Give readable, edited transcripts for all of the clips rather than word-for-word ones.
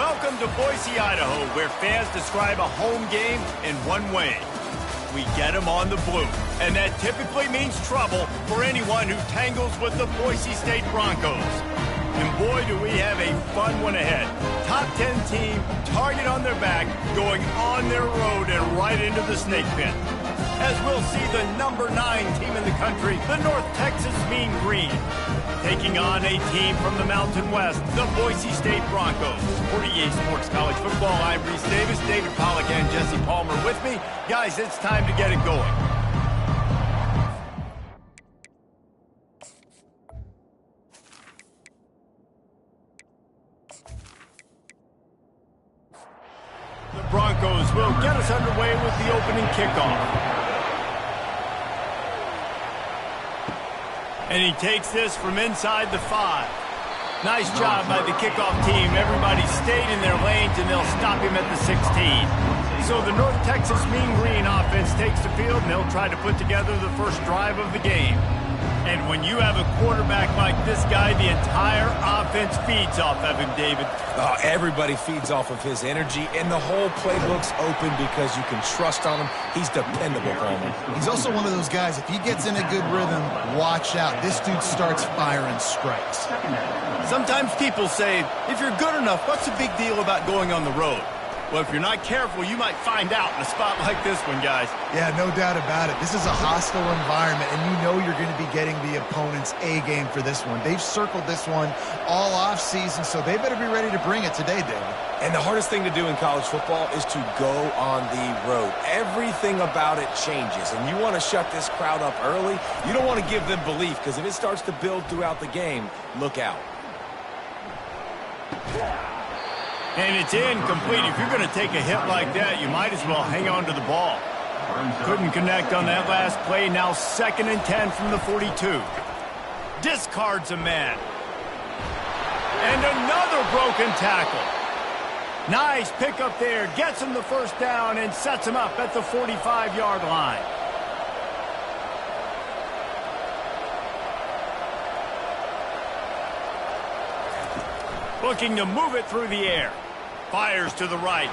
Welcome to Boise, Idaho, where fans describe a home game in one way. We get them on the blue, and that typically means trouble for anyone who tangles with the Boise State Broncos. And boy, do we have a fun one ahead. Top 10 team, target on their back, going on their road and right into the snake pit. As we'll see the number 9 team in the country, the North Texas Mean Green, taking on a team from the Mountain West, the Boise State Broncos. For EA Sports College Football, I'm Reese Davis, David Pollack, and Jesse Palmer with me. Guys, it's time to get it going. The Broncos will get us underway with the opening kickoff. And he takes this from inside the 5. Nice job by the kickoff team. Everybody stayed in their lanes, and they'll stop him at the 16. So the North Texas Mean Green offense takes the field, and they'll try to put together the first drive of the game. And when you have a quarterback like this guy, the entire offense feeds off of him, David. Everybody feeds off of his energy, and the whole playbook's open because you can trust on him. He's dependable, Palmer. He's also one of those guys, if he gets in a good rhythm, watch out. This dude starts firing strikes. Sometimes people say, if you're good enough, what's the big deal about going on the road? Well, if you're not careful, you might find out in a spot like this one, guys. Yeah, no doubt about it. This is a hostile environment, and you know you're going to be getting the opponent's A-game for this one. They've circled this one all off-season, so they better be ready to bring it today, David. And the hardest thing to do in college football is to go on the road. Everything about it changes, and you want to shut this crowd up early. You don't want to give them belief, because if it starts to build throughout the game, look out. And it's incomplete. If you're going to take a hit like that, you might as well hang on to the ball. Couldn't connect on that last play. Now 2nd and 10 from the 42. Discards a man. And another broken tackle. Nice pickup there. Gets him the first down and sets him up at the 45-yard line. Looking to move it through the air. Fires to the right.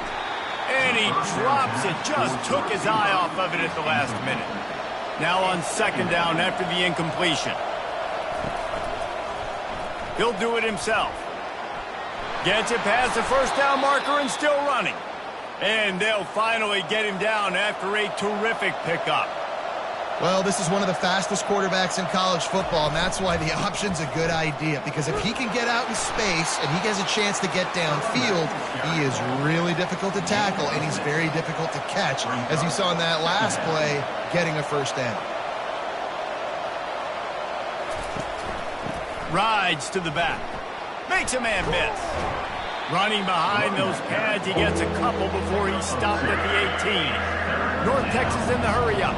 And he drops it. Just took his eye off of it at the last minute. Now on 2nd down after the incompletion. He'll do it himself. Gets it past the first down marker and still running. And they'll finally get him down after a terrific pickup. Well, this is one of the fastest quarterbacks in college football, and that's why the option's a good idea. Because if he can get out in space and he has a chance to get downfield, he is really difficult to tackle, and he's very difficult to catch. As you saw in that last play, getting a first down. Rides to the back. Makes a man miss. Running behind those pads, he gets a couple before he's stopped at the 18. North Texas in the hurry-up.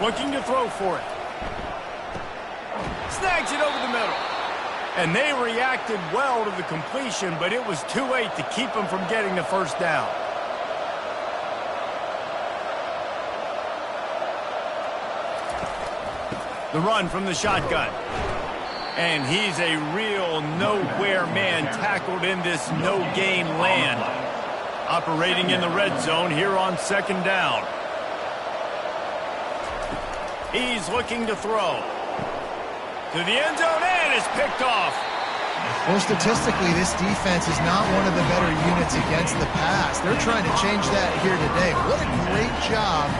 Looking to throw for it. Snags it over the middle. And they reacted well to the completion, but it was too late to keep them from getting the first down. The run from the shotgun. And he's a real nowhere man tackled in this no-gain land. Operating in the red zone here on 2nd down. He's looking to throw. To the end zone, and is picked off. Well, statistically, this defense is not one of the better units against the pass. They're trying to change that here today. What a great job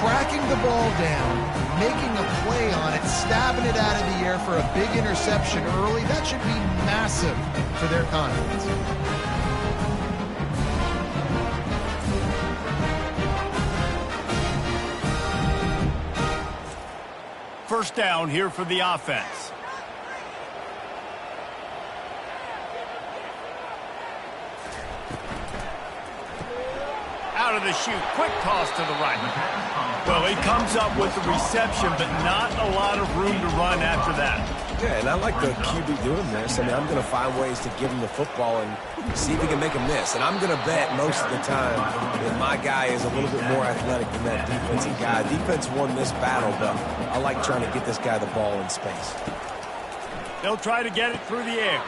tracking the ball down, making a play on it, stabbing it out of the air for a big interception early. That should be massive for their confidence. First down here for the offense. Out of the chute, quick toss to the right. Well, he comes up with the reception, but not a lot of room to run after that. Yeah, and I like the QB doing this. I mean, I'm going to find ways to give him the football and see if he can make a miss. And I'm going to bet most of the time that my guy is a little bit more athletic than that defensive guy. Defense won this battle, but I like trying to get this guy the ball in space. They'll try to get it through the air.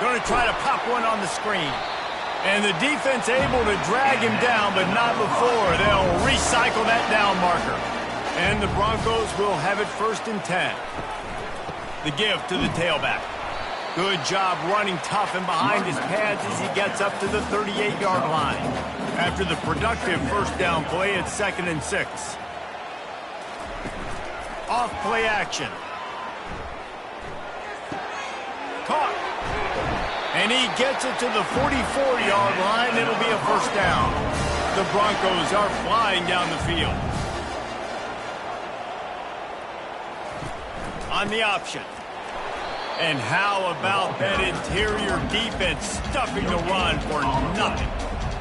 Going to try to pop one on the screen. And the defense able to drag him down, but not before. They'll recycle that down marker. And the Broncos will have it 1st and 10. The give to the tailback. Good job running tough and behind his pads as he gets up to the 38-yard line. After the productive first down play, it's 2nd and 6. Off play action. Caught. And he gets it to the 44-yard line. It'll be a 1st down. The Broncos are flying down the field. On the option. And how about that interior defense stuffing the run for nothing?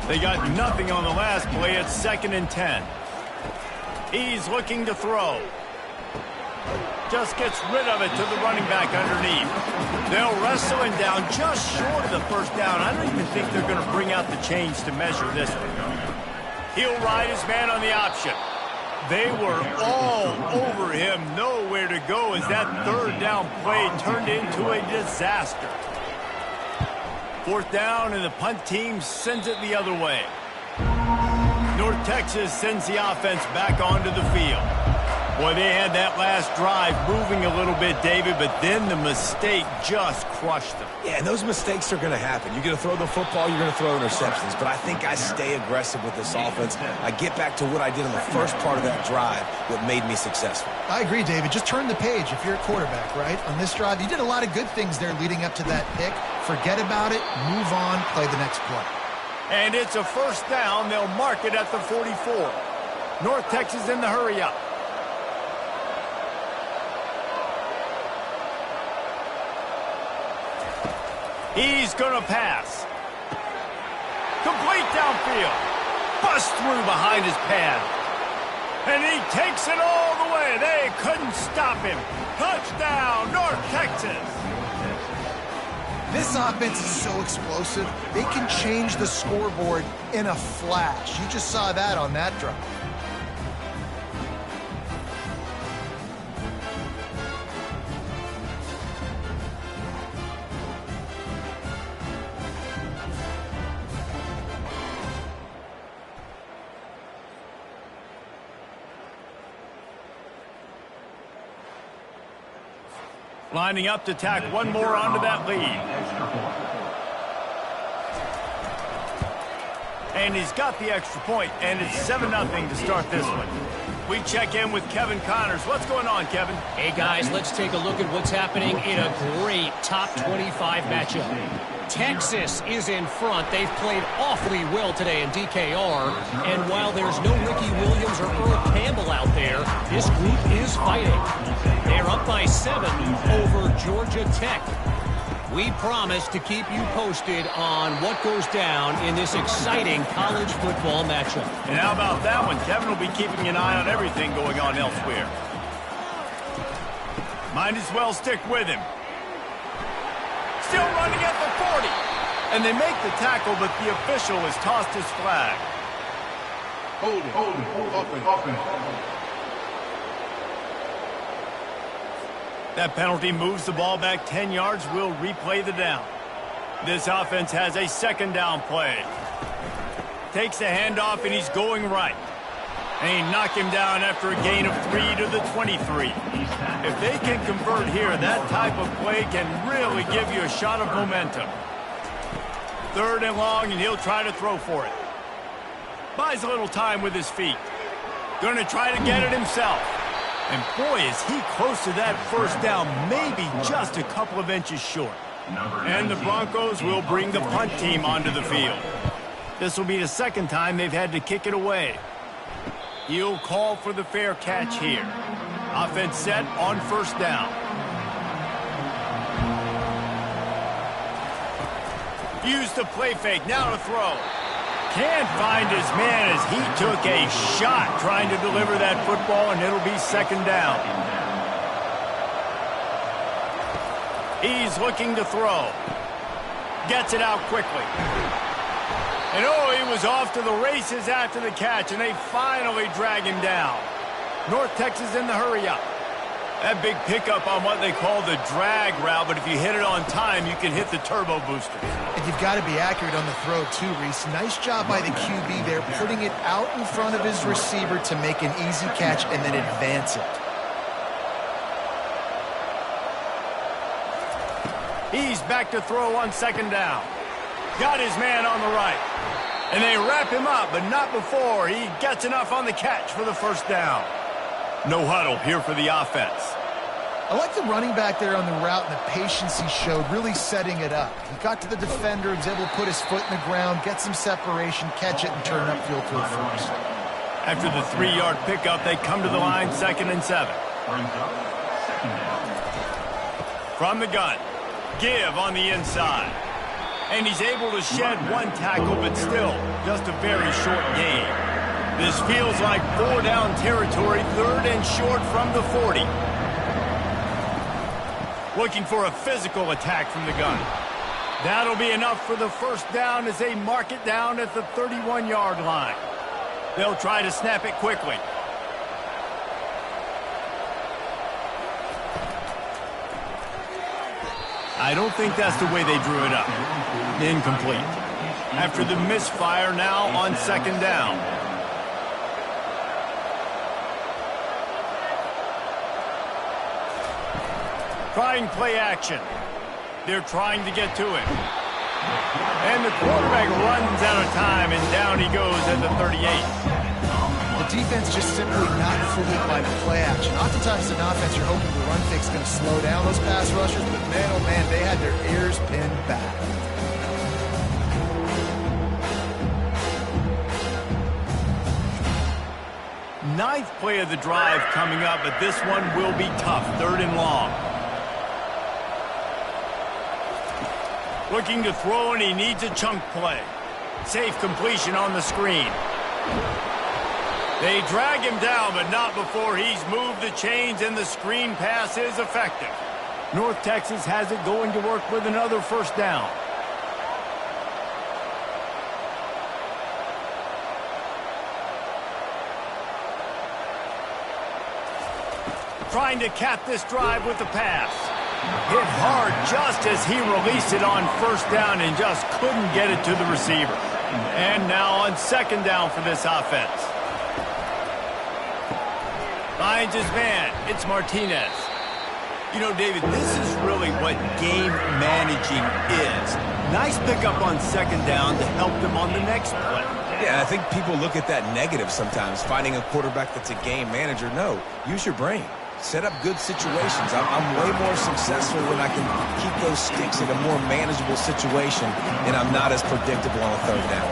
They got nothing on the last play. It's 2nd and 10. He's looking to throw. Just gets rid of it to the running back underneath. They'll wrestle him down just short of the 1st down. I don't even think they're going to bring out the chains to measure this one. He'll ride his man on the option. They were all over him, nowhere to go as that 3rd down play turned into a disaster. 4th down, and the punt team sends it the other way. North Texas sends the offense back onto the field. Boy, they had that last drive moving a little bit, David, but then the mistake just crushed them. Yeah, and those mistakes are going to happen. You're going to throw the football, you're going to throw interceptions, but I think I stay aggressive with this offense. I get back to what I did in the first part of that drive, what made me successful. I agree, David. Just turn the page if you're a quarterback, right? On this drive, you did a lot of good things there leading up to that pick. Forget about it, move on, play the next play. And it's a 1st down. They'll mark it at the 44. North Texas in the hurry-up. He's going to pass. Complete downfield. Bust through behind his pad. And he takes it all the way. They couldn't stop him. Touchdown, North Texas. This offense is so explosive, they can change the scoreboard in a flash. You just saw that on that drive. Lining up to tack one more onto that lead. And he's got the extra point, and it's 7-0 to start this one. We check in with Kevin Connors. What's going on, Kevin? Hey, guys, let's take a look at what's happening in a great top 25 matchup. Texas is in front. They've played awfully well today in DKR. And while there's no Ricky Williams or Earl Campbell out there, this group is fighting. They're up by 7 over Georgia Tech. We promise to keep you posted on what goes down in this exciting college football matchup. And how about that one? Kevin will be keeping an eye on everything going on elsewhere. Might as well stick with him. Still running at the 40. And they make the tackle, but the official has tossed his flag. Hold it. Open. That penalty moves the ball back 10 yards. We'll replay the down. This offense has a 2nd down play. Takes the handoff, and he's going right. And he knocked him down after a gain of 3 to the 23. If they can convert here, that type of play can really give you a shot of momentum. 3rd and long, and he'll try to throw for it. Buys a little time with his feet. Going to try to get it himself. And boy, is he close to that 1st down, maybe just a couple of inches short. And the Broncos will bring the punt team onto the field. This will be the 2nd time they've had to kick it away. He'll call for the fair catch here. Offense set on 1st down. Use the play fake, now to throw. Can't find his man as he took a shot trying to deliver that football, and it'll be 2nd down. He's looking to throw. Gets it out quickly. And oh, he was off to the races after the catch, and they finally drag him down. North Texas in the hurry-up. That big pickup on what they call the drag route, but if you hit it on time, you can hit the turbo booster. And you've got to be accurate on the throw, too, Reese. Nice job by the QB there, putting it out in front of his receiver to make an easy catch and then advance it. He's back to throw on second down. Got his man on the right. And they wrap him up, but not before he gets enough on the catch for the first down. No huddle here for the offense. I like the running back there on the route and the patience he showed, really setting it up. He got to the defender, was able to put his foot in the ground, get some separation, catch it, and turn upfield for a first. After the 3-yard pickup, they come to the line, 2nd and 7. From the gun. Give on the inside. And he's able to shed one tackle, but still just a very short gain. This feels like 4-down territory, 3rd and short from the 40. Looking for a physical attack from the gun. That'll be enough for the first down as they mark it down at the 31-yard line. They'll try to snap it quickly. I don't think that's the way they drew it up. Incomplete. After the misfire, now on 2nd down. Trying play action. They're trying to get to him. And the quarterback runs out of time, and down he goes at the 38. The defense just simply not fooled by the play action. Oftentimes, an offense, you're hoping the run fix is going to slow down those pass rushers, but man, oh man, they had their ears pinned back. Ninth play of the drive coming up, but this one will be tough. 3rd and long. Looking to throw, and he needs a chunk play. Safe completion on the screen. They drag him down, but not before he's moved the chains, and the screen pass is effective. North Texas has it going to work with another first down. Trying to cap this drive with the pass. Hit hard just as he released it on first down and just couldn't get it to the receiver. And now on 2nd down for this offense. Finds his man. It's Martinez. You know, David, this is really what game managing is. Nice pickup on 2nd down to help them on the next play. Yeah, I think people look at that negative sometimes, finding a quarterback that's a game manager. No, use your brain. Set up good situations. I'm way more successful when I can keep those sticks in a more manageable situation, and I'm not as predictable on a 3rd down.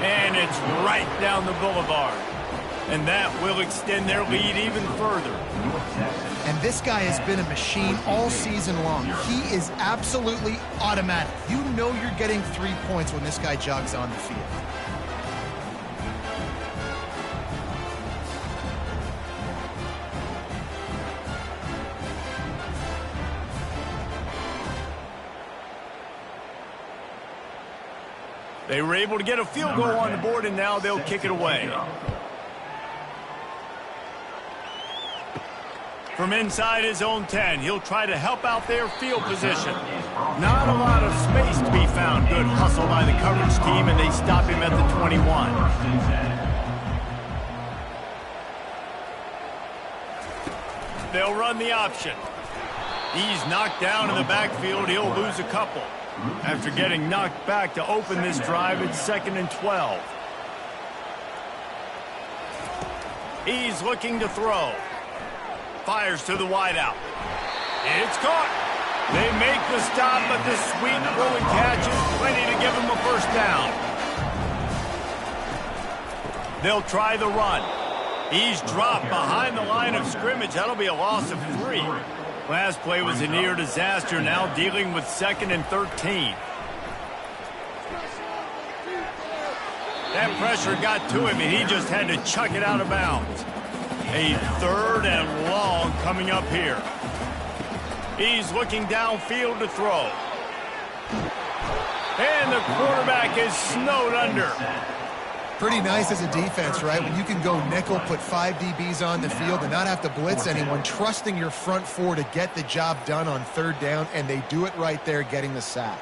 And it's right down the boulevard. And that will extend their lead even further. And this guy has been a machine all season long. He is absolutely automatic. You know you're getting 3 points when this guy jogs on the field. They were able to get a field goal on the board, and now they'll kick it away. From inside his own 10, he'll try to help out their field position. Not a lot of space to be found. Good hustle by the coverage team, and they stop him at the 21. They'll run the option. He's knocked down in the backfield. He'll lose a couple. After getting knocked back to open this drive, it's 2nd and 12. He's looking to throw. Fires to the wideout. It's caught. They make the stop, but the sweet rolling catch is plenty to give him a first down. They'll try the run. He's dropped behind the line of scrimmage. That'll be a loss of 3. Last play was a near disaster, now dealing with 2nd and 13. That pressure got to him, and he just had to chuck it out of bounds. A 3rd and long coming up here. He's looking downfield to throw. And the quarterback is snowed under. Pretty nice as a defense, right? When you can go nickel, put 5 DBs on the field and not have to blitz anyone, trusting your front four to get the job done on third down, and they do it right there, getting the sack.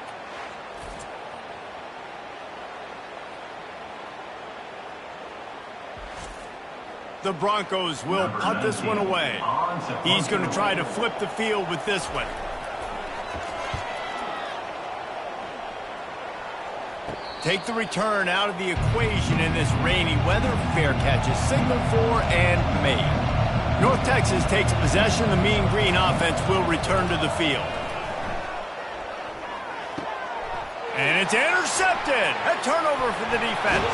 The Broncos will punt this one away. He's going to try to flip the field with this one. Take the return out of the equation in this rainy weather. Fair catch is signaled for and made. North Texas takes possession. The Mean Green offense will return to the field. And it's intercepted. A turnover for the defense.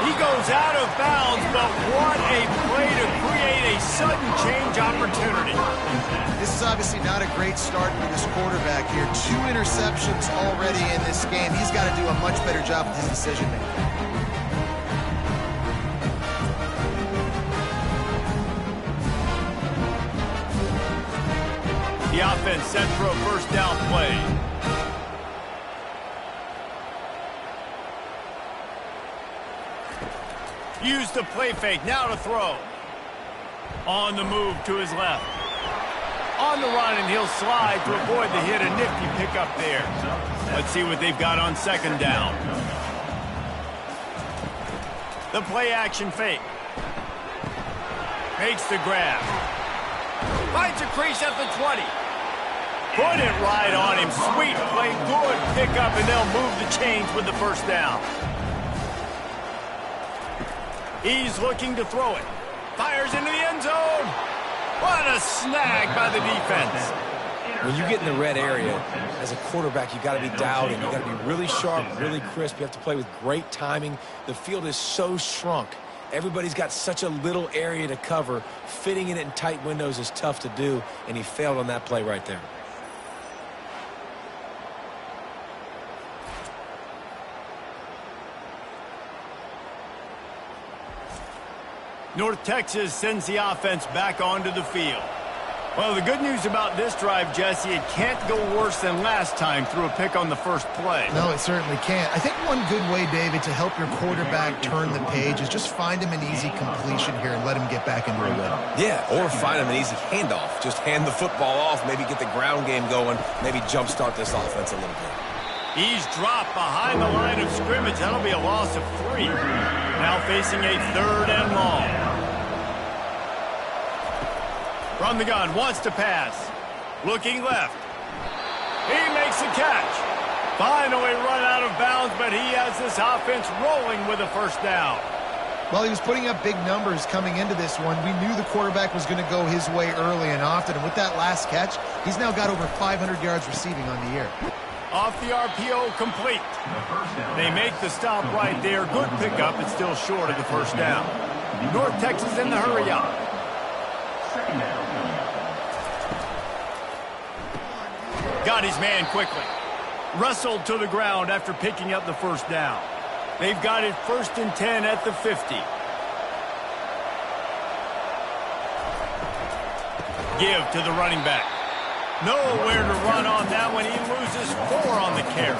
He goes out of bounds, but what a play to create a sudden change opportunity. This is obviously not a great start for this quarterback here. 2 interceptions already in this game. He's got to do a much better job with his decision-making. The offense set for a first down play. Use the play fake, now to throw. On the move to his left. On the run, and he'll slide to avoid the hit. A nifty pickup there. Let's see what they've got on second down. The play action fake. Makes the grab. Finds a crease at the 20. Put it right on him. Sweet play, good pickup, and they'll move the chains with the first down. He's looking to throw it. Fires into the end zone. What a snag by the defense. When you get in the red area, as a quarterback, you got to be dialed in. You got to be really sharp, really crisp. You have to play with great timing. The field is so shrunk. Everybody's got such a little area to cover. Fitting it in tight windows is tough to do, and he failed on that play right there. North Texas sends the offense back onto the field. Well, the good news about this drive, Jesse, it can't go worse than last time through a pick on the first play. No, it certainly can't. I think one good way, David, to help your quarterback turn the page is just find him an easy completion here and let him get back into a rhythm. Yeah, or find him an easy handoff. Just hand the football off, maybe get the ground game going, maybe jumpstart this offense a little bit. He's dropped behind the line of scrimmage. That'll be a loss of 3. Now facing a 3rd and long. From the gun, wants to pass. Looking left. He makes the catch. Finally run out of bounds, but he has this offense rolling with a first down. Well, he was putting up big numbers coming into this one. We knew the quarterback was going to go his way early and often, and with that last catch, he's now got over 500 yards receiving on the year. Off the RPO, complete. They make the stop right there. Good pickup. It's still short of the first down. North Texas in the hurry up. Got his man quickly. Wrestled to the ground after picking up the first down. They've got it 1st and 10 at the 50. Give to the running back. Nowhere to run on that one. He loses 4 on the carry.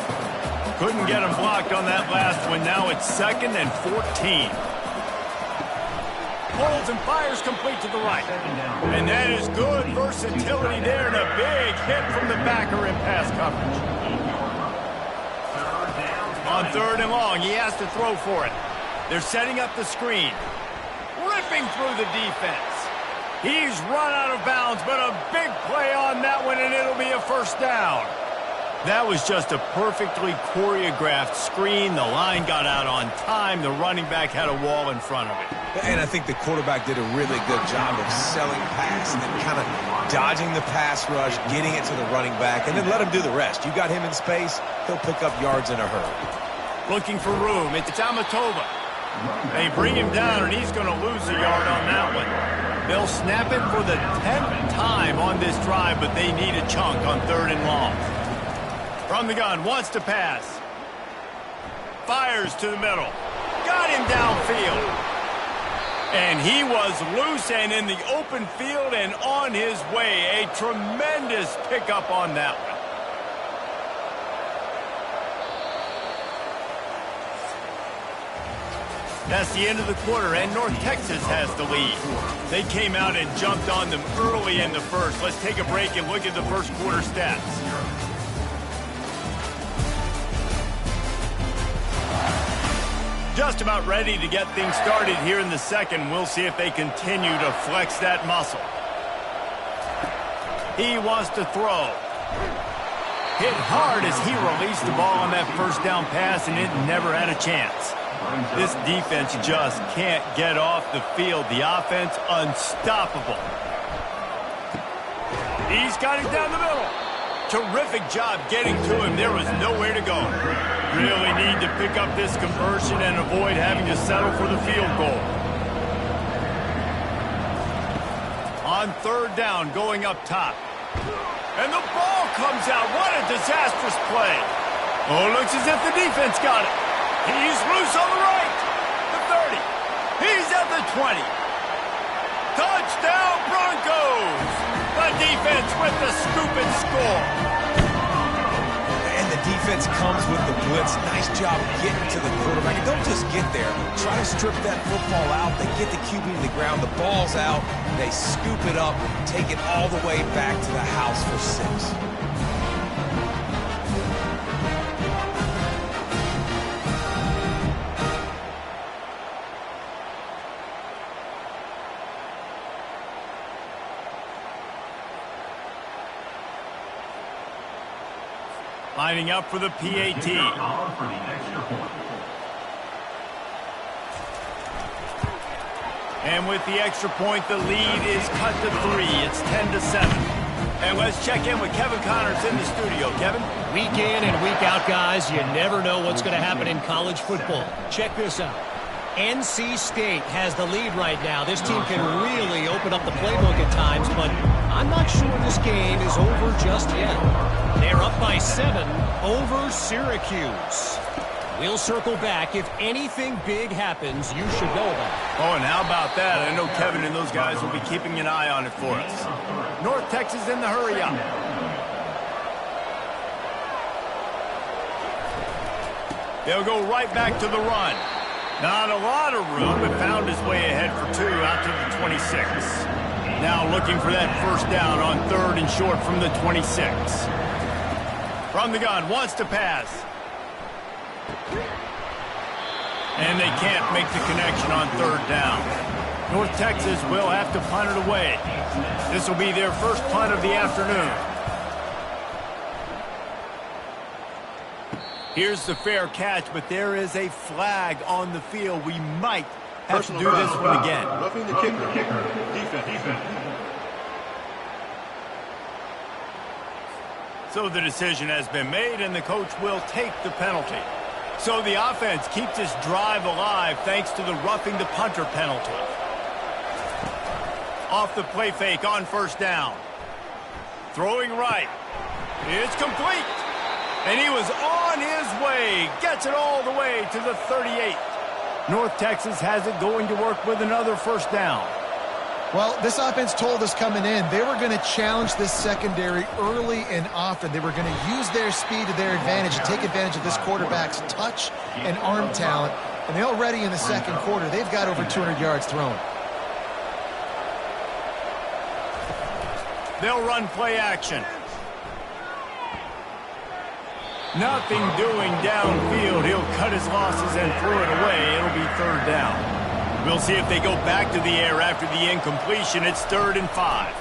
Couldn't get him blocked on that last one. Now it's 2nd and 14. Holds and fires complete to the right. And that is good versatility there and a big hit from the backer in pass coverage. On 3rd and long, he has to throw for it. They're setting up the screen. Ripping through the defense. He's run out of bounds, but a big play on that one, and it'll be a first down. That was just a perfectly choreographed screen. The line got out on time. The running back had a wall in front of it. And I think the quarterback did a really good job of selling pass and then kind of dodging the pass rush, getting it to the running back, and then let him do the rest. You got him in space, he'll pick up yards in a hurry. Looking for room. It's Amatova. They bring him down, and he's going to lose a yard on that one. They'll snap it for the 10th time on this drive, but they need a chunk on 3rd and long. From the gun, wants to pass. Fires to the middle. Got him downfield. And he was loose and in the open field and on his way. A tremendous pickup on that one. That's the end of the quarter, and North Texas has the lead. They came out and jumped on them early in the first. Let's take a break and look at the first quarter stats. Just about ready to get things started here in the second. We'll see if they continue to flex that muscle. He wants to throw. Hit hard as he released the ball on that first down pass, and it never had a chance. This defense just can't get off the field. The offense unstoppable. He's got it down the middle. Terrific job getting to him. There was nowhere to go. Really need to pick up this conversion and avoid having to settle for the field goal. On third down, going up top. And the ball comes out. What a disastrous play. Oh, looks as if the defense got it. He's loose on the right. The 30. He's at the 20. Touchdown, Broncos. The defense with the scoop and score. And the defense comes with the blitz. Nice job getting to the quarterback. And don't just get there. Try to strip that football out. They get the QB to the ground. The ball's out. They scoop it up, take it all the way back to the house for 6. Lining up for the PAT. And with the extra point, the lead is cut to 3. It's 10-7. And let's check in with Kevin Connors in the studio. Kevin? Week in and week out, guys, you never know what's going to happen in college football. Check this out. NC State has the lead right now. This team can really open up the playbook at times, but I'm not sure this game is over just yet. They're up by 7 over Syracuse. We'll circle back. If anything big happens, you should know about it. Oh, and how about that? I know Kevin and those guys will be keeping an eye on it for us. North Texas in the hurry up. They'll go right back to the run. Not a lot of room, but found his way ahead for 2 out to the 26. Now looking for that first down on 3rd and short from the 26. From the gun, wants to pass. And they can't make the connection on 3rd down. North Texas will have to punt it away. This will be their first punt of the afternoon. Here's the fair catch, but there is a flag on the field. We might have to do this one again. Roughing the kicker. Defense. So the decision has been made, and the coach will take the penalty. So the offense keeps this drive alive thanks to the roughing the punter penalty. Off the play fake on first down. Throwing right. It's complete. And he was on his way. Gets it all the way to the 38. North Texas has it going to work with another first down. Well, this offense told us coming in they were going to challenge this secondary early and often. They were going to use their speed to their advantage and take advantage of this quarterback's touch and arm talent. And they already in the second quarter, they've got over 200 yards thrown. They'll run play action. Nothing doing downfield. He'll cut his losses and throw it away. It'll be 3rd down. We'll see if they go back to the air after the incompletion. It's 3rd and 5.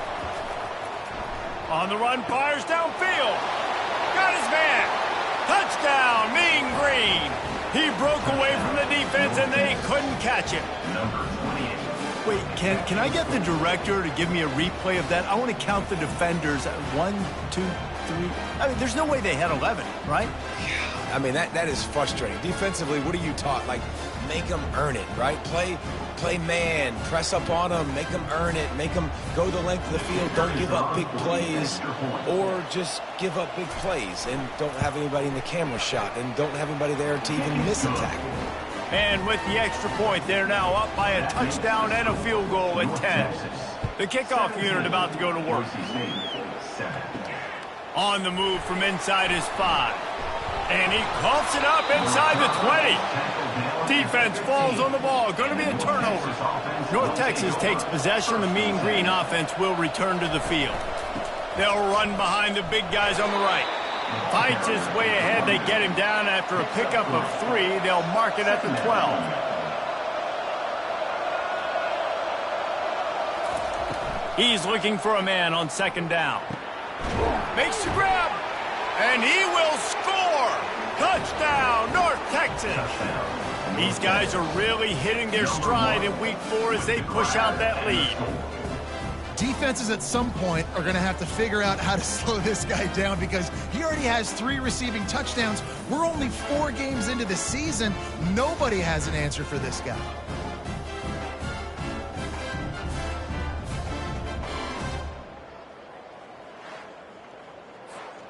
On the run, fires downfield. Got his man. Touchdown, Mean Green. He broke away from the defense, and they couldn't catch him. Wait, can I get the director to give me a replay of that? I want to count the defenders. 1, 2, 3. I mean, there's no way they had 11, right? Yeah, I mean, that is frustrating. Defensively, what are you taught? Like, make them earn it, right? Play man, press up on them, make them earn it, make them go the length of the field, don't give up big plays, or just give up big plays and don't have anybody in the camera shot and don't have anybody there to even miss a tackle. And with the extra point, they're now up by a touchdown and a field goal at 10. The kickoff unit about to go to work. On the move from inside his 5. And he coughs it up inside the 20. Defense falls on the ball. Going to be a turnover. North Texas takes possession. The Mean Green offense will return to the field. They'll run behind the big guys on the right. Fights his way ahead. They get him down after a pickup of 3. They'll mark it at the 12. He's looking for a man on second down. Makes the grab. And he will score. Touchdown, North Texas. These guys are really hitting their stride in week 4 as they push out that lead. Defenses at some point are going to have to figure out how to slow this guy down because he already has 3 receiving touchdowns. We're only 4 games into the season. Nobody has an answer for this guy.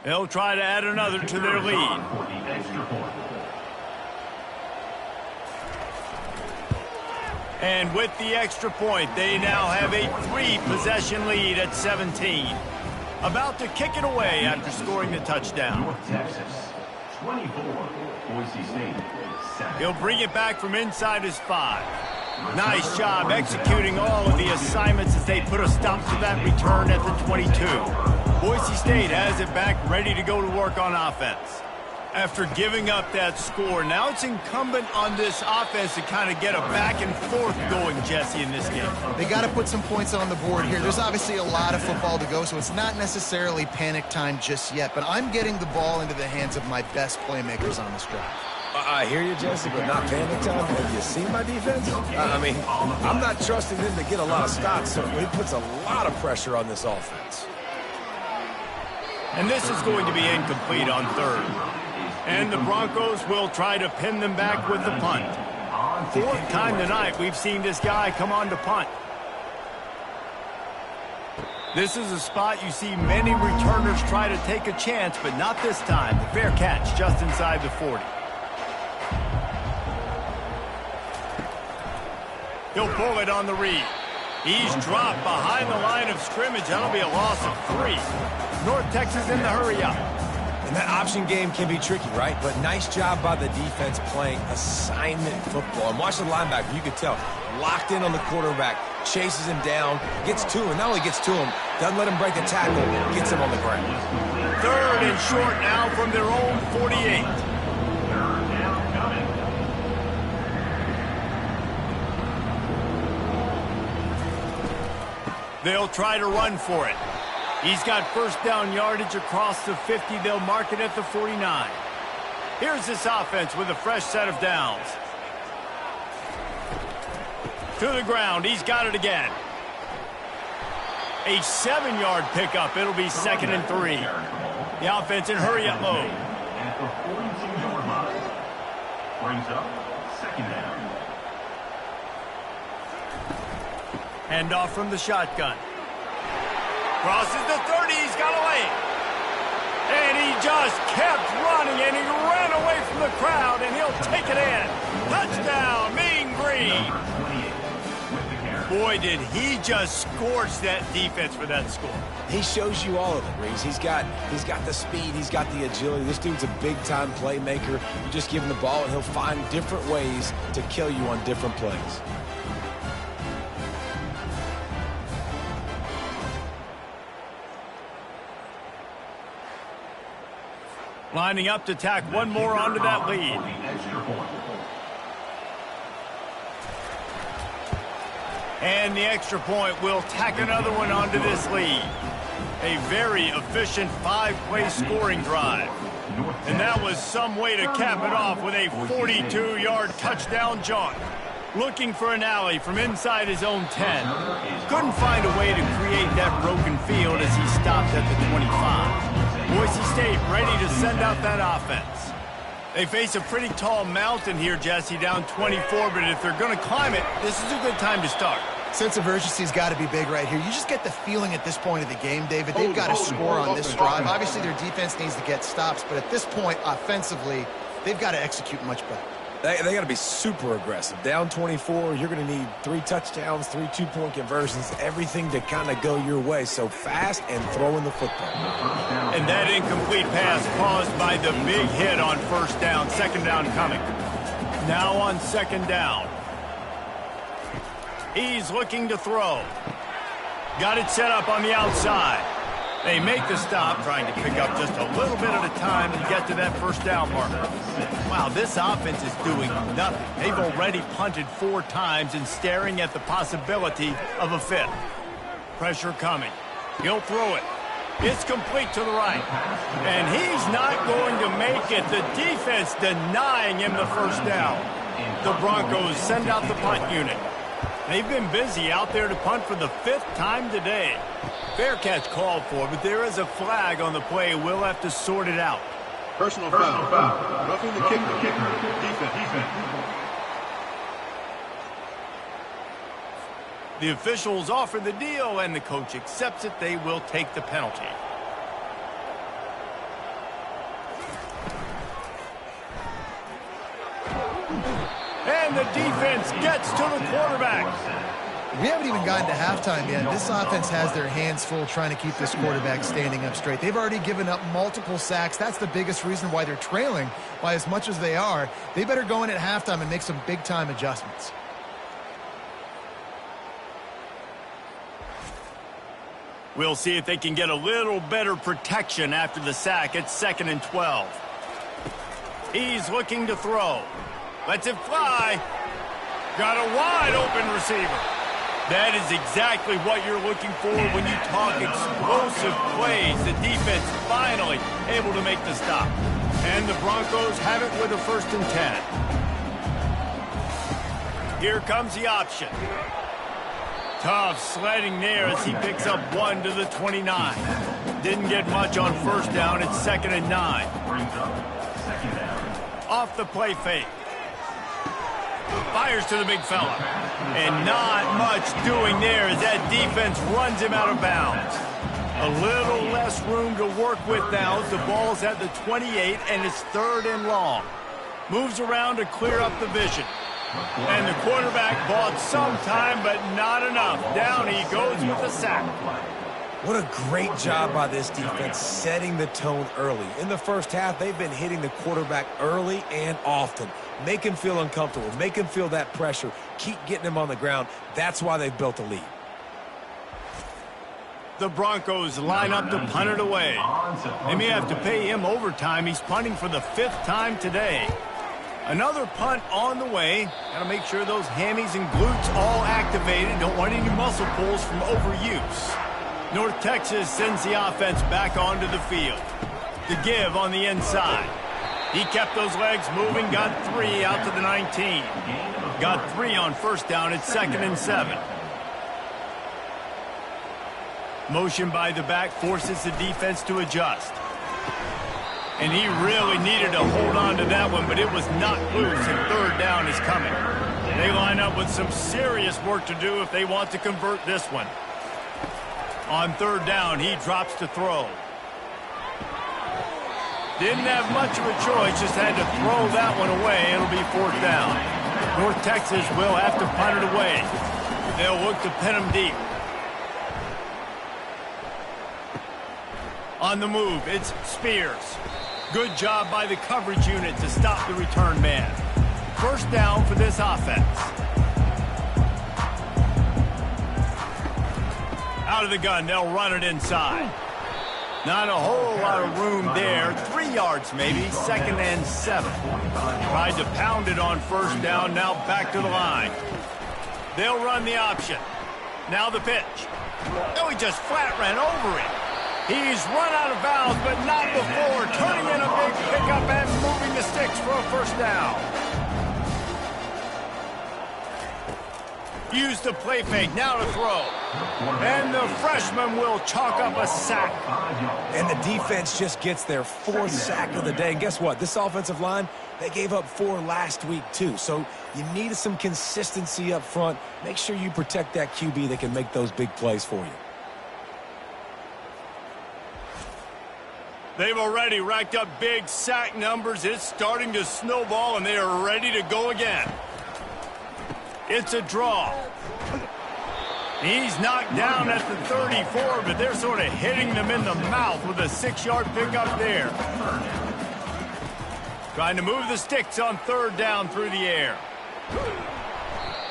They'll try to add another to their lead. And with the extra point, they now have a 3-possession lead at 17. About to kick it away after scoring the touchdown. North Texas, 24, Boise State, 7. He'll bring it back from inside his 5. Nice job executing all of the assignments as they put a stop to that return at the 22. Boise State has it back ready to go to work on offense. After giving up that score, now it's incumbent on this offense to kind of get a back and forth going, Jesse, in this game. They got to put some points on the board here. There's obviously a lot of football to go, so it's not necessarily panic time just yet, but I'm getting the ball into the hands of my best playmakers on this drive. I hear you, Jesse, but not panic time. Have you seen my defense? I mean, I'm not trusting them to get a lot of stops, so it puts a lot of pressure on this offense. And this is going to be incomplete on 3rd. And the Broncos will try to pin them back with the punt. 4th time tonight we've seen this guy come on to punt. This is a spot you see many returners try to take a chance, but not this time. The fair catch just inside the 40. He'll pull it on the read. He's dropped behind the line of scrimmage. That'll be a loss of 3. North Texas in the hurry up. And that option game can be tricky, right? But nice job by the defense playing assignment football. And watch the linebacker. You could tell. Locked in on the quarterback. Chases him down. Gets to him. Not only gets to him, doesn't let him break the tackle. Gets him on the ground. 3rd and short now from their own 48. They'll try to run for it. He's got first down yardage across the 50. They'll mark it at the 49. Here's this offense with a fresh set of downs. To the ground. He's got it again. A 7-yard pickup. It'll be 2nd and 3. The offense in hurry-up mode. At the 42-yard line. Brings up 2nd down. Handoff from the shotgun. Crosses the 30. He's got a lane. And he just kept running, and he ran away from the crowd, and he'll take it in. Touchdown, Mean Green. Boy, did he just scorch that defense for that score. He shows you all of it, Reese. He's got the speed. He's got the agility. This dude's a big-time playmaker. You just give him the ball, and he'll find different ways to kill you on different plays. Lining up to tack one more onto that lead. And the extra point will tack another one onto this lead. A very efficient 5-play scoring drive. And that was some way to cap it off with a 42-yard touchdown jaunt. Looking for an alley from inside his own 10. Couldn't find a way to create that broken field as he stopped at the 25. Boise State ready to send out that offense. They face a pretty tall mountain here, Jesse, down 24, but if they're going to climb it, this is a good time to start. Sense of urgency's got to be big right here. You just get the feeling at this point of the game, David, they've got to score on this drive. Obviously, their defense needs to get stops, but at this point, offensively, they've got to execute much better. They got to be super aggressive. Down 24, you're going to need 3 touchdowns, 3 two-point conversions, everything to kind of go your way. So fast and throwing the football. And that incomplete pass caused by the big hit on first down, second down coming. Now on second down. He's looking to throw. Got it set up on the outside. They make the stop, trying to pick up just a little bit at a time to get to that first down marker. Wow, this offense is doing nothing. They've already punted 4 times and staring at the possibility of a 5th. Pressure coming. He'll throw it. It's complete to the right. And he's not going to make it. The defense denying him the first down. The Broncos send out the punt unit. They've been busy out there to punt for the 5th time today. Fair catch called for, but there is a flag on the play. We'll have to sort it out. Personal foul. Roughing the kicker. Defense. The officials offer the deal, and the coach accepts it. They will take the penalty. And the defense gets to the quarterback. We haven't even gotten to halftime yet. This offense has their hands full trying to keep this quarterback standing up straight. They've already given up multiple sacks. That's the biggest reason why they're trailing by as much as they are. They better go in at halftime and make some big-time adjustments. We'll see if they can get a little better protection after the sack. It's 2nd and 12. He's looking to throw. Lets it fly. Got a wide open receiver. That is exactly what you're looking for when you talk explosive plays. The defense finally able to make the stop. And the Broncos have it with a 1st and 10. Here comes the option. Tough sledding there as he picks up 1 to the 29. Didn't get much on 1st down. It's 2nd and 9. Off the play fake. Fires to the big fella. And not much doing there as that defense runs him out of bounds. A little less room to work with now as the ball's at the 28 and it's 3rd and long. Moves around to clear up the vision. And the quarterback bought some time, but not enough. Down he goes with a sack. What a great job by this defense setting the tone early. In the first half, they've been hitting the quarterback early and often. Make him feel uncomfortable. Make him feel that pressure. Keep getting him on the ground. That's why they've built a lead. The Broncos line up to punt it away. They may have to pay him overtime. He's punting for the 5th time today. Another punt on the way. Got to make sure those hammies and glutes all activated. Don't want any muscle pulls from overuse. North Texas sends the offense back onto the field. The give on the inside. He kept those legs moving, got 3 out to the 19. Got 3 on 1st down. It's 2nd and 7. Motion by the back forces the defense to adjust. And he really needed to hold on to that one, but it was not loose, and 3rd down is coming. They line up with some serious work to do if they want to convert this one. On 3rd down, he drops to throw. Didn't have much of a choice, just had to throw that one away. It'll be 4th down. North Texas will have to punt it away. They'll look to pin him deep. On the move, it's Spears. Good job by the coverage unit to stop the return man. 1st down for this offense. Out of the gun, they'll run it inside. Not a whole lot of room there. 3 yards maybe, 2nd and 7. Tried to pound it on 1st down, now back to the line. They'll run the option. Now the pitch. Oh, he just flat ran over it. He's run out of bounds, but not before. Turning in a big pickup and moving the sticks for a 1st down. Use the play fake, now to throw. And the freshman will chalk up a sack. And the defense just gets their 4th sack of the day. And guess what? This offensive line, they gave up 4 last week too. So you need some consistency up front. Make sure you protect that QB that can make those big plays for you. They've already racked up big sack numbers. It's starting to snowball, and they are ready to go again. It's a draw. He's knocked down at the 34, but they're sort of hitting them in the mouth with a 6-yard pickup there. Trying to move the sticks on third down through the air.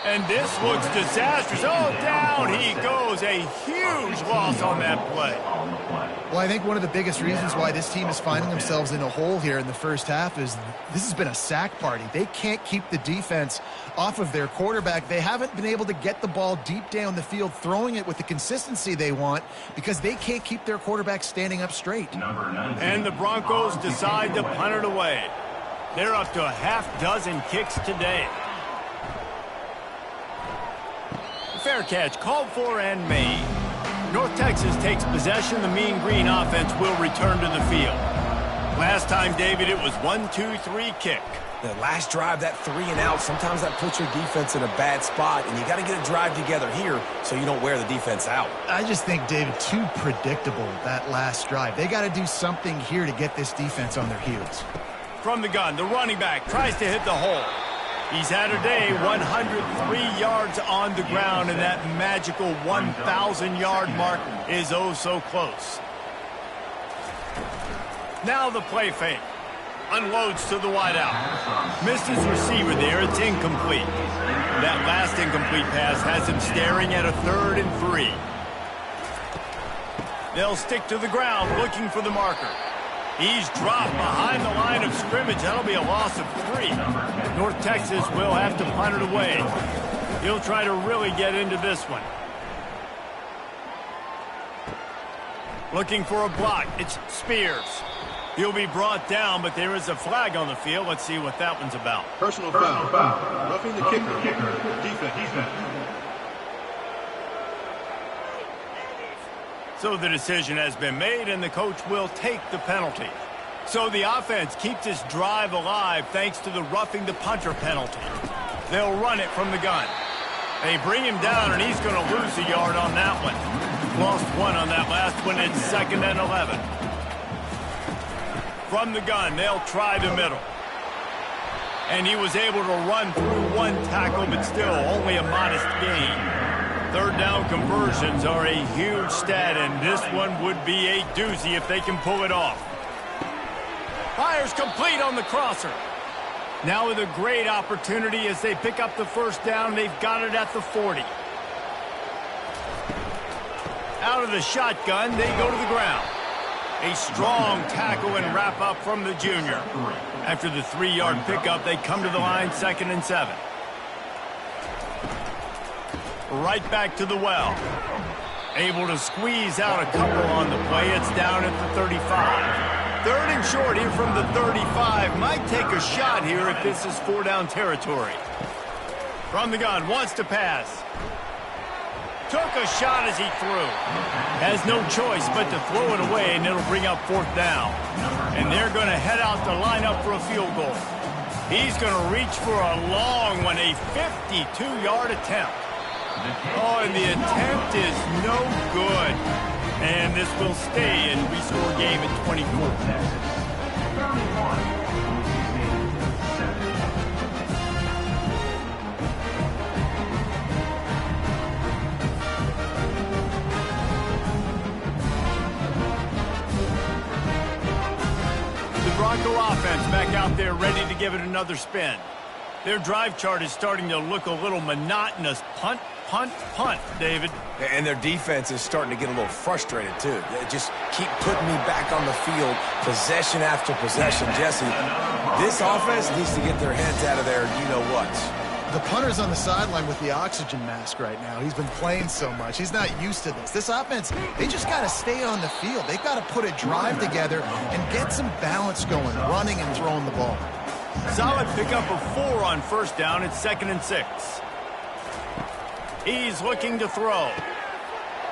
And this looks disastrous. Oh, down he goes. A huge loss on that play. Well, I think one of the biggest reasons why this team is finding themselves in a hole here in the first half is this has been a sack party. They can't keep the defense off of their quarterback. They haven't been able to get the ball deep down the field, throwing it with the consistency they want because they can't keep their quarterback standing up straight. And the Broncos decide to punt it away. They're up to a half-dozen kicks today. Fair catch called for and made. North Texas takes possession. The Mean Green offense will return to the field. Last time, David, it was 1-2-3 kick. The last drive, that 3 and out, sometimes that puts your defense in a bad spot, and you got to get a drive together here so you don't wear the defense out. I just think, David, too predictable, that last drive. They got to do something here to get this defense on their heels. From the gun, the running back tries to hit the hole. He's had a day, 103 yards on the ground, and that magical 1,000-yard mark is oh so close. Now the play fake. Unloads to the wideout. Missed his receiver there. It's incomplete. That last incomplete pass has him staring at a 3rd and 3. They'll stick to the ground looking for the marker. He's dropped behind the line of scrimmage. That'll be a loss of 3. North Texas will have to punt it away. He'll try to really get into this one. Looking for a block. It's Spears. He'll be brought down, but there is a flag on the field. Let's see what that one's about. Personal foul. Roughing the kicker. Defense. So the decision has been made, and the coach will take the penalty. So the offense keeps this drive alive thanks to the roughing the punter penalty. They'll run it from the gun. They bring him down, and he's going to lose a yard on that one. Lost 1 on that last one. It's 2nd and 11. From the gun, they'll try the middle. And he was able to run through 1 tackle, but still only a modest gain. 3rd down conversions are a huge stat, and this one would be a doozy if they can pull it off. Fires complete on the crosser. Now with a great opportunity as they pick up the 1st down. They've got it at the 40. Out of the shotgun, they go to the ground. A strong tackle and wrap up from the junior. After the 3-yard pickup, they come to the line, 2nd and 7. Right back to the well. Able to squeeze out a couple on the play. It's down at the 35. 3rd and short here from the 35. Might take a shot here if this is 4-down territory. From the gun, wants to pass. Took a shot as he threw. Has no choice but to throw it away, and it'll bring up 4th down. And they're going to head out to line up for a field goal. He's going to reach for a long one, a 52-yard attempt. Oh, and the attempt is no good. And this will stay in rescore game at 24. The Bronco offense back out there ready to give it another spin. Their drive chart is starting to look a little monotonous. Punt, punt, punt, David. And their defense is starting to get a little frustrated, too. They just keep putting me back on the field, possession after possession. Jesse, this offense needs to get their heads out of there, you-know-what. The punter's on the sideline with the oxygen mask right now. He's been playing so much. He's not used to this. This offense, they just got to stay on the field. They've got to put a drive together and get some balance going, running and throwing the ball. Solid pickup of 4 on 1st down. It's 2nd and 6. He's looking to throw.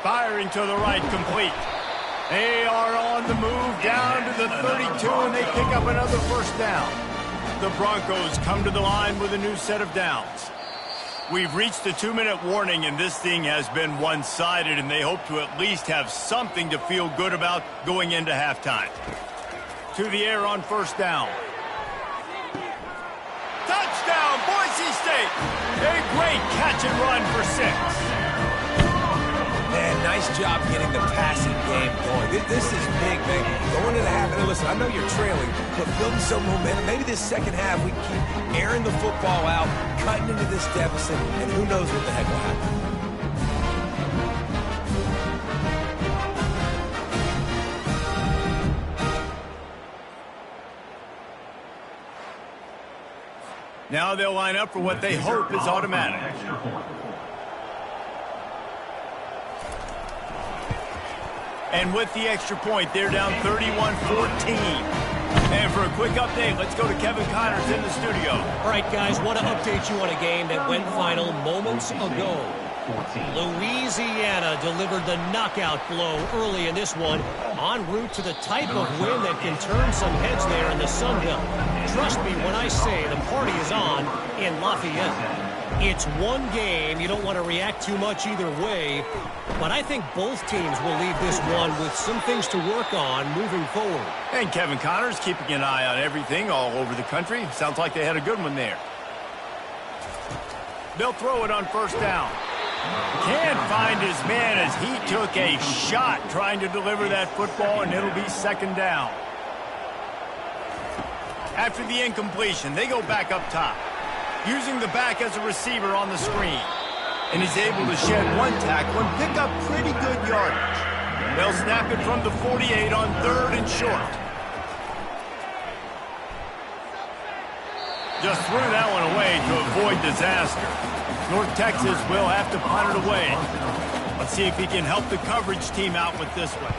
Firing to the right, complete. They are on the move down to the 32, and they pick up another 1st down. The Broncos come to the line with a new set of downs. We've reached the 2-minute warning, and this thing has been one-sided, and they hope to at least have something to feel good about going into halftime. To the air on 1st down. Touchdown, Boise State! A great catch and run for 6. Man, nice nice job getting the passing game going. This is big, man. Going into half, and listen, I know you're trailing, but building some momentum. Maybe this second half we keep airing the football out, cutting into this deficit, and who knows what the heck will happen. Now they'll line up for what they hope is automatic. And with the extra point, they're down 31-14. And for a quick update, let's go to Kevin Connors in the studio. All right, guys, want to update you on a game that went final moments ago. Louisiana delivered the knockout blow early in this one, en route to the type of win that can turn some heads there in the Sun Belt. Trust me when I say the party is on in Lafayette. It's one game. You don't want to react too much either way, but I think both teams will leave this one with some things to work on moving forward. And Kevin Connors keeping an eye on everything all over the country. Sounds like they had a good one there. They'll throw it on first down. Can't find his man as he took a shot trying to deliver that football, and it'll be second down. After the incompletion, they go back up top, using the back as a receiver on the screen. And he's able to shed one tackle and pick up pretty good yardage. They'll snap it from the 48 on third and short. Just threw that one away to avoid disaster. North Texas will have to punt it away. Let's see if he can help the coverage team out with this one.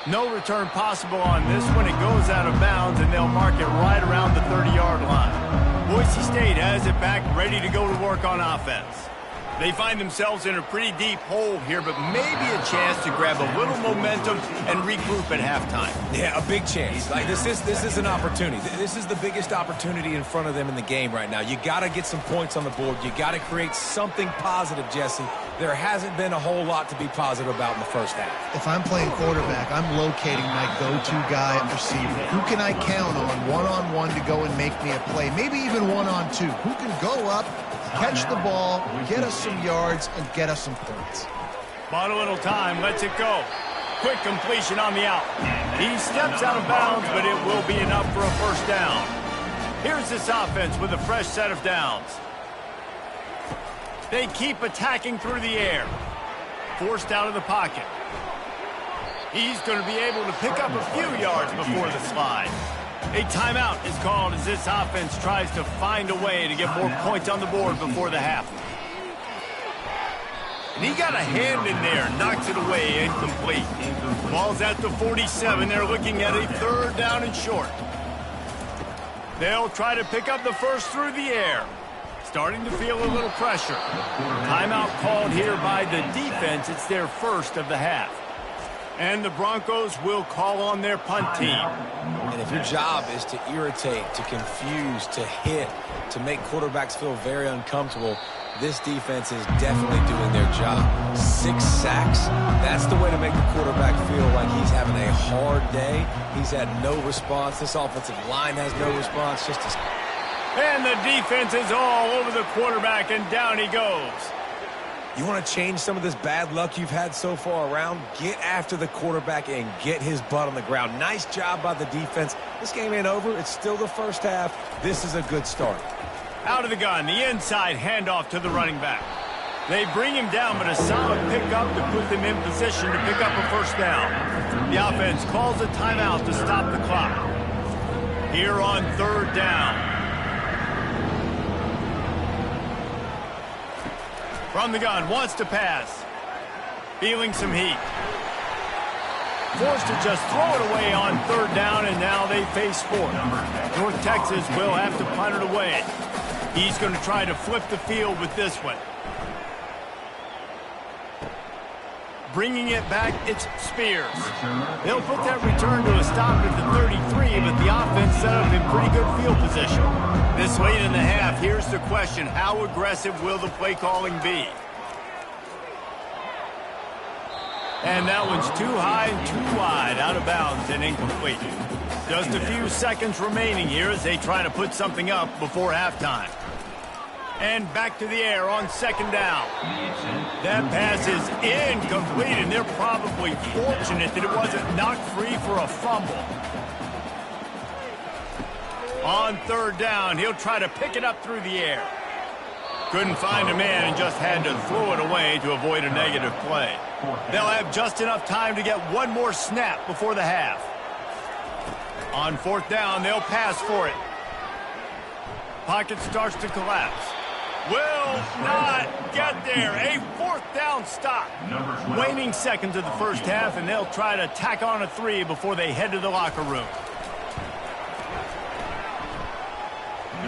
No return possible on this one. It goes out of bounds, and they'll mark it right around the 30-yard line. Boise State has it back, ready to go to work on offense. They find themselves in a pretty deep hole here, but maybe a chance to grab a little momentum and regroup at halftime. Yeah, a big chance. Like this is an opportunity. This is the biggest opportunity in front of them in the game right now. You got to get some points on the board. You got to create something positive, Jesse. There hasn't been a whole lot to be positive about in the first half. If I'm playing quarterback, I'm locating my go-to guy at receiver. Who can I count on one-on-one to go and make me a play? Maybe even one-on-two. Who can go up, catch the ball, get us some yards, and get us some points. Bought a little time, lets it go. Quick completion on the out. He steps out of bounds, but it will be enough for a first down. Here's this offense with a fresh set of downs. They keep attacking through the air. Forced out of the pocket. He's going to be able to pick up a few yards before the slide. A timeout is called as this offense tries to find a way to get more points on the board before the half. And he got a hand in there, knocks it away, incomplete. Ball's at the 47. They're looking at a third down and short. They'll try to pick up the first through the air. Starting to feel a little pressure. Timeout called here by the defense. It's their first of the half. And the Broncos will call on their punt team. And if your job is to irritate, to confuse, to hit, to make quarterbacks feel very uncomfortable, this defense is definitely doing their job. 6 sacks, that's the way to make the quarterback feel like he's having a hard day. He's had no response. This offensive line has no response. And the defense is all over the quarterback, and down he goes. You want to change some of this bad luck you've had so far around? Get after the quarterback and get his butt on the ground. Nice job by the defense. This game ain't over. It's still the first half. This is a good start. Out of the gun, the inside handoff to the running back. They bring him down, but a solid pickup to put them in position to pick up a first down. The offense calls a timeout to stop the clock. Here on third down. From the gun, wants to pass. Feeling some heat. Forced to just throw it away on third down, and now they face fourth. North Texas will have to punt it away. He's going to try to flip the field with this one. Bringing it back, it's Spears. They'll put that return to a stop at the 33, but the offense set up in pretty good field position. This late in the half, here's the question. How aggressive will the play calling be? And that one's too high and too wide, out of bounds and incomplete. Just a few seconds remaining here as they try to put something up before halftime. And back to the air on second down. That pass is incomplete, and they're probably fortunate that it wasn't knocked free for a fumble. On third down, he'll try to pick it up through the air. Couldn't find a man and just had to throw it away to avoid a negative play. They'll have just enough time to get one more snap before the half. On fourth down, they'll pass for it. Pocket starts to collapse. Will not get there. A fourth down stop. Waning seconds of the first half, and they'll try to tack on a 3 before they head to the locker room.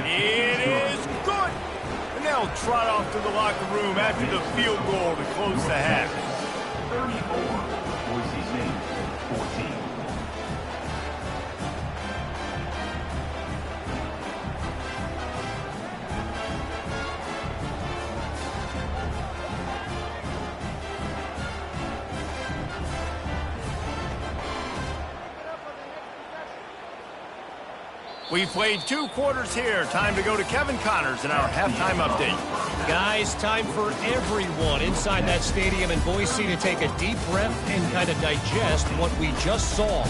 It is good. And they'll trot off to the locker room after the field goal to close the half. 34, Boise State, 14. We played 2 quarters here. Time to go to Kevin Connors in our halftime update. Guys, time for everyone inside that stadium in Boise to take a deep breath and kind of digest what we just saw.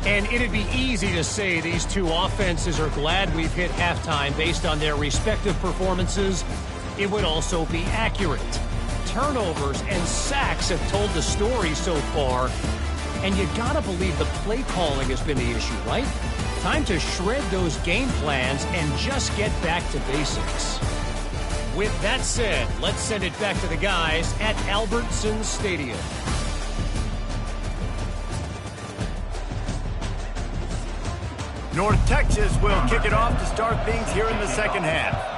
And it'd be easy to say these two offenses are glad we've hit halftime based on their respective performances. It would also be accurate. Turnovers and sacks have told the story so far. And you gotta believe the play calling has been the issue, right? Time to shred those game plans and just get back to basics. With that said, let's send it back to the guys at Albertson Stadium. North Texas will kick it off to start things here in the second half.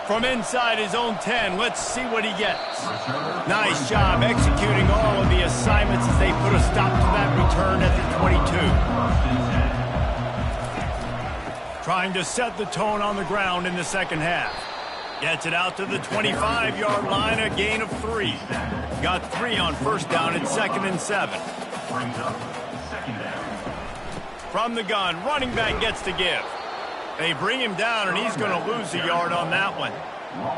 From inside his own 10, let's see what he gets. Nice job executing all of the assignments as they put a stop to that return at the 22. Trying to set the tone on the ground in the second half. Gets it out to the 25-yard line, a gain of 3. Got 3 on first down at 2nd and 7. From the gun, running back gets to give. They bring him down, and he's going to lose a yard on that one.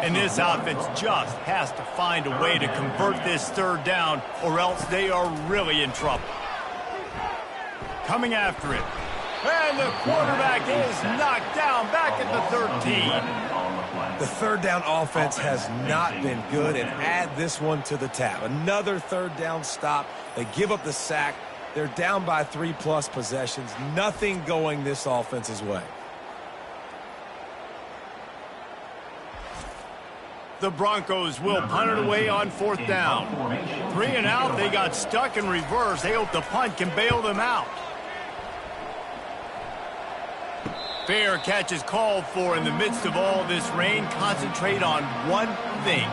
And this offense just has to find a way to convert this third down, or else they are really in trouble. Coming after it. And the quarterback is knocked down back at the 13. The third down offense has not been good, and add this one to the tab. Another third down stop. They give up the sack. They're down by 3+ possessions. Nothing going this offense's way. The Broncos will punt it away on fourth down. 3 and out, they got stuck in reverse. They hope the punt can bail them out. Fair catch is called for in the midst of all this rain. Concentrate on one thing.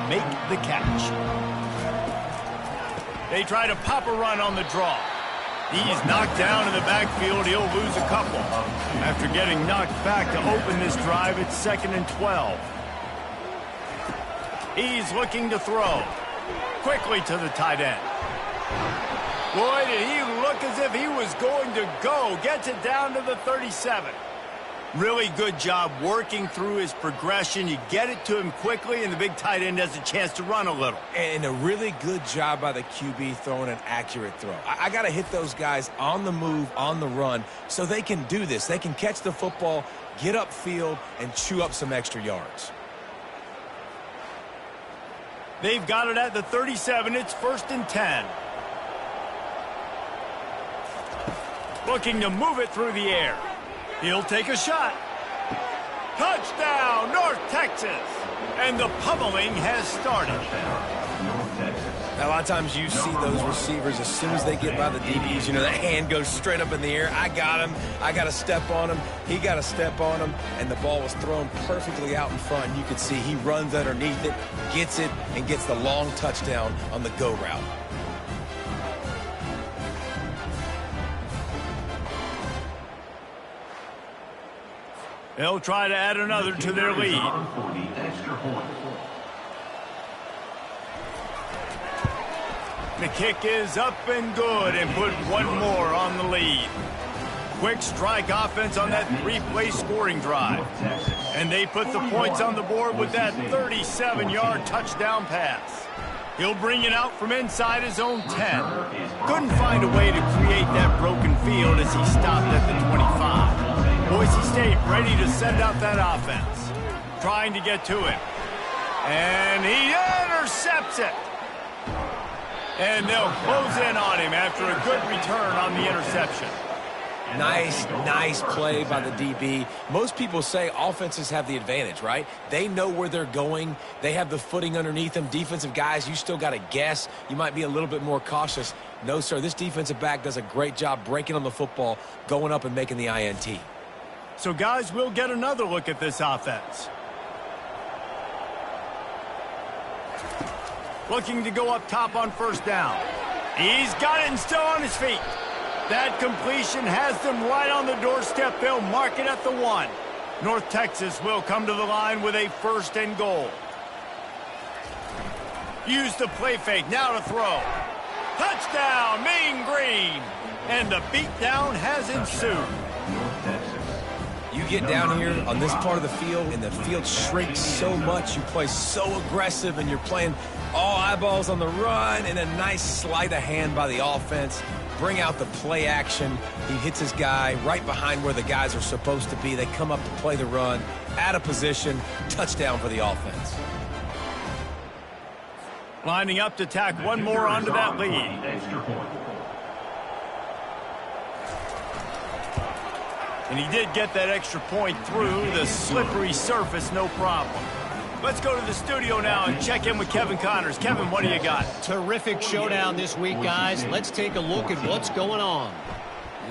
Make the catch. They try to pop a run on the draw. He's knocked down in the backfield. He'll lose a couple. After getting knocked back to open this drive, it's 2nd and 12. He's looking to throw. Quickly to the tight end. Boy, did he look as if he was going to go. Gets it down to the 37. Really good job working through his progression. You get it to him quickly, and the big tight end has a chance to run a little. And a really good job by the QB throwing an accurate throw. I got to hit those guys on the move, on the run, so they can do this. They can catch the football, get upfield, and chew up some extra yards. They've got it at the 37. It's 1st and 10. Looking to move it through the air. He'll take a shot. Touchdown, North Texas. And the pummeling has started. Now, a lot of times you see those receivers, as soon as they get by the DBs, you know, that hand goes straight up in the air. I got him. I got to step on him. He got to step on him. And the ball was thrown perfectly out in front. You could see he runs underneath it, gets it, and gets the long touchdown on the go route. They'll try to add another to their lead. The kick is up and good, and put one more on the lead. Quick strike offense on that 3-play scoring drive. And they put the points on the board with that 37-yard touchdown pass. He'll bring it out from inside his own 10. Couldn't find a way to create that broken field as he stopped at the 25. Boise State ready to send out that offense. Trying to get to him. And he intercepts it. And they'll close in on him after a good return on the interception. Nice play by the DB. Most people say offenses have the advantage, right? They know where they're going. They have the footing underneath them. Defensive guys, you still got to guess. You might be a little bit more cautious. No, sir, this defensive back does a great job breaking on the football, going up and making the INT. So, guys, we'll get another look at this offense. Looking to go up top on first down. He's got it and still on his feet. That completion has them right on the doorstep. They'll mark it at the 1. North Texas will come to the line with a 1st and goal. Use the play fake. Now to throw. Touchdown, Mean Green. And the beatdown has ensued. You get down here on this part of the field, and the field shrinks so much. You play so aggressive, and you're playing all eyeballs on the run, and a nice sleight of hand by the offense. Bring out the play action. He hits his guy right behind where the guys are supposed to be. They come up to play the run, out of position, touchdown for the offense. Lining up to tack one more onto that lead. And he did get that extra point through the slippery surface, no problem. Let's go to the studio now and check in with Kevin Connors. Kevin, what do you got? Terrific showdown this week, guys. Let's take a look at what's going on.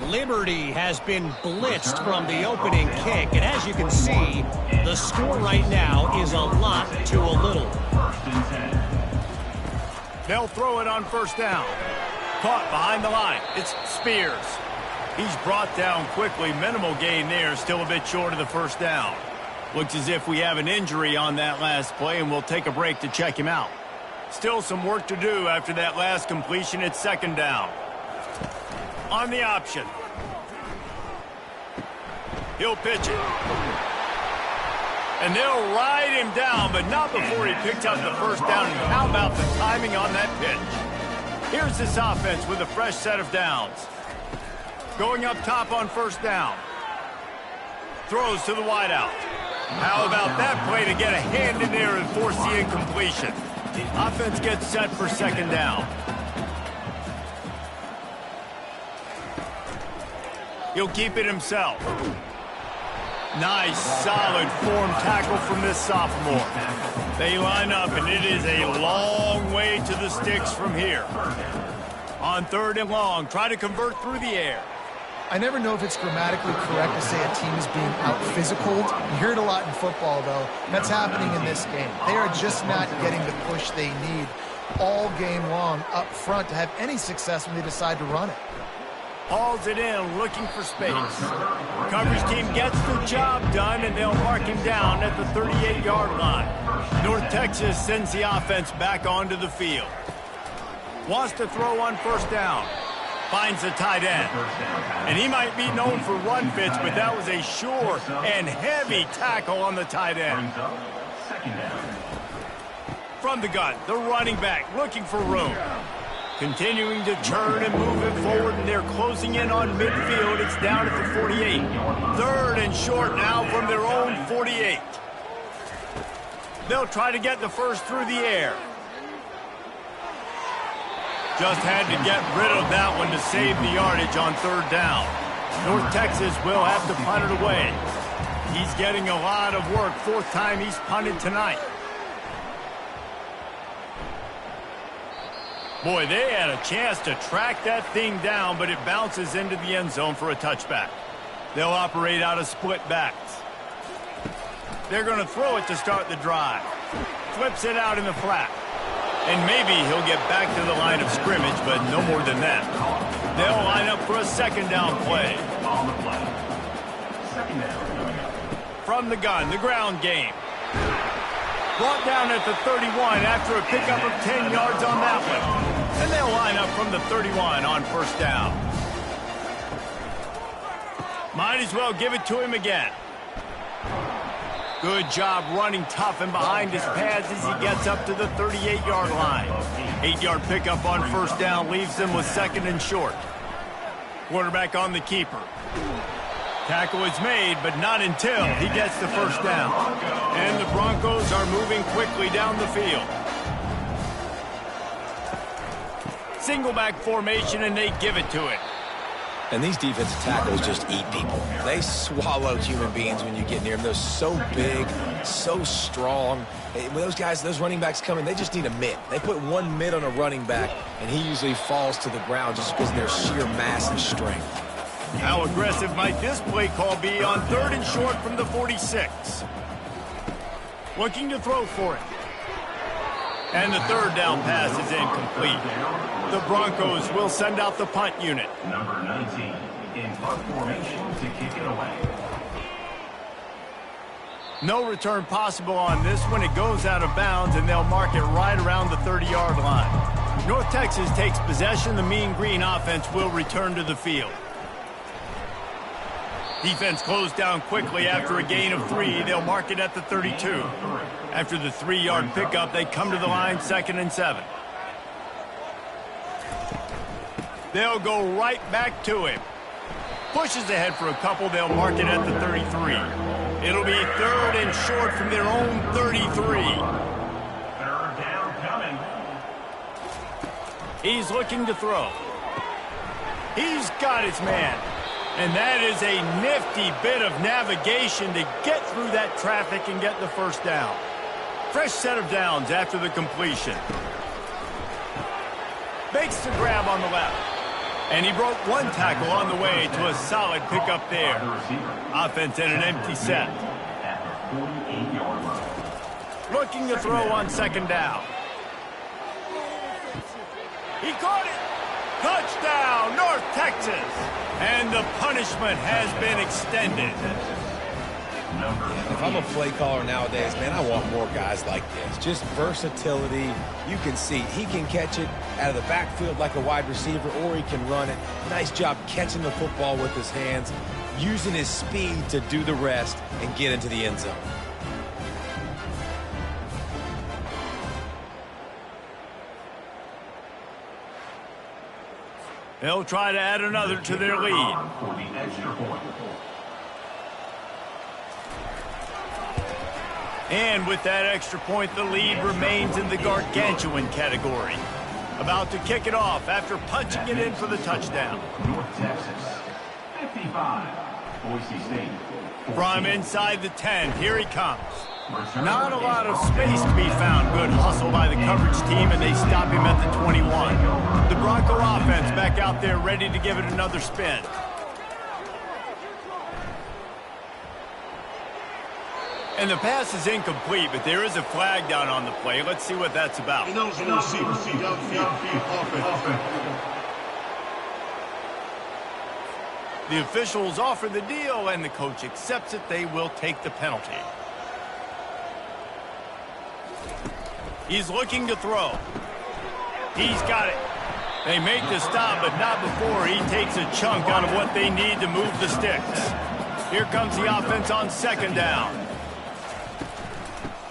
Liberty has been blitzed from the opening kick, and as you can see, the score right now is a lot to a little. They'll throw it on first down. Caught behind the line. It's Spears. He's brought down quickly. Minimal gain there, still a bit short of the first down. Looks as if we have an injury on that last play, and we'll take a break to check him out. Still some work to do after that last completion at 2nd down. On the option. He'll pitch it. And they'll ride him down, but not before he picks up the first down. And how about the timing on that pitch? Here's this offense with a fresh set of downs. Going up top on first down. Throws to the wideout. How about that play to get a hand in there and force the incompletion? Offense gets set for 2nd down. He'll keep it himself. Nice, solid form tackle from this sophomore. They line up, and it is a long way to the sticks from here. On 3rd and long, try to convert through the air. I never know if it's grammatically correct to say a team is being out-physicaled. You hear it a lot in football, though. That's happening in this game. They are just not getting the push they need all game long up front to have any success when they decide to run it. Hauls it in, looking for space. Coverage team gets the job done, and they'll mark him down at the 38-yard line. North Texas sends the offense back onto the field. Wants to throw on first down. Finds the tight end. And he might be known for run fits, but that was a sure and heavy tackle on the tight end. From the gun, the running back looking for room. Continuing to turn and move it forward, and they're closing in on midfield. It's down at the 48. 3rd and short now from their own 48. They'll try to get the first through the air. Just had to get rid of that one to save the yardage on 3rd down. North Texas will have to punt it away. He's getting a lot of work. 4th time he's punted tonight. Boy, they had a chance to track that thing down, but it bounces into the end zone for a touchback. They'll operate out of split backs. They're going to throw it to start the drive. Flips it out in the flat. And maybe he'll get back to the line of scrimmage, but no more than that. They'll line up for a 2nd down play. From the gun, the ground game. Brought down at the 31 after a pickup of 10 yards on that one. And they'll line up from the 31 on first down. Might as well give it to him again. Good job running tough and behind his pads as he gets up to the 38-yard line. 8-yard pickup on first down leaves them with 2nd and short. Quarterback on the keeper. Tackle is made, but not until he gets the first down. And the Broncos are moving quickly down the field. Single back formation, and they give it to it. And these defensive tackles just eat people. They swallow human beings when you get near them. They're so big, so strong. When those guys, those running backs come in, they just need a mitt. They put one mitt on a running back, and he usually falls to the ground just because of their sheer mass and strength. How aggressive might this play call be on 3rd and short from the 46? Looking to throw for it. And the 3rd down pass is incomplete. The Broncos will send out the punt unit. Number 19 in punt formation to kick it away. No return possible on this one. It goes out of bounds, and they'll mark it right around the 30-yard line. North Texas takes possession. The Mean Green offense will return to the field. Defense closed down quickly after a gain of 3. They'll mark it at the 32. After the 3-yard pickup, they come to the line 2nd and 7. They'll go right back to him. Pushes ahead for a couple. They'll mark it at the 33. It'll be 3rd and short from their own 33. 3rd down coming. He's looking to throw. He's got his man. And that is a nifty bit of navigation to get through that traffic and get the first down. Fresh set of downs after the completion. Makes the grab on the left. And he broke one tackle on the way to a solid pickup there. Offense in an empty set. At the 48-yard line. Looking to throw on 2nd down. He caught it. Touchdown, North Texas. And the punishment has been extended. If I'm a play caller nowadays, man, I want more guys like this. Just versatility. You can see he can catch it out of the backfield like a wide receiver, or he can run it. Nice job catching the football with his hands, using his speed to do the rest and get into the end zone. They'll try to add another to their lead. For the extra point. And with that extra point, the lead remains in the gargantuan category. About to kick it off after punching it in for the touchdown. North Texas, 55. Boise State. From inside the 10, here he comes. Not a lot of space to be found. Good hustle by the coverage team, and they stop him at the 21. The Bronco offense back out there ready to give it another spin. And the pass is incomplete, but there is a flag down on the play. Let's see what that's about. He knows the receiver. Offense. The officials offer the deal, and the coach accepts it. They will take the penalty. He's looking to throw. He's got it. They make the stop, but not before he takes a chunk out of what they need to move the sticks. Here comes the offense on 2nd down.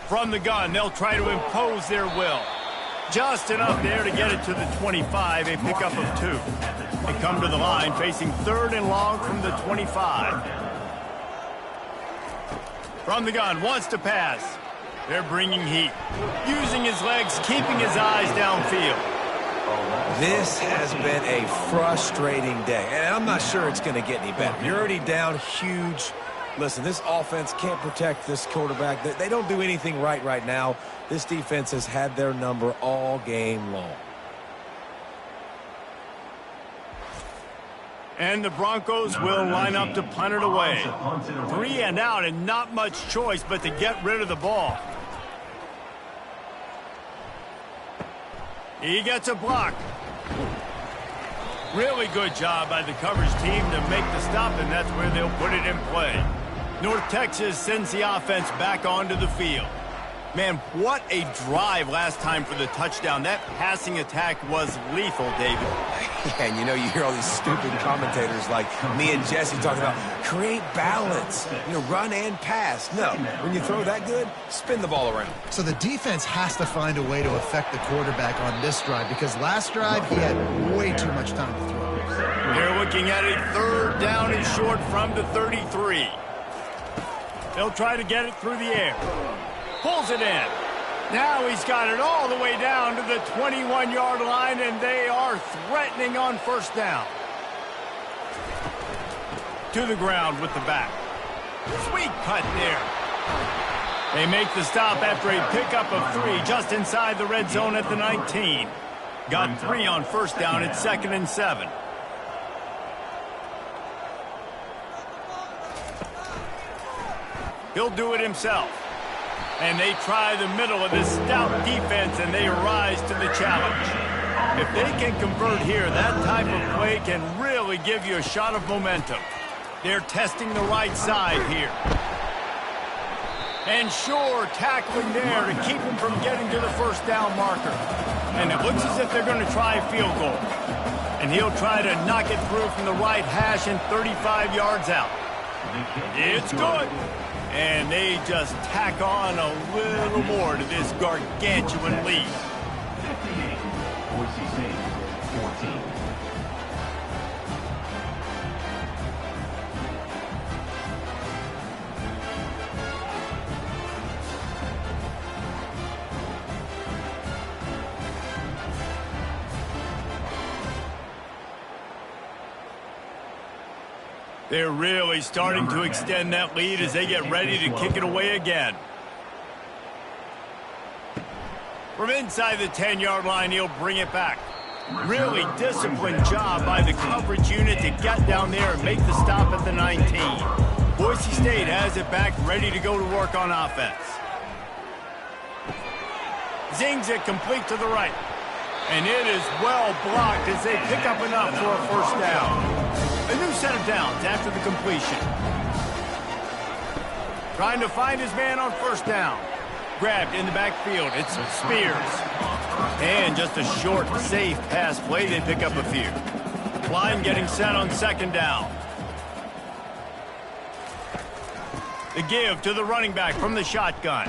From the gun, they'll try to impose their will. Just enough there to get it to the 25, a pickup of 2. They come to the line facing 3rd and long from the 25. From the gun, wants to pass. They're bringing heat. Using his legs, keeping his eyes downfield. This has been a frustrating day, and I'm not sure it's going to get any better. You're already down huge. Listen, this offense can't protect this quarterback. They don't do anything right now. This defense has had their number all game long. And the Broncos will line up to punt it away. 3 and out, and not much choice but to get rid of the ball. He gets a block. Really good job by the coverage team to make the stop, and that's where they'll put it in play. North Texas sends the offense back onto the field. Man, what a drive last time for the touchdown. That passing attack was lethal, David. Yeah, and you know, you hear all these stupid commentators like me and Jesse talking about create balance, run and pass. No, when you throw that good, spin the ball around. So the defense has to find a way to affect the quarterback on this drive because last drive he had way too much time to throw. They're looking at a 3rd down and short from the 33. They'll try to get it through the air. Pulls it in. Now he's got it all the way down to the 21-yard line, and they are threatening on 1st down. To the ground with the back. Sweet cut there. They make the stop after a pickup of 3 just inside the red zone at the 19. Got 3 on 1st down at 2nd and 7. He'll do it himself. And they try the middle of this stout defense, and they rise to the challenge. If they can convert here, that type of play can really give you a shot of momentum. They're testing the right side here. And sure, tackling there to keep him from getting to the 1st down marker. And it looks as if they're going to try a field goal. And he'll try to knock it through from the right hash and 35 yards out. It's good. And they just tack on a little more to this gargantuan lead. 58, Boise State, 14. They're really starting to extend that lead as they get ready to kick it away again. From inside the 10-yard line, he'll bring it back. Really disciplined job by the coverage unit to get down there and make the stop at the 19. Boise State has it back, ready to go to work on offense. Zings it complete to the right. And it is well blocked as they pick up enough for a 1st down. A new set of downs after the completion. Trying to find his man on 1st down. Grabbed in the backfield. It's Spears. And just a short, safe pass play. They pick up a few. Line getting set on 2nd down. The give to the running back from the shotgun.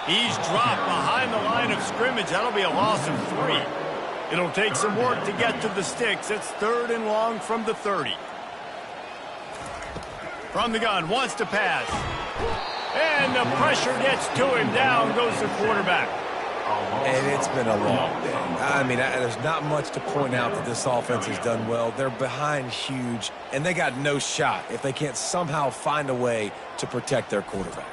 He's dropped behind the line of scrimmage. That'll be a loss of 3. It'll take some work to get to the sticks. It's 3rd and long from the 30. From the gun, wants to pass. And the pressure gets to him. Down goes the quarterback. And it's been a long day. I mean, there's not much to point out that this offense has done well. They're behind huge, and they got no shot if they can't somehow find a way to protect their quarterback.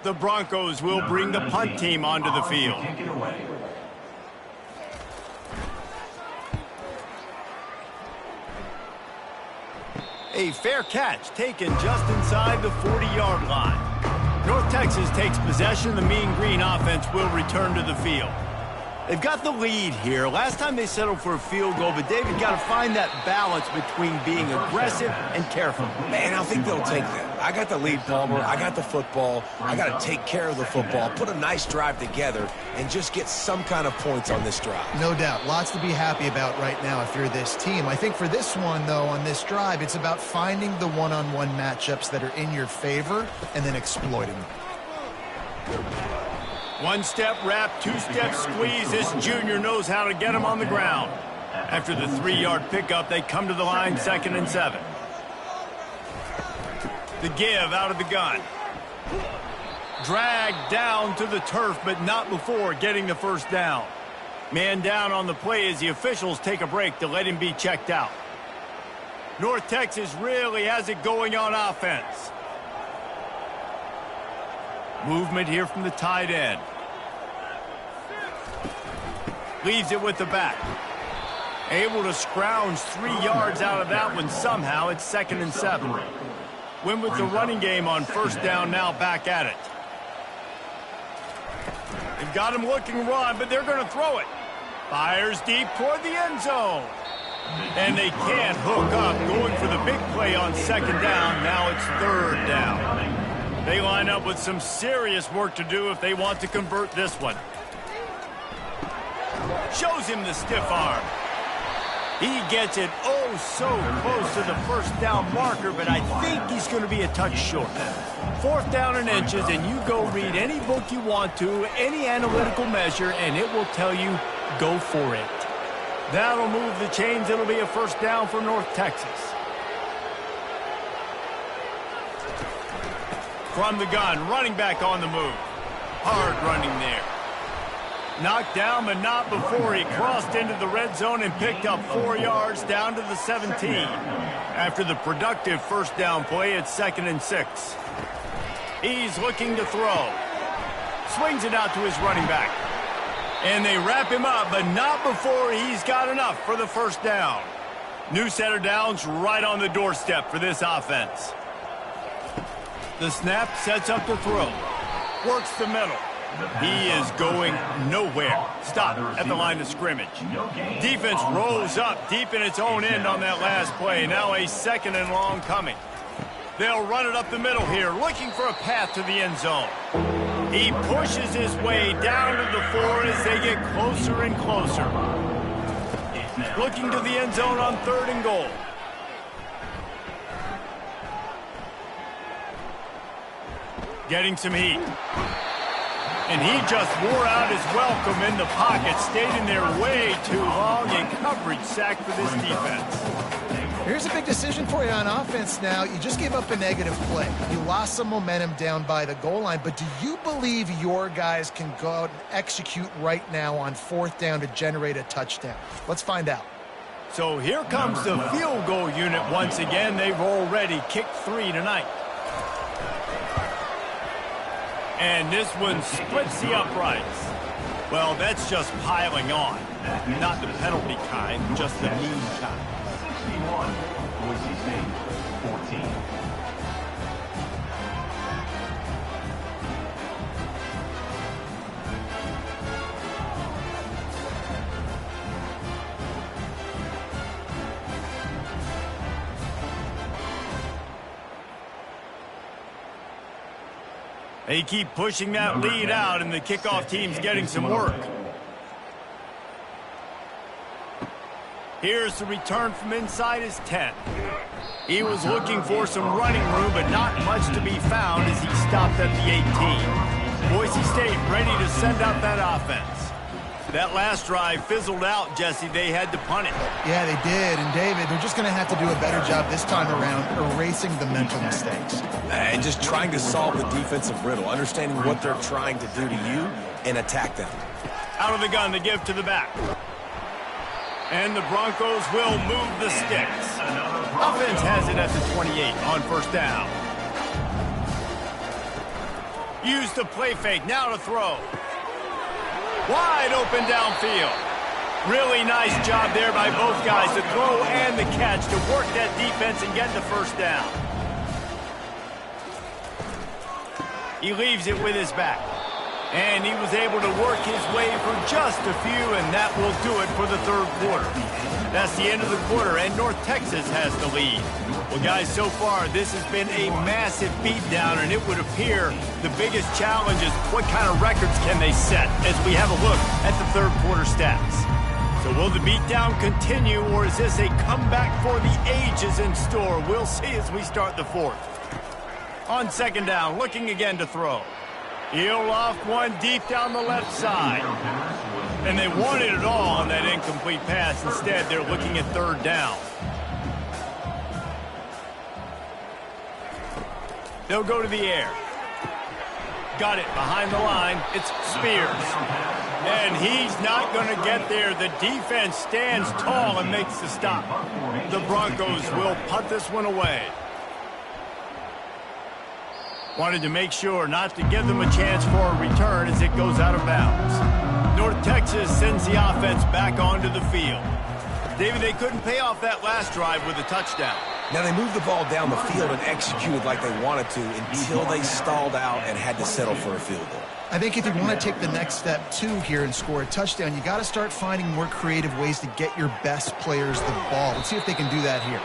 The Broncos will bring the punt team onto the field. A fair catch taken just inside the 40-yard line. North Texas takes possession. The Mean Green offense will return to the field. They've got the lead here. Last time they settled for a field goal, but David got to find that balance between being aggressive and careful. Man, I think they'll take that. I got the lead, Palmer. I got the football. I got to take care of the football, put a nice drive together, and just get some kind of points on this drive. No doubt. Lots to be happy about right now if you're this team. I think for this one, though, on this drive, it's about finding the one-on-one matchups that are in your favor and then exploiting them. One-step wrap, two-step squeeze. This junior knows how to get him on the ground. After the 3-yard pickup, they come to the line, 2nd and 7. The give out of the gun. Dragged down to the turf, but not before getting the 1st down. Man down on the play as the officials take a break to let him be checked out. North Texas really has it going on offense. Movement here from the tight end. Leaves it with the back. Able to scrounge 3 yards out of that one somehow. It's 2nd and 7. Win with the running game on 1st down, now back at it. They've got him looking run, but they're going to throw it. Fires deep toward the end zone. And they can't hook up, going for the big play on second down. Now it's third down. They line up with some serious work to do if they want to convert this one. Shows him the stiff arm. He gets it oh so close to the first down marker, but I think he's going to be a touch short. Fourth down and inches, and you go read any book you want to, any analytical measure, and it will tell you, go for it. That'll move the chains. It'll be a first down for North Texas. From the gun, running back on the move. Hard running there. Knocked down, but not before he crossed into the red zone and picked up 4 yards down to the 17. After the productive first down play, it's 2nd and 6. He's looking to throw. Swings it out to his running back. And they wrap him up, but not before he's got enough for the first down. New set of downs right on the doorstep for this offense. The snap sets up the throw. Works the middle. He is going nowhere. Stop at the line of scrimmage. Defense rolls up deep in its own end on that last play. Now a 2nd and long coming. They'll run it up the middle here, looking for a path to the end zone. He pushes his way down to the 4 as they get closer and closer. Looking to the end zone on 3rd and goal. Getting some heat. And he just wore out his welcome in the pocket, stayed in there way too long, and coverage sack for this defense. Here's a big decision for you on offense now. You just gave up a negative play. You lost some momentum down by the goal line, but do you believe your guys can go out and execute right now on 4th down to generate a touchdown? Let's find out. So here comes the field goal unit once again. They've already kicked 3 tonight. And this one splits the uprights. Well, that's just piling on. Not the penalty kind, just the mean kind. 61, Boise State, 14. They keep pushing that lead out, and the kickoff team's getting some work. Here's the return from inside his 10. He was looking for some running room, but not much to be found as he stopped at the 18. Boise State ready to send out that offense. That last drive fizzled out, Jesse. They had to punt it. Yeah, they did. And, David, they're just going to have to do a better job this time around erasing the mental mistakes. And just trying to solve the defensive riddle, understanding what they're trying to do to you and attack them. Out of the gun, the give to the back. And the Broncos will move the sticks. Offense has it at the 28 on first down. Use the play fake, now to throw. Wide open downfield. Really nice job there by both guys, the throw and the catch, to work that defense and get the first down. He leaves it with his back. And he was able to work his way for just a few, and that will do it for the third quarter. That's the end of the quarter, and North Texas has the lead. Well, guys, so far, this has been a massive beatdown, and it would appear the biggest challenge is what kind of records can they set as we have a look at the third quarter stats. So will the beatdown continue, or is this a comeback for the ages in store? We'll see as we start the fourth. On second down, looking again to throw. He'll loft one deep down the left side. And they wanted it all on that incomplete pass. Instead, they're looking at third down. They'll go to the air. Got it behind the line. It's Spears. And he's not going to get there. The defense stands tall and makes the stop. The Broncos will punt this one away. Wanted to make sure not to give them a chance for a return as it goes out of bounds. North Texas sends the offense back onto the field. David, they couldn't pay off that last drive with a touchdown. Now, they moved the ball down the field and executed like they wanted to until they stalled out and had to settle for a field goal. I think if you want to take the next step, too, here and score a touchdown, you got to start finding more creative ways to get your best players the ball. Let's see if they can do that here.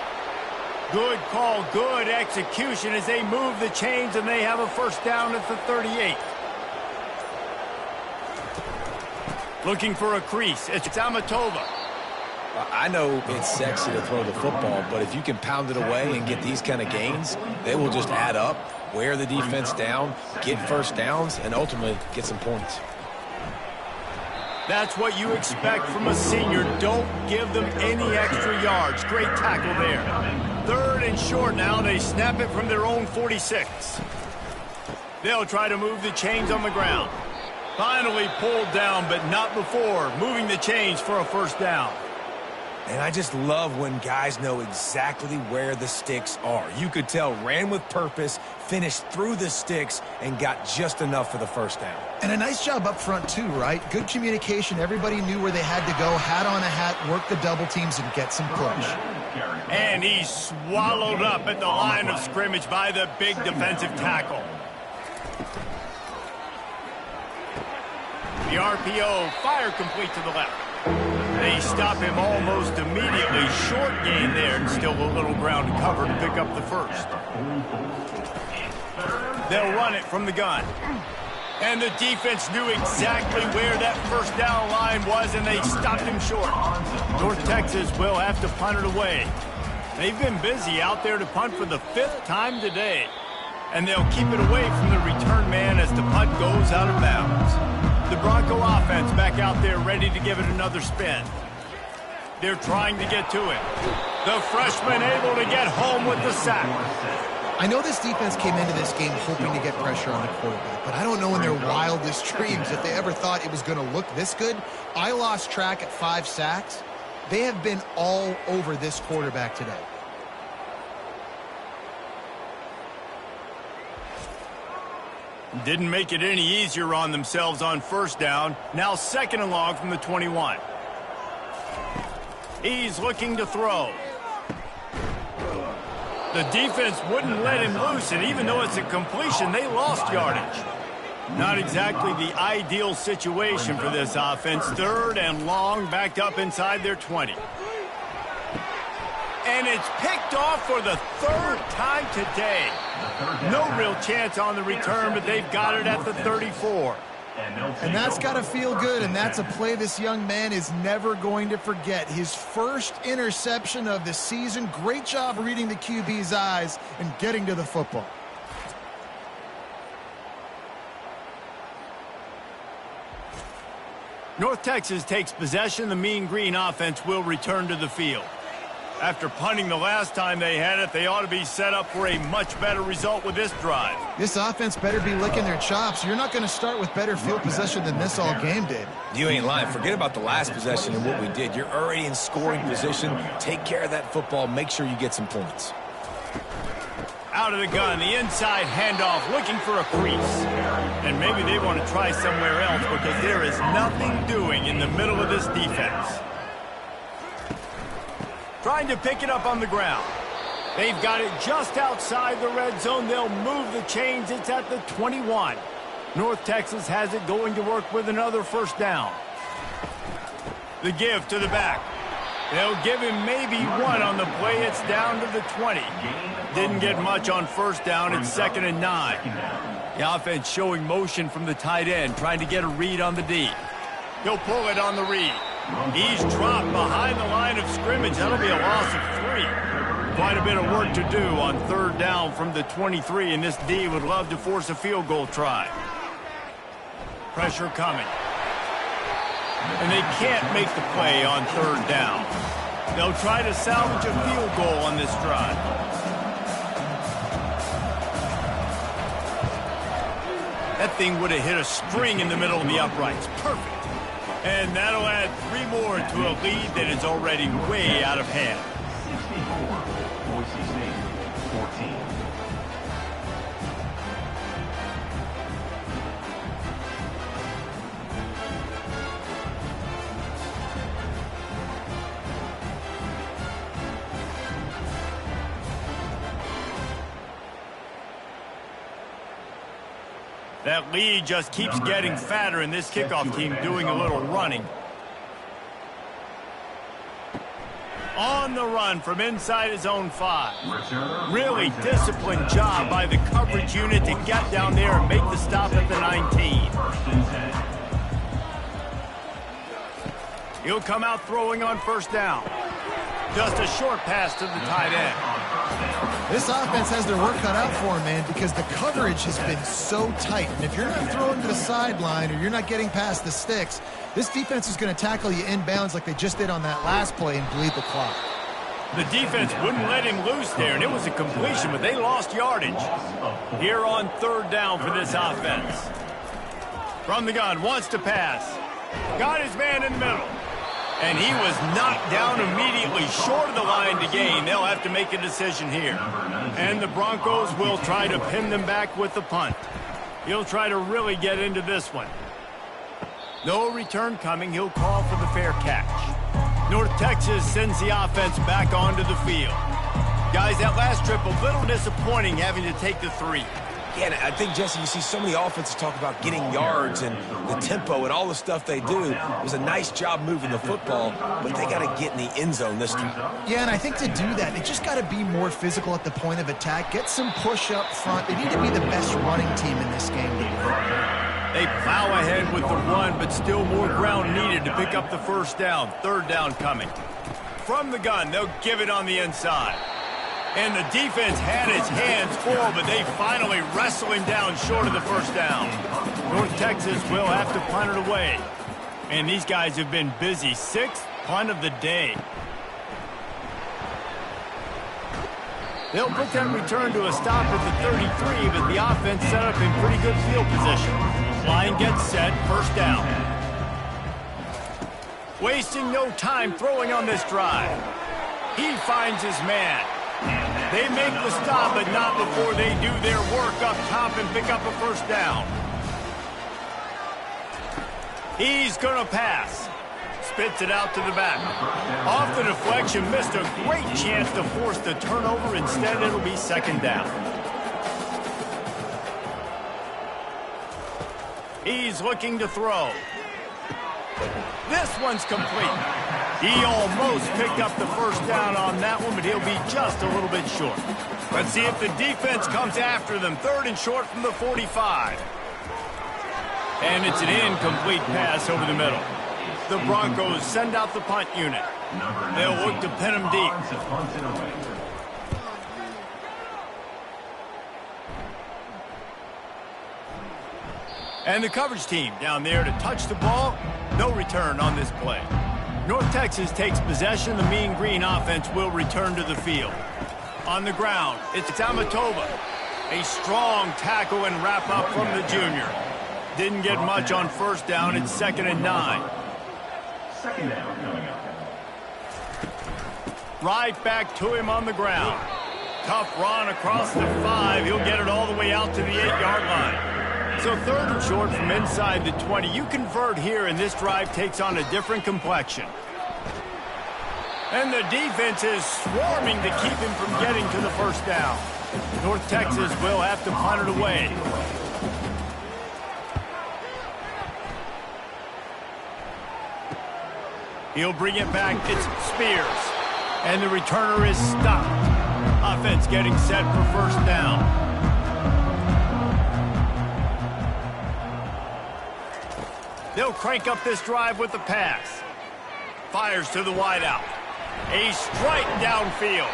Good call, good execution as they move the chains, and they have a first down at the 38. Looking for a crease. It's Amatova. I know it's sexy to throw the football, but if you can pound it away and get these kind of gains, they will just add up, wear the defense down, get first downs, and ultimately get some points. That's what you expect from a senior. Don't give them any extra yards. Great tackle there. 3rd and short now. They snap it from their own 46. They'll try to move the chains on the ground. Finally pulled down, but not before moving the chains for a first down. And I just love when guys know exactly where the sticks are. You could tell ran with purpose, finished through the sticks, and got just enough for the first down. And a nice job up front too, right? Good communication. Everybody knew where they had to go, hat on a hat, work the double teams, and get some push. And he's swallowed up at the line of scrimmage by the big defensive tackle. The RPO, fire complete to the left. They stop him almost immediately. Short gain there, and still a little ground to cover to pick up the first. They'll run it from the gun. And the defense knew exactly where that first down line was, and they stopped him short. North Texas will have to punt it away. They've been busy out there to punt for the 5th time today. And they'll keep it away from the return man as the punt goes out of bounds. The Bronco offense back out there ready to give it another spin. They're trying to get to it. The freshman able to get home with the sack. I know this defense came into this game hoping to get pressure on the quarterback, but I don't know in their wildest dreams if they ever thought it was going to look this good. I lost track at 5 sacks. They have been all over this quarterback today. Didn't make it any easier on themselves on first down. Now 2nd and long from the 21. He's looking to throw. The defense wouldn't let him loose, and even though it's a completion, they lost yardage. Not exactly the ideal situation for this offense. 3rd and long, backed up inside their 20. And it's picked off for the 3rd time today. No real chance on the return, but they've got it at the 34. And that's got to feel good, and that's a play this young man is never going to forget. His first interception of the season. Great job reading the QB's eyes and getting to the football. North Texas takes possession. The Mean Green offense will return to the field. After punting the last time they had it, they ought to be set up for a much better result with this drive. This offense better be licking their chops. You're not going to start with better field possession than this all game did. You ain't lying. Forget about the last possession and what we did. You're already in scoring position. Take care of that football. Make sure you get some points. Out of the gun, the inside handoff, looking for a crease. And maybe they want to try somewhere else because there is nothing doing in the middle of this defense. Trying to pick it up on the ground. They've got it just outside the red zone. They'll move the chains. It's at the 21. North Texas has it going to work with another first down. The give to the back. They'll give him maybe 1 on the play. It's down to the 20. Didn't get much on first down. It's 2nd and 9. The offense showing motion from the tight end, trying to get a read on the D. He'll pull it on the read. He's dropped behind the line of scrimmage. That'll be a loss of 3. Quite a bit of work to do on 3rd down from the 23, and this D would love to force a field goal try. Pressure coming. And they can't make the play on 3rd down. They'll try to salvage a field goal on this drive. That thing would have hit a string in the middle of the uprights. Perfect. And that'll add 3 more to a lead that is already way out of hand. 64, Boise State, 14. That lead just keeps getting fatter, and this kickoff team doing a little running. On the run from inside his own 5. Really disciplined job by the coverage unit to get down there and make the stop at the 19. He'll come out throwing on first down. Just a short pass to the tight end. This offense has their work cut out for them, man, because the coverage has been so tight. And if you're not throwing to the sideline or you're not getting past the sticks, this defense is going to tackle you inbounds like they just did on that last play and bleed the clock. The defense wouldn't let him loose there, and it was a completion, but they lost yardage. Here on third down for this offense. From the gun, wants to pass. Got his man in the middle. And he was knocked down immediately short of the line to gain. They'll have to make a decision here. And the Broncos will try to pin them back with the punt. He'll try to really get into this one. No return coming. He'll call for the fair catch. North Texas sends the offense back onto the field. Guys, that last trip, a little disappointing having to take the 3. Yeah, and I think, Jesse, you see so many offenses talk about getting yards and the tempo and all the stuff they do. It was a nice job moving the football, but they got to get in the end zone this time. Yeah, and I think to do that, they just got to be more physical at the point of attack, get some push up front. They need to be the best running team in this game to win. They plow ahead with the run, but still more ground needed to pick up the first down. Third down coming. From the gun, they'll give it on the inside. And the defense had its hands full, but they finally wrestle him down short of the first down. North Texas will have to punt it away. And these guys have been busy. 6th punt of the day. They'll put that return to a stop at the 33, but the offense set up in pretty good field position. Line gets set, first down. Wasting no time throwing on this drive. He finds his man. They make the stop, but not before they do their work up top and pick up a first down. He's going to pass. Spits it out to the back. Off the deflection, missed a great chance to force the turnover. Instead, it'll be second down. He's looking to throw. This one's complete. He almost picked up the first down on that one, but he'll be just a little bit short. Let's see if the defense comes after them. 3rd and short from the 45. And it's an incomplete pass over the middle. The Broncos send out the punt unit. They'll look to pin him deep. And the coverage team down there to touch the ball. No return on this play. North Texas takes possession. The Mean Green offense will return to the field. On the ground, it's Amatoba. A strong tackle and wrap up from the junior. Didn't get much on first down. It's 2nd and 9. Second down coming up. Right back to him on the ground. Tough run across the 5. He'll get it all the way out to the 8-yard line. So 3rd and short from inside the 20. You convert here, and this drive takes on a different complexion. And the defense is swarming to keep him from getting to the first down. North Texas will have to punt it away. He'll bring it back. It's Spears. And the returner is stopped. Offense getting set for first down. They'll crank up this drive with the pass. Fires to the wideout. A strike downfield.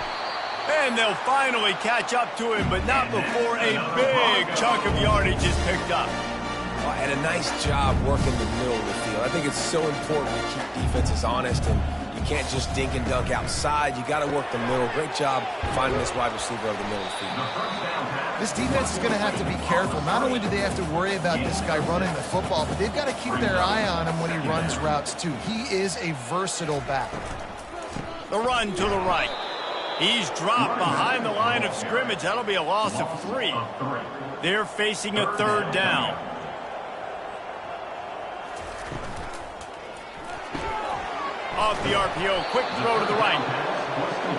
And they'll finally catch up to him, but not before a big chunk of yardage is picked up. And a nice job working the middle of the field. I think it's so important to keep defenses honest, and you can't just dink and dunk outside. You got to work the middle. Great job finding this wide receiver over the middle of the field. This defense is going to have to be careful. Not only do they have to worry about this guy running the football, but they've got to keep their eye on him when he runs routes too. He is a versatile back. The run to the right. He's dropped behind the line of scrimmage. That'll be a loss of 3. They're facing a 3rd down. Off the RPO, quick throw to the right.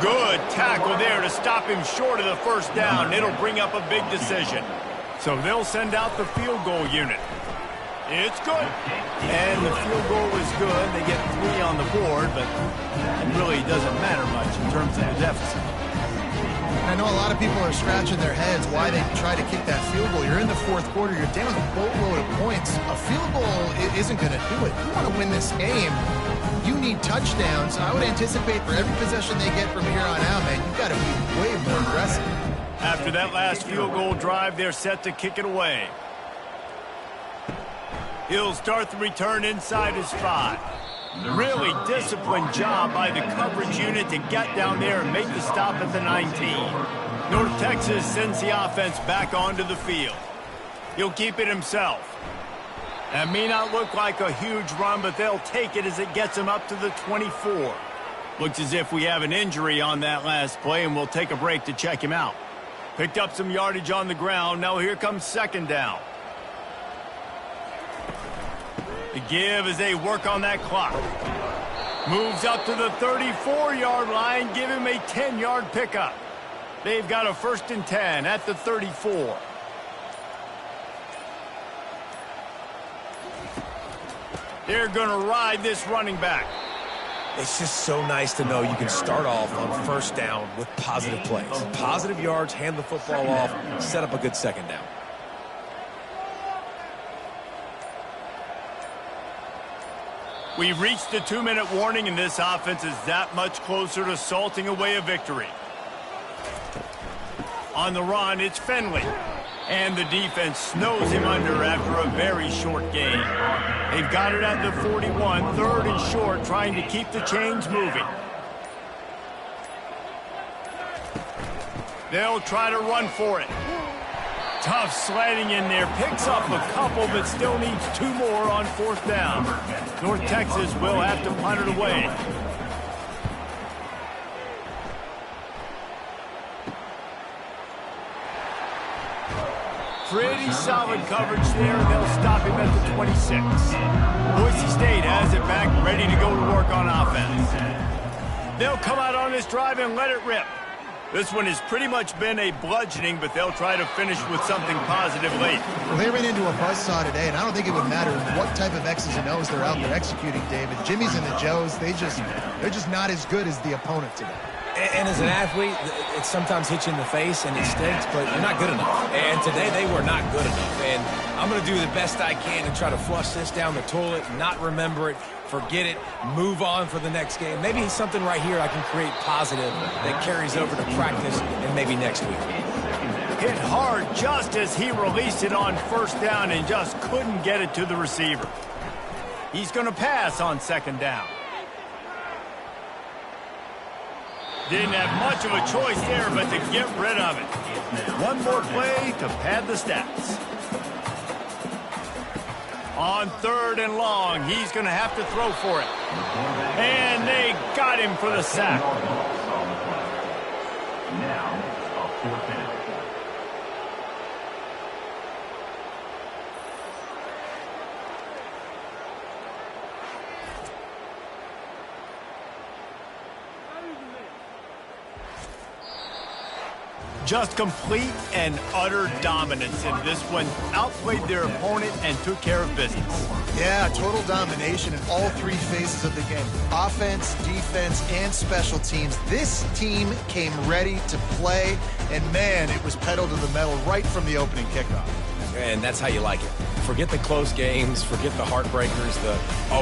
Good tackle there to stop him short of the first down. It'll bring up a big decision. So they'll send out the field goal unit. It's good. And the field goal is good. They get 3 on the board, but it really doesn't matter much in terms of the deficit. I know a lot of people are scratching their heads why they try to kick that field goal. You're in the fourth quarter. You're down a boatload of points. A field goal isn't going to do it. You want to win this game, you need touchdowns. I would anticipate for every possession they get from here on out, man, you've got to be way more aggressive. After that last field goal drive, they're set to kick it away. He'll start the return inside his 5. Really disciplined job by the coverage unit to get down there and make the stop at the 19. North Texas sends the offense back onto the field. He'll keep it himself. That may not look like a huge run, but they'll take it as it gets him up to the 24. Looks as if we have an injury on that last play, and we'll take a break to check him out. Picked up some yardage on the ground. Now here comes second down. The give as they work on that clock. Moves up to the 34-yard line. Give him a 10-yard pickup. They've got a 1st and 10 at the 34. They're going to ride this running back. It's just so nice to know you can start off on first down with positive plays. Positive yards, hand the football off, set up a good second down. We've reached the 2-minute warning, and this offense is that much closer to salting away a victory. On the run, it's Finley. And the defense snows him under after a very short game. They've got it at the 41, 3rd and short, trying to keep the chains moving. They'll try to run for it. Tough sledding in there. Picks up a couple, but still needs 2 more on 4th down. North Texas will have to punt it away. Pretty solid coverage there, and they'll stop him at the 26. Boise State has it back, ready to go to work on offense. They'll come out on this drive and let it rip. This one has pretty much been a bludgeoning, but they'll try to finish with something positive late. Well, they ran into a buzzsaw today, and I don't think it would matter what type of X's and O's they're out there executing, David. Jimmy's and the Joes, they're just not as good as the opponent today. And as an athlete, it sometimes hits you in the face and it stinks, but you're not good enough. And today they were not good enough. And I'm going to do the best I can to try to flush this down the toilet, not remember it, forget it, move on for the next game. Maybe something right here I can create positive that carries over to practice and maybe next week. Hit hard just as he released it on 1st down and just couldn't get it to the receiver. He's going to pass on 2nd down. Didn't have much of a choice there, but to get rid of it. One more play to pad the stats. On 3rd and long, he's going to have to throw for it. And they got him for the sack. Now, a 4th down. Just complete and utter dominance in this one. Outplayed their opponent and took care of business. Yeah, total domination in all 3 phases of the game. Offense, defense, and special teams. This team came ready to play, and man, it was pedal to the metal right from the opening kickoff. And that's how you like it. Forget the close games, forget the heartbreakers,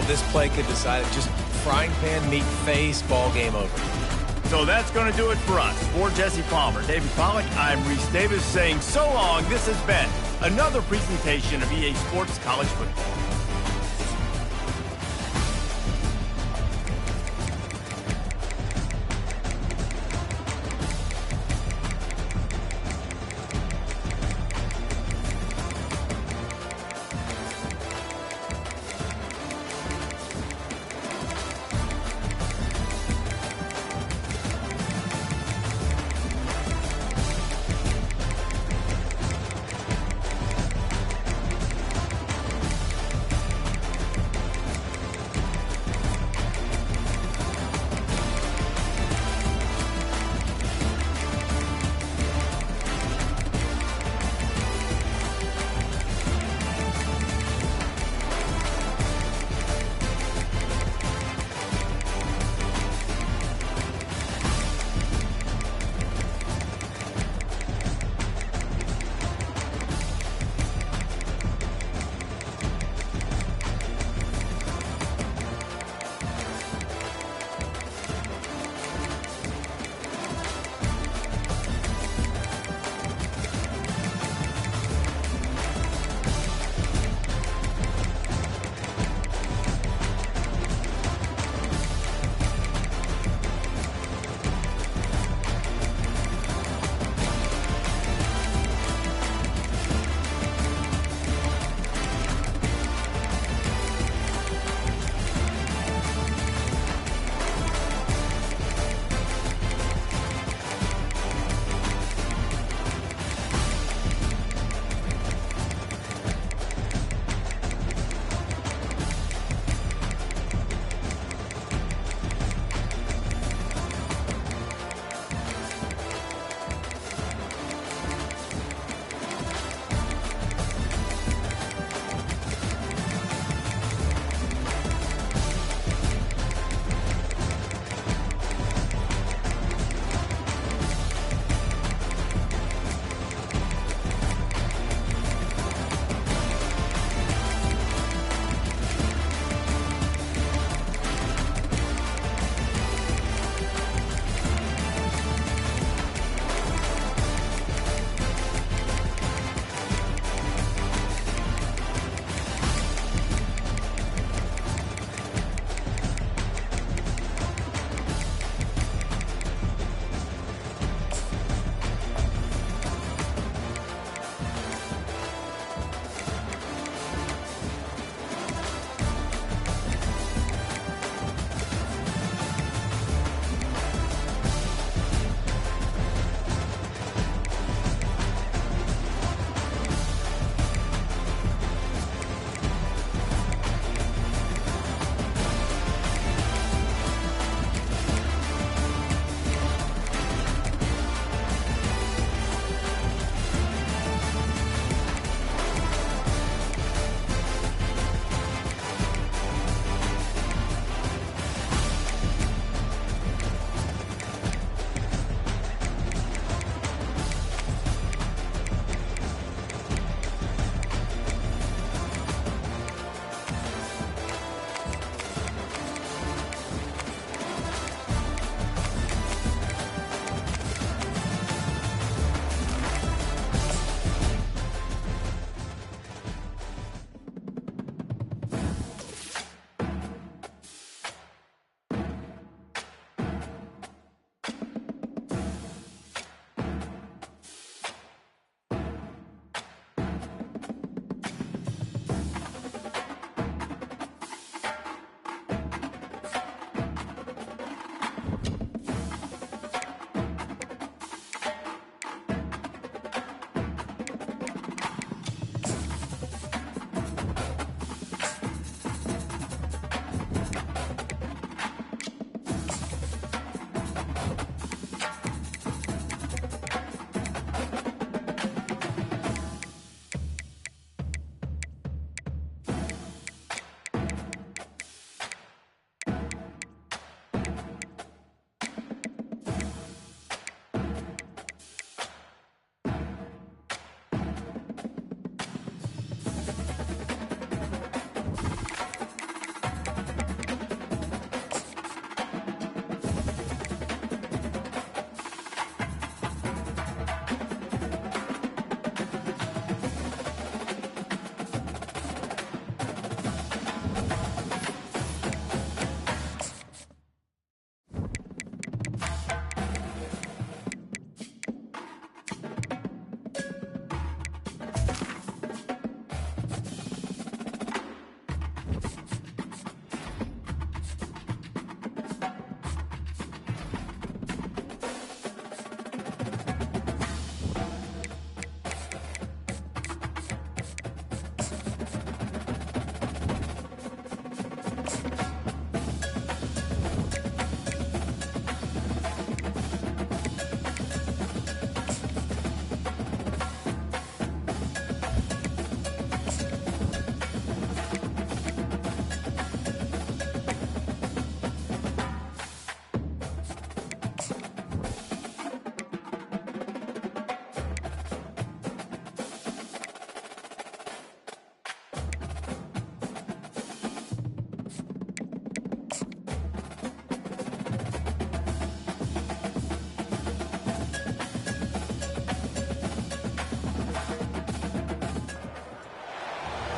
this play could decide it. Just frying pan, meat face, ball game over. So that's going to do it for us. For Jesse Palmer, David Pollack, I'm Reese Davis saying so long. This has been another presentation of EA Sports College Football.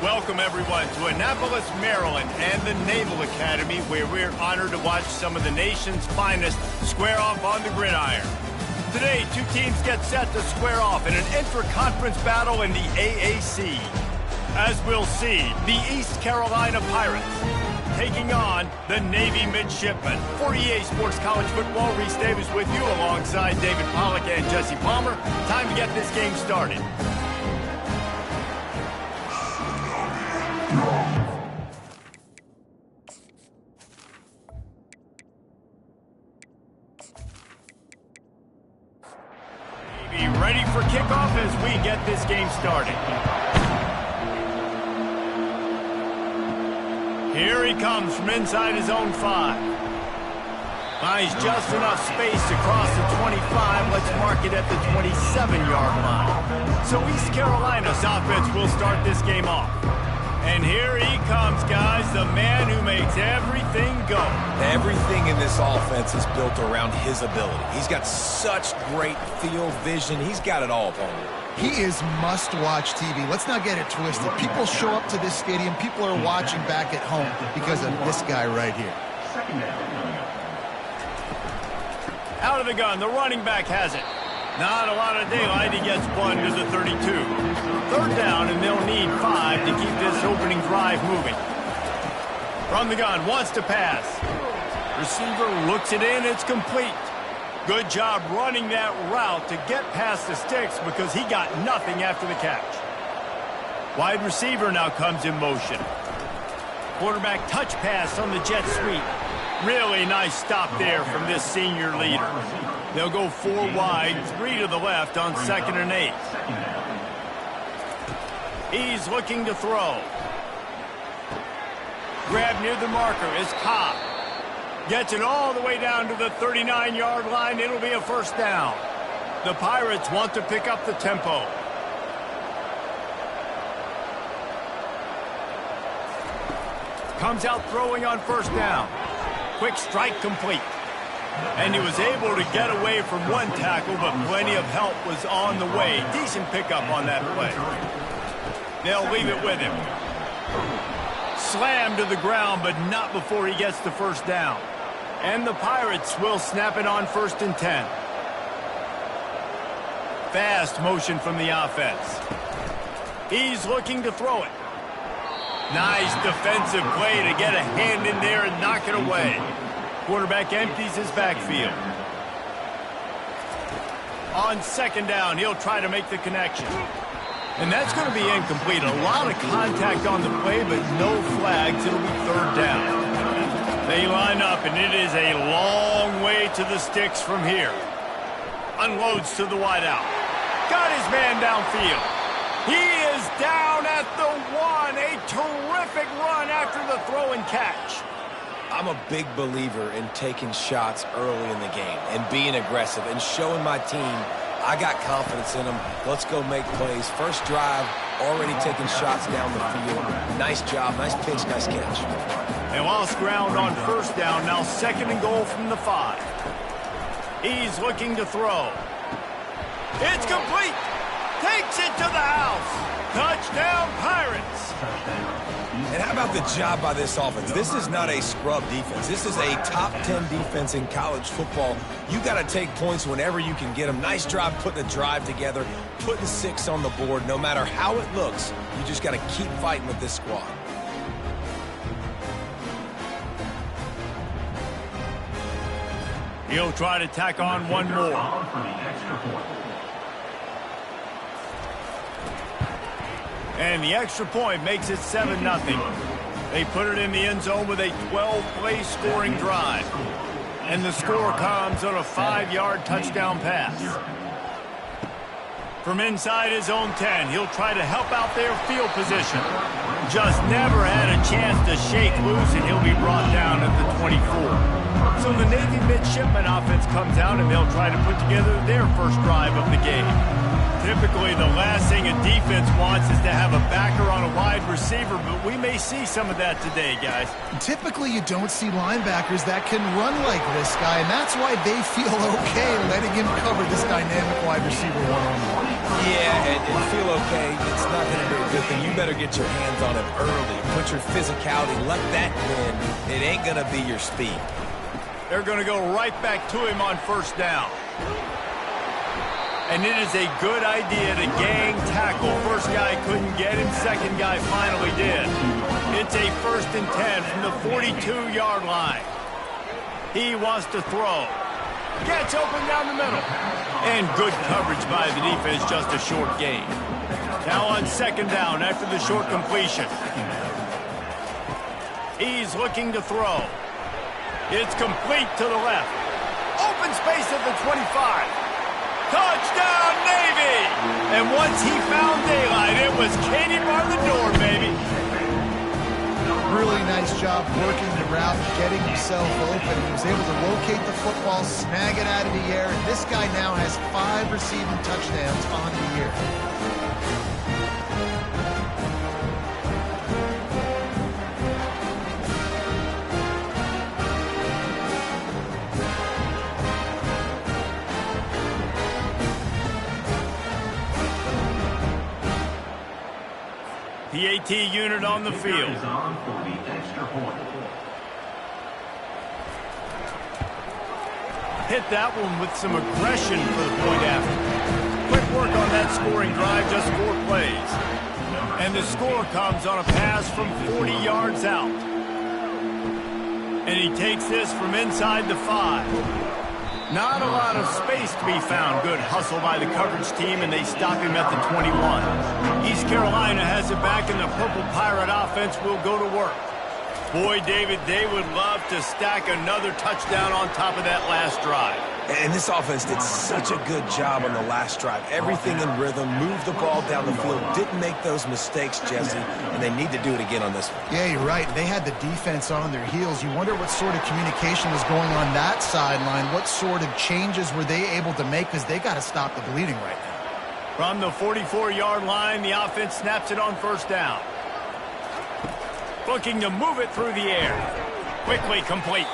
Welcome, everyone, to Annapolis, Maryland, and the Naval Academy, where we're honored to watch some of the nation's finest square off on the gridiron. Today, two teams get set to square off in an intra-conference battle in the AAC. As we'll see, the East Carolina Pirates taking on the Navy Midshipmen. For EA Sports College Football, Reese Davis with you alongside David Pollack and Jesse Palmer. Time to get this game started. Be ready for kickoff as we get this game started. Here he comes from inside his own 5. Finds just enough space to cross the 25. Let's mark it at the 27-yard line. So East Carolina's offense will start this game off. And here he comes, guys, the man who makes everything go. Everything in this offense is built around his ability. He's got such great field vision. He's got it all, Palmer. He is must-watch TV. Let's not get it twisted. People show up to this stadium. People are watching back at home because of this guy right here. Out of the gun, the running back has it. Not a lot of daylight. He gets one to the 32. Third down, and they'll need 5 to keep this opening drive moving. From the gun, wants to pass. Receiver looks it in. It's complete. Good job running that route to get past the sticks because he got nothing after the catch. Wide receiver now comes in motion. Quarterback touch pass on the jet sweep. Really nice stop there from this senior leader. They'll go 4 wide, 3 to the left on 2nd and 8. He's looking to throw. Grab near the marker is Cobb. Gets it all the way down to the 39-yard line. It'll be a first down. The Pirates want to pick up the tempo. Comes out throwing on first down. Quick strike complete. And he was able to get away from one tackle, but plenty of help was on the way. Decent pickup on that play. They'll leave it with him. Slammed to the ground, but not before he gets the first down. And the Pirates will snap it on 1st and 10. Fast motion from the offense. He's looking to throw it. Nice defensive play to get a hand in there and knock it away. Quarterback empties his backfield. On 2nd down, he'll try to make the connection. And that's going to be incomplete. A lot of contact on the play, but no flags. It'll be 3rd down. They line up, and it is a long way to the sticks from here. Unloads to the wideout. Got his man downfield. He is down at the 1. A terrific run after the throw and catch. I'm a big believer in taking shots early in the game and being aggressive and showing my team I got confidence in them. Let's go make plays. First drive, already taking shots down the field. Nice job, nice pitch, nice catch. They lost ground on first down. Now 2nd and goal from the 5. He's looking to throw. It's complete. Takes it to the house. Touchdown, Pirates. And how about the job by this offense? This is not a scrub defense. This is a top 10 defense in college football. You got to take points whenever you can get them. Nice job putting a drive together, putting 6 on the board. No matter how it looks, you just got to keep fighting with this squad. He'll try to tack on one more. And the extra point makes it 7-0. They put it in the end zone with a 12-play scoring drive. And the score comes on a 5-yard touchdown pass. From inside his own 10, he'll try to help out their field position. Just never had a chance to shake loose, and he'll be brought down at the 24. So the Navy Midshipmen offense comes out, and they'll try to put together their first drive of the game. Typically, the last thing a defense wants is to have a backer on a wide receiver, but we may see some of that today, guys. Typically, you don't see linebackers that can run like this guy, and that's why they feel okay letting him cover this dynamic wide receiver one-on-one. Yeah, and feel okay, it's not going to be a good thing. You better get your hands on him early. Put your physicality, let that win. It ain't going to be your speed. They're going to go right back to him on first down. And it is a good idea to gang tackle. First guy couldn't get him, second guy finally did. It's a 1st and 10 from the 42-yard line. He wants to throw. Gets open down the middle. And good coverage by the defense, just a short gain. Now on 2nd down after the short completion. He's looking to throw. It's complete to the left. Open space at the 25. Touchdown, Navy! And once he found daylight, it was Katie bar the door, baby. Really nice job working the route, getting himself open. He was able to locate the football, snag it out of the air, and this guy now has 5 receiving touchdowns on the year. The AT unit on the field. Is on for the extra point. Hit that one with some aggression for the point after. Quick work on that scoring drive, just 4 plays. And the score comes on a pass from 40 yards out. And he takes this from inside the 5. Not a lot of space to be found. Good hustle by the coverage team, and they stop him at the 21. East Carolina has it back, and the Purple Pirate offense will go to work. Boy, David, they would love to stack another touchdown on top of that last drive. And this offense did such a good job on the last drive. Everything in rhythm, moved the ball down the field, didn't make those mistakes, Jesse, and they need to do it again on this one. Yeah, you're right. They had the defense on their heels. You wonder what sort of communication was going on that sideline. What sort of changes were they able to make, because they got to stop the bleeding right now. From the 44-yard line, the offense snaps it on first down. Looking to move it through the air. Quickly complete.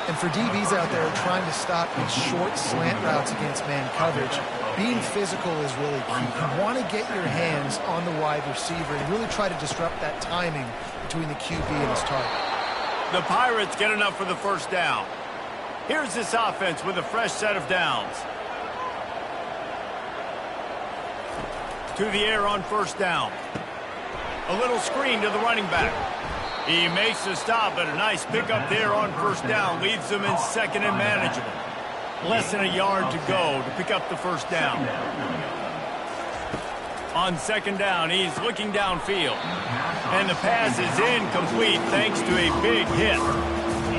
And for DBs out there trying to stop these short slant routes against man coverage, being physical is really key. You want to get your hands on the wide receiver and really try to disrupt that timing between the QB and his target. The Pirates get enough for the first down. Here's this offense with a fresh set of downs. To the air on first down. A little screen to the running back. He makes the stop, but a nice pickup there on first down. Leaves them in 2nd and manageable. Less than a yard to go to pick up the first down. On 2nd down, he's looking downfield. And the pass is incomplete thanks to a big hit.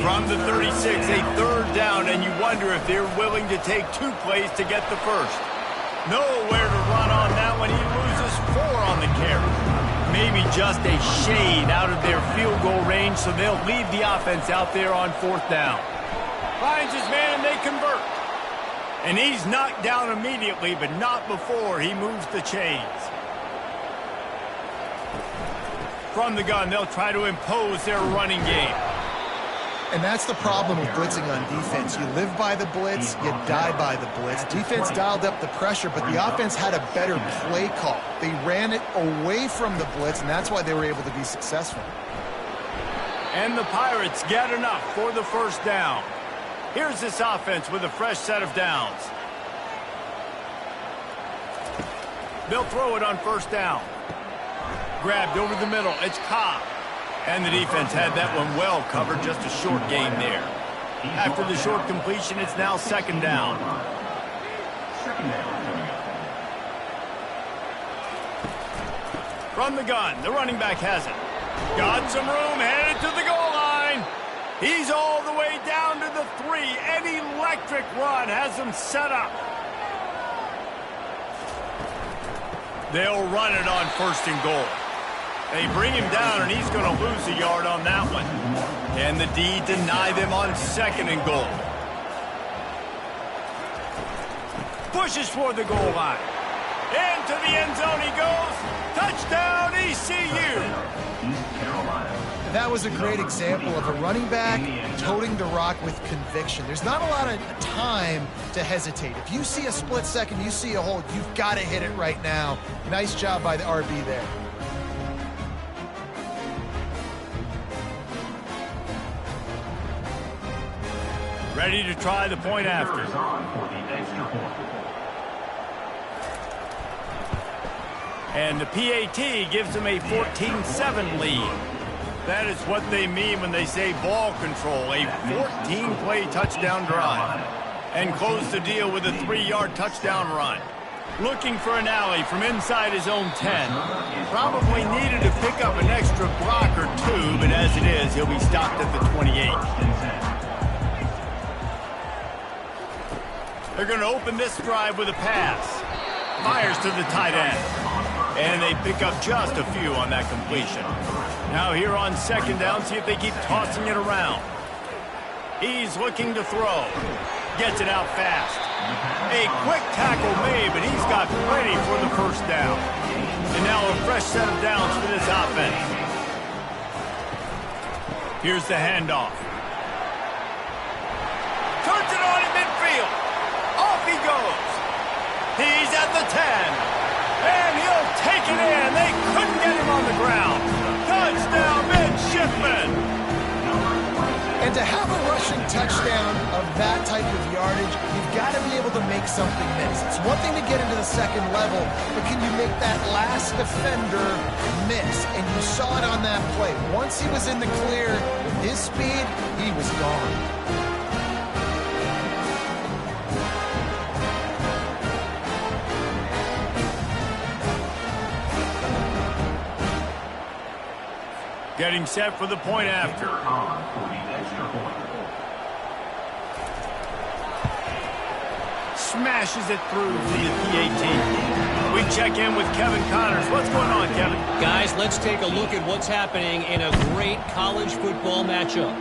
From the 36, a 3rd down, and you wonder if they're willing to take 2 plays to get the first. Nowhere to run on that one. He loses 4 on the carry. Maybe just a shade out of their field goal range, so they'll leave the offense out there on 4th down. Finds his man, and they convert. And he's knocked down immediately, but not before he moves the chains. From the gun, they'll try to impose their running game. And that's the problem with blitzing on defense. You live by the blitz, you die by the blitz. Defense dialed up the pressure, but the offense had a better play call. They ran it away from the blitz, and that's why they were able to be successful. And the Pirates get enough for the first down. Here's this offense with a fresh set of downs. They'll throw it on first down. Grabbed over the middle. It's Cobb. And the defense had that one well covered, just a short gain there. After the short completion, it's now 2nd down. From the gun, the running back has it. Got some room, headed to the goal line. He's all the way down to the 3. An electric run has him set up. They'll run it on 1st and goal. They bring him down, and he's going to lose a yard on that one. Can the D deny them on 2nd and goal? Pushes for the goal line. Into the end zone he goes. Touchdown, ECU. East Carolina. That was a great example of a running back toting the rock with conviction. There's not a lot of time to hesitate. If you see a split second, you see a hold, you've got to hit it right now. Nice job by the RB there. Ready to try the point after. And the PAT gives them a 14-7 lead. That is what they mean when they say ball control, a 14-play touchdown drive. And close the deal with a 3-yard touchdown run. Looking for an alley from inside his own 10. Probably needed to pick up an extra block or two, but as it is, he'll be stopped at the 28. They're going to open this drive with a pass. Fires to the tight end. And they pick up just a few on that completion. Now here on second down, see if they keep tossing it around. He's looking to throw. Gets it out fast. A quick tackle made, but he's got plenty for the first down. And now a fresh set of downs for this offense. Here's the handoff. Turns it on in midfield. Off he goes. He's at the 10. And he'll take it in. They couldn't get him on the ground. Touchdown, midshipman. And to have a rushing touchdown of that type of yardage, you've got to be able to make something miss. It's one thing to get into the second level, but can you make that last defender miss? And you saw it on that play. Once he was in the clear, with his speed, he was gone. Getting set for the point after. Smashes it through the PAT. We check in with Kevin Connors. What's going on, Kevin? Guys, let's take a look at what's happening in a great college football matchup.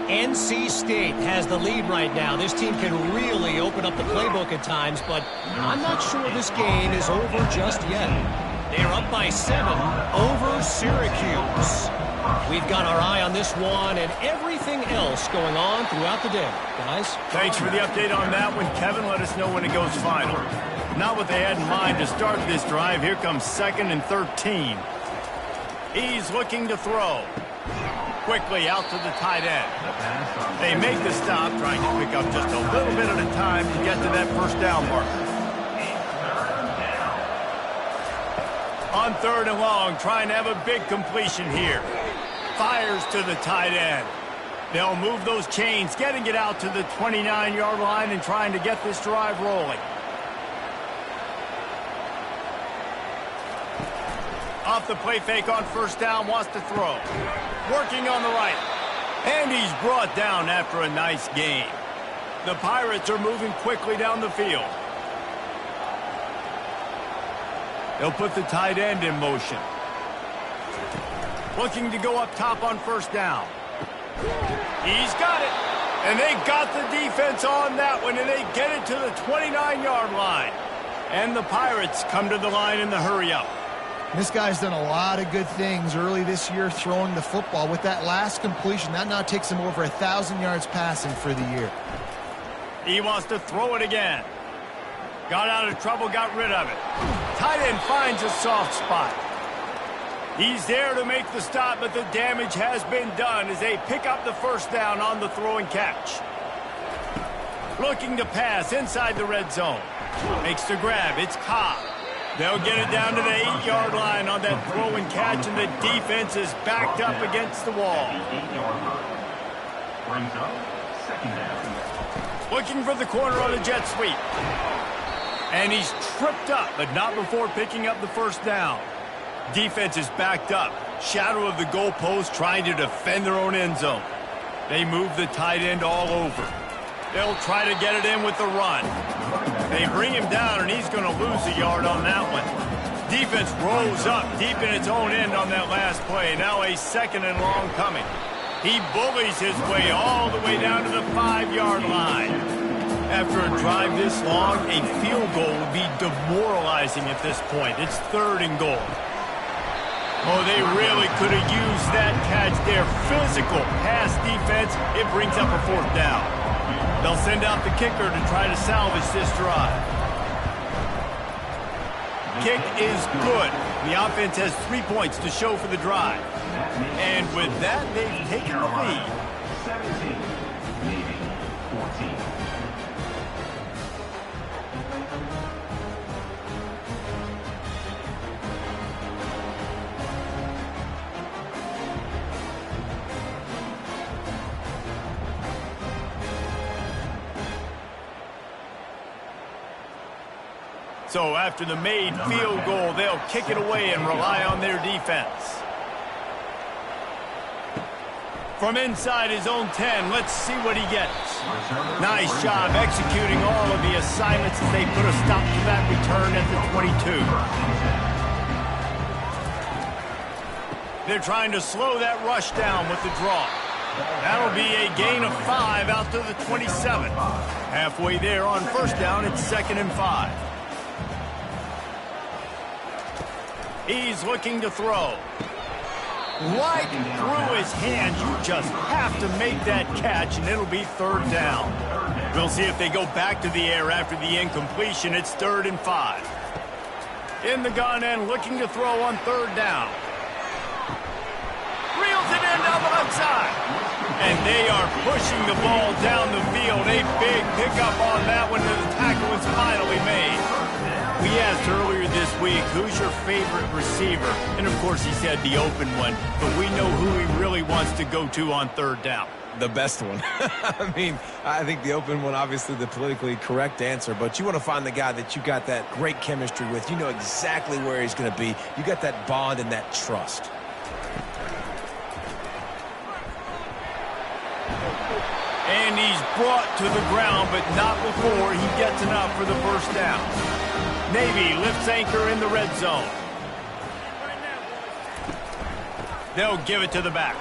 NC State has the lead right now. This team can really open up the playbook at times, but I'm not sure this game is over just yet. They're up by 7 over Syracuse. We've got our eye on this one and everything else going on throughout the day. Guys? Thanks for the update on that one, Kevin. Let us know when it goes final. Not what they had in mind to start this drive. Here comes 2nd and 13. He's looking to throw. Quickly out to the tight end. They make the stop, trying to pick up just a little bit at a time to get to that first down marker. On 3rd and long, trying to have a big completion here. Fires to the tight end. They'll move those chains, getting it out to the 29-yard line and trying to get this drive rolling. Off the play fake on first down, wants to throw. Working on the right. And he's brought down after a nice gain. The Pirates are moving quickly down the field. They'll put the tight end in motion. Looking to go up top on first down. He's got it. And they got the defense on that one, and they get it to the 29-yard line. And the Pirates come to the line in the hurry-up. This guy's done a lot of good things early this year throwing the football. With that last completion, that now takes him over 1,000 yards passing for the year. He wants to throw it again. Got out of trouble, got rid of it. Tight end finds a soft spot. He's there to make the stop, but the damage has been done as they pick up the first down on the throw and catch. Looking to pass inside the red zone. Makes the grab. It's Cobb. They'll get it down to the 8-yard line on that throw and catch, and the defense is backed up against the wall. Brings up 2nd down. Looking for the corner on the jet sweep. And he's tripped up, but not before picking up the first down. Defense is backed up. Shadow of the goalpost, trying to defend their own end zone. They move the tight end all over. They'll try to get it in with the run. They bring him down, and he's going to lose a yard on that one. Defense rolls up deep in its own end on that last play. Now a 2nd and long coming. He bullies his way all the way down to the 5-yard line. After a drive this long, a field goal would be demoralizing at this point. It's 3rd and goal. Oh, they really could have used that catch there. Physical pass defense. It brings up a 4th down. They'll send out the kicker to try to salvage this drive. Kick is good. The offense has 3 points to show for the drive. And with that, they've taken the lead. 17, Navy 14. So after the made field goal, they'll kick it away and rely on their defense. From inside his own 10, let's see what he gets. Nice job executing all of the assignments as they put a stop to that return at the 22. They're trying to slow that rush down with the draw. That'll be a gain of 5 out to the 27. Halfway there on 1st down, it's 2nd and 5. He's looking to throw. Right through his hands. You just have to make that catch, and it'll be 3rd down. We'll see if they go back to the air after the incompletion. It's 3rd and 5. In the gun and looking to throw on 3rd down. Reels it in down the left side. And they are pushing the ball down the field. A big pickup on that one, and the tackle is finally made. We asked earlier this week, who's your favorite receiver? And, of course, he said the open one. But we know who he really wants to go to on 3rd down. The best one. I mean, I think the open one, obviously the politically correct answer, but you want to find the guy that you got that great chemistry with. You know exactly where he's going to be. You got that bond and that trust. And he's brought to the ground, but not before he gets enough for the 1st down. Navy lifts anchor in the red zone. They'll give it to the back.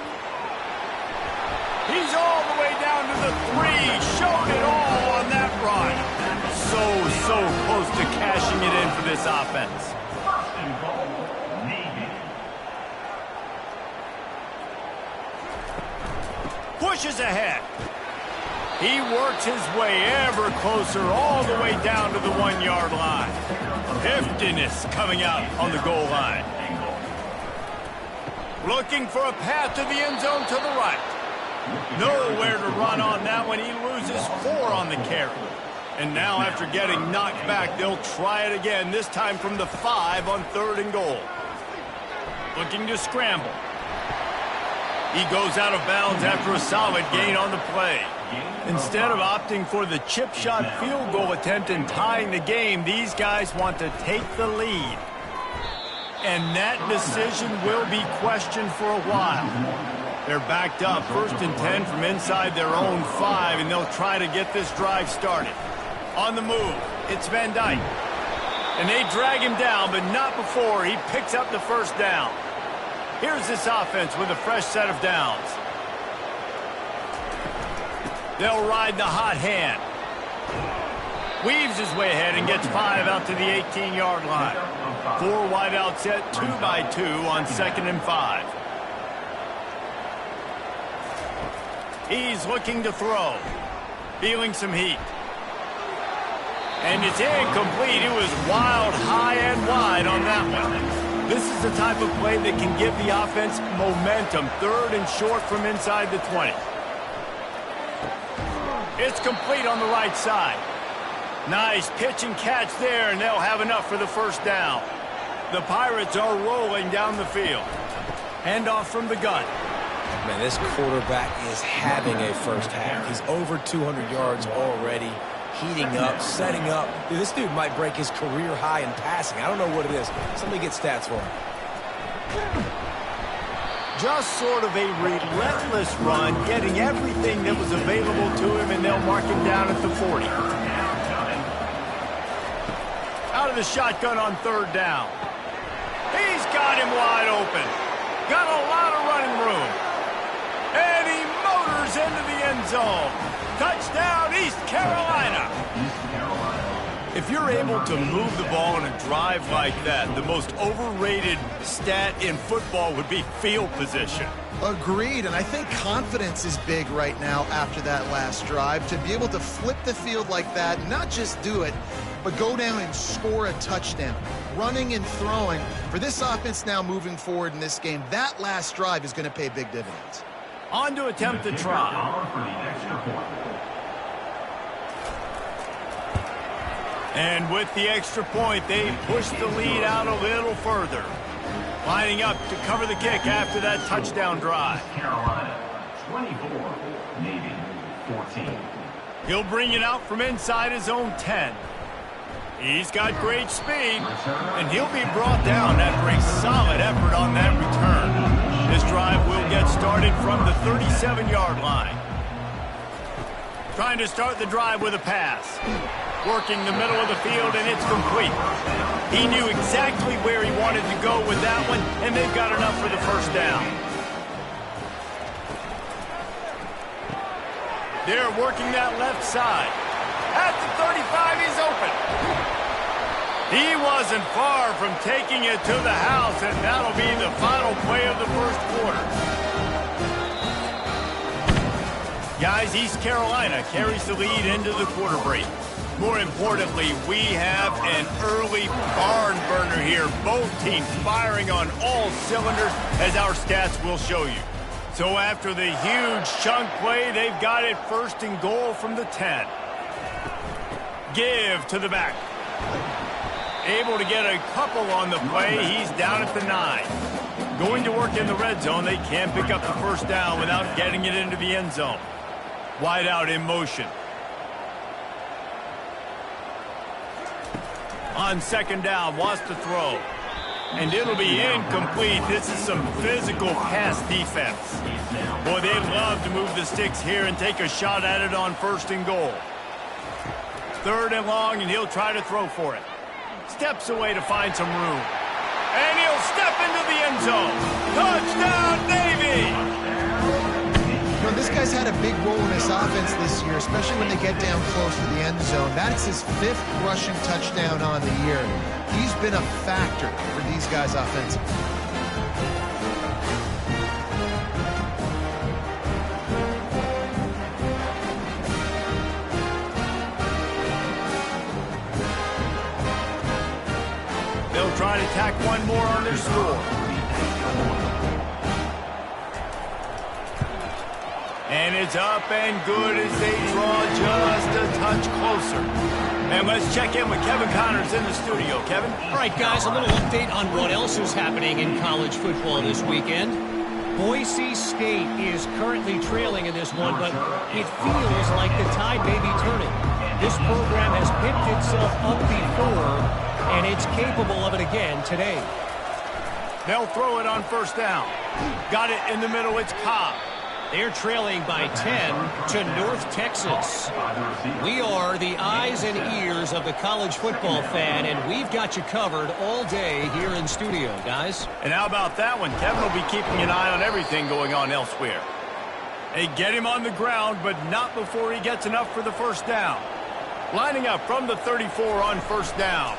He's all the way down to the 3. Showed it all on that run. So close to cashing it in for this offense. 1st and goal, Navy. Pushes ahead. He works his way ever closer all the way down to the 1-yard line. Heftiness coming out on the goal line. Looking for a path to the end zone to the right. Nowhere to run on that one. He loses 4 on the carry. And now after getting knocked back, they'll try it again, this time from the 5 on 3rd and goal. Looking to scramble. He goes out of bounds after a solid gain on the play. Instead of opting for the chip shot field goal attempt and tying the game, these guys want to take the lead. And that decision will be questioned for a while. They're backed up 1st and 10 from inside their own 5, and they'll try to get this drive started. On the move, it's Van Dyke. And they drag him down, but not before he picks up the 1st down. Here's this offense with a fresh set of downs. They'll ride the hot hand. Weaves his way ahead and gets 5 out to the 18-yard line. 4 wide out set, 2 by 2 on 2nd and 5. He's looking to throw. Feeling some heat. And it's incomplete. It was wild, high, and wide on that one. This is the type of play that can give the offense momentum. 3rd and short from inside the 20. It's complete on the right side. Nice pitch and catch there, and they'll have enough for the 1st down. The Pirates are rolling down the field. Handoff from the gun. Man, this quarterback is having a 1st half. He's over 200 yards already, heating up, setting up. Dude, this dude might break his career high in passing. I don't know what it is. Somebody get stats for him. Just sort of a relentless run, getting everything that was available to him, and they'll mark him down at the 40. Out of the shotgun on 3rd down. He's got him wide open. Got a lot of running room. And he motors into the end zone. Touchdown, East Carolina. If If you're able to move the ball in a drive like that, the most overrated stat in football would be field position. Agreed, and I think confidence is big right now after that last drive. To be able to flip the field like that, not just do it, but go down and score a touchdown. Running and throwing, for this offense now moving forward in this game, that last drive is going to pay big dividends. On to attempt the try. And with the extra point, they push the lead out a little further. Lining up to cover the kick after that touchdown drive. Carolina, 24, Navy, 14. He'll bring it out from inside his own 10. He's got great speed, and he'll be brought down after a solid effort on that return. This drive will get started from the 37-yard line. Trying to start the drive with a pass. Working the middle of the field, and it's complete. He knew exactly where he wanted to go with that one, and they've got enough for the first down. They're working that left side. At the 35, he's open. He wasn't far from taking it to the house, and that'll be the final play of the first quarter. Guys, East Carolina carries the lead into the quarter break. More importantly, we have an early barn burner here. Both teams firing on all cylinders, as our stats will show you. So after the huge chunk play, they've got it first and goal from the 10. Give to the back. Able to get a couple on the play. He's down at the 9. Going to work in the red zone. They can't pick up the first down without getting it into the end zone. Wide out in motion. On second down, wants to throw. And it'll be incomplete. This is some physical pass defense. Boy, they'd love to move the sticks here and take a shot at it on first and goal. Third and long, and he'll try to throw for it. Steps away to find some room. And he'll step into the end zone. Touchdown, Navy! You know, this guy's had a big role in this offense this year, especially when they get down close to the end zone. That's his 5th rushing touchdown on the year. He's been a factor for these guys offensively. They'll try to tack one more on their score. And it's up and good as they draw just a touch closer. And let's check in with Kevin Connors in the studio. Kevin? All right, guys, a little update on what else is happening in college football this weekend. Boise State is currently trailing in this one, but it feels like the tide may be turning. This program has picked itself up before, and it's capable of it again today. They'll throw it on first down. Got it in the middle. It's Cobb. They're trailing by 10 to North Texas. We are the eyes and ears of the college football fan, and we've got you covered all day here in studio, guys. And how about that one? Kevin will be keeping an eye on everything going on elsewhere. They get him on the ground, but not before he gets enough for the first down. Lining up from the 34 on first down.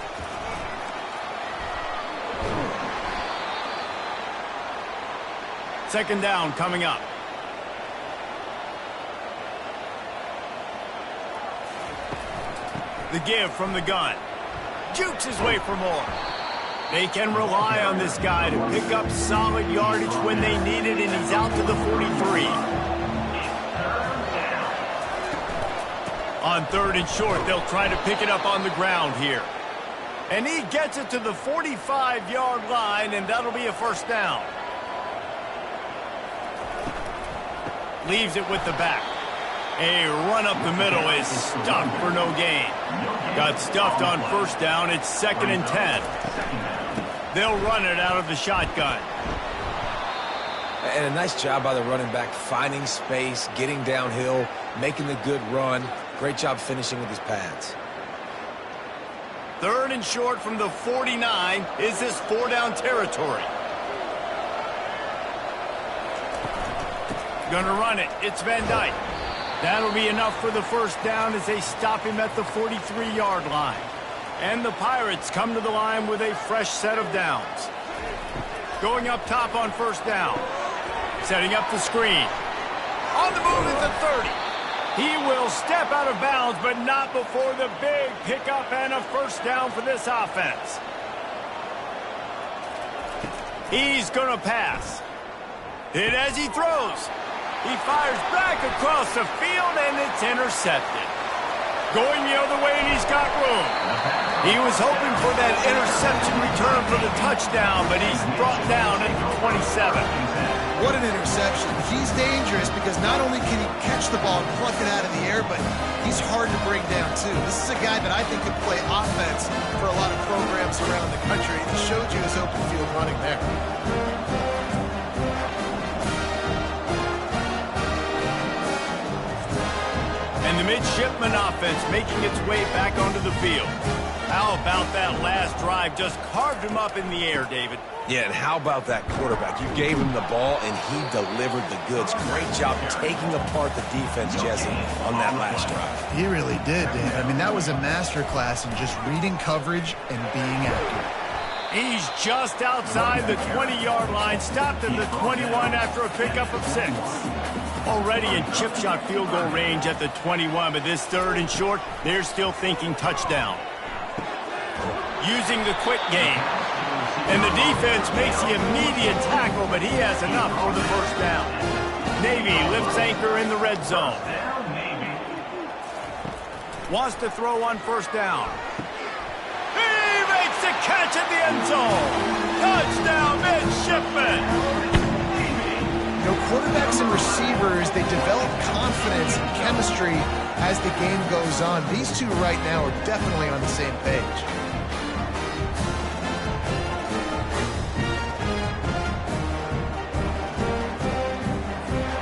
Second down coming up. The give from the gun. Jukes his way for more. They can rely on this guy to pick up solid yardage when they need it, and he's out to the 43. On third and short, they'll try to pick it up on the ground here. And he gets it to the 45-yard line, and that'll be a first down. Leaves it with the back. A run up the middle is stuck for no gain. Got stuffed on first down. It's 2nd and 10. They'll run it out of the shotgun. And a nice job by the running back, finding space, getting downhill, making the good run. Great job finishing with his pads. Third and short from the 49. Is this 4-down territory? Gonna run it. It's Van Dyke. That'll be enough for the first down as they stop him at the 43-yard line. And the Pirates come to the line with a fresh set of downs. Going up top on first down. Setting up the screen. On the move at the 30. He will step out of bounds, but not before the big pickup and a first down for this offense. He's going to pass. Hit as he throws. He fires back across the field, and it's intercepted. Going the other way, and he's got room. He was hoping for that interception return for the touchdown, but he's brought down at the 27. What an interception. He's dangerous because not only can he catch the ball and pluck it out of the air, but he's hard to bring down, too. This is a guy that I think could play offense for a lot of programs around the country. He showed you his open field running there. And the midshipman offense making its way back onto the field. How about that last drive? Just carved him up in the air, David. Yeah, and how about that quarterback? You gave him the ball, and he delivered the goods. Great job taking apart the defense, Jesse, on that last drive. He really did, Dave. I mean, that was a masterclass in just reading coverage and being accurate. He's just outside the 20-yard line, stopped at the 21 after a pickup of 6. Already in chip shot field goal range at the 21, but this third and short, they're still thinking touchdown. Using the quick game. And the defense makes the immediate tackle, but he has enough for the first down. Navy lifts anchor in the red zone. Wants to throw on first down. He makes the catch at the end zone. Touchdown, midshipman. You know, quarterbacks and receivers, they develop confidence and chemistry as the game goes on. These two right now are definitely on the same page.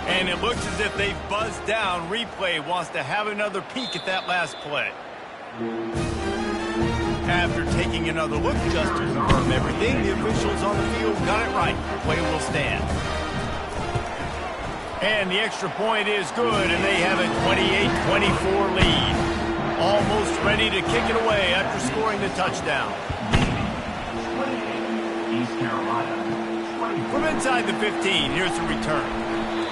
And it looks as if they've buzzed down. Replay wants to have another peek at that last play. After taking another look just to confirm everything, the officials on the field got it right. Play will stand. And the extra point is good, and they have a 28-24 lead. Almost ready to kick it away after scoring the touchdown. East Carolina. From inside the 15, here's the return.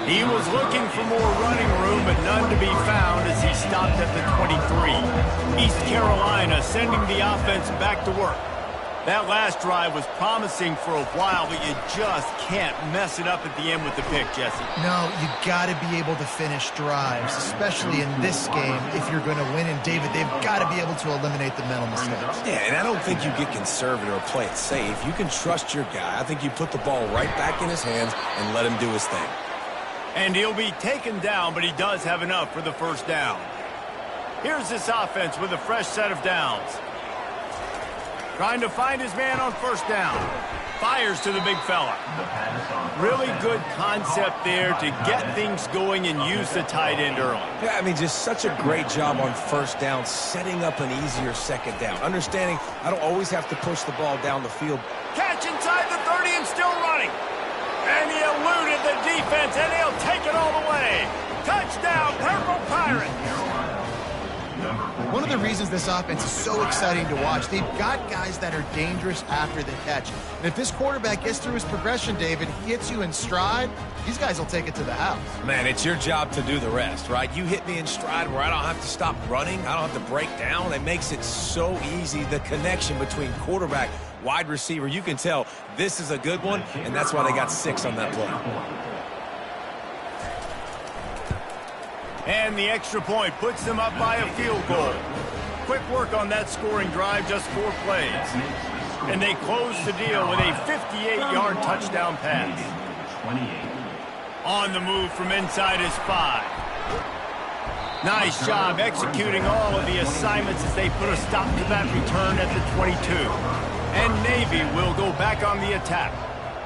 He was looking for more running room, but none to be found as he stopped at the 23. East Carolina sending the offense back to work. That last drive was promising for a while, but you just can't mess it up at the end with the pick, Jesse. No, you got to be able to finish drives, especially in this game if you're going to win. And, David, they've got to be able to eliminate the mental mistakes. Yeah, and I don't think you get conservative or play it safe. You can trust your guy. I think you put the ball right back in his hands and let him do his thing. And he'll be taken down, but he does have enough for the first down. Here's this offense with a fresh set of downs. Trying to find his man on first down. Fires to the big fella. Really good concept there to get things going and use the tight end early. Yeah, I mean, just such a great job on first down, setting up an easier second down. Understanding I don't always have to push the ball down the field. Catch inside the 30 and still running. And he eluded the defense, and he'll take it all the way. Touchdown, Purple Pirates. One of the reasons this offense is so exciting to watch, they've got guys that are dangerous after the catch. And if this quarterback gets through his progression, David, he hits you in stride, these guys will take it to the house. Man, it's your job to do the rest, right? You hit me in stride where I don't have to stop running. I don't have to break down. It makes it so easy, the connection between quarterback, wide receiver. You can tell this is a good one, and that's why they got 6 on that play. And the extra point puts them up by a field goal. Quick work on that scoring drive, just 4 plays. And they close the deal with a 58-yard touchdown pass. On the move from inside his 5. Nice job executing all of the assignments as they put a stop to that return at the 22. And Navy will go back on the attack.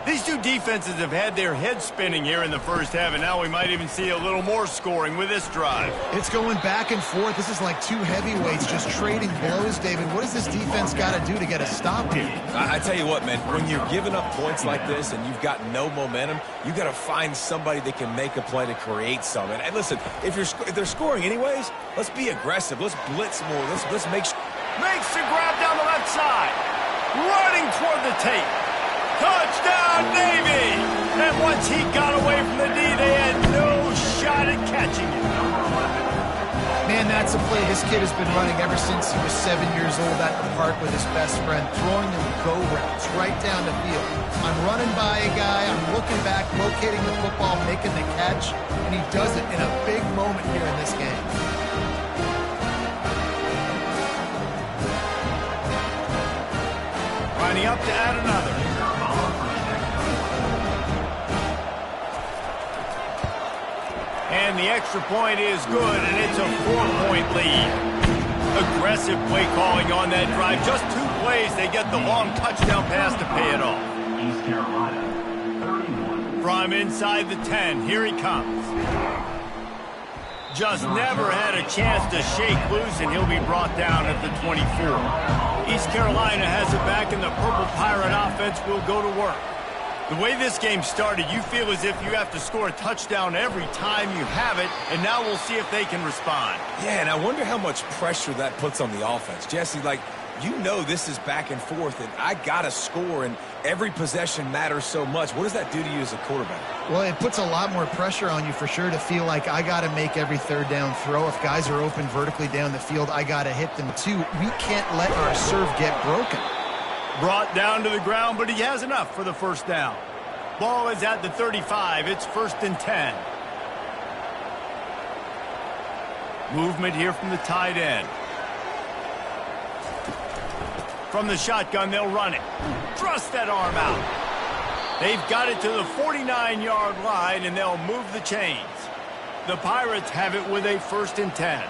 These two defenses have had their heads spinning here in the first half, and now we might even see a little more scoring with this drive. It's going back and forth. This is like two heavyweights just trading blows, David. What does this defense got to do to get a stop here? I tell you what, man, when you're giving up points like this and you've got no momentum, you got to find somebody that can make a play to create something. And listen, if they're scoring anyways, let's be aggressive. Let's blitz more. Let's make sure. Makes the grab down right side. Running toward the tape. Touchdown, Navy! And once he got away from the D, they had no shot at catching him. Man, that's a play this kid has been running ever since he was 7 years old at the park with his best friend, throwing them go routes right down the field. I'm running by a guy, I'm looking back, locating the football, making the catch, and he does it in a big moment here in this game. Lining up to add another. And the extra point is good, and it's a 4-point lead. Aggressive play calling on that drive. Just 2 plays, they get the long touchdown pass to pay it off. East Carolina, 31. From inside the 10, here he comes. Just never had a chance to shake loose, and he'll be brought down at the 24. East Carolina has it back, and the Purple Pirate offense will go to work. The way this game started, you feel as if you have to score a touchdown every time you have it, and now we'll see if they can respond. Yeah, and I wonder how much pressure that puts on the offense. Jesse, like, you know this is back and forth, and I got to score, and every possession matters so much. What does that do to you as a quarterback? Well, it puts a lot more pressure on you for sure to feel like I got to make every third down throw. If guys are open vertically down the field, I got to hit them too. We can't let our serve get broken. Brought down to the ground, but he has enough for the first down. Ball is at the 35. It's 1st and 10. Movement here from the tight end. From the shotgun, they'll run it. Thrust that arm out. They've got it to the 49-yard line, and they'll move the chains. The Pirates have it with a 1st and 10.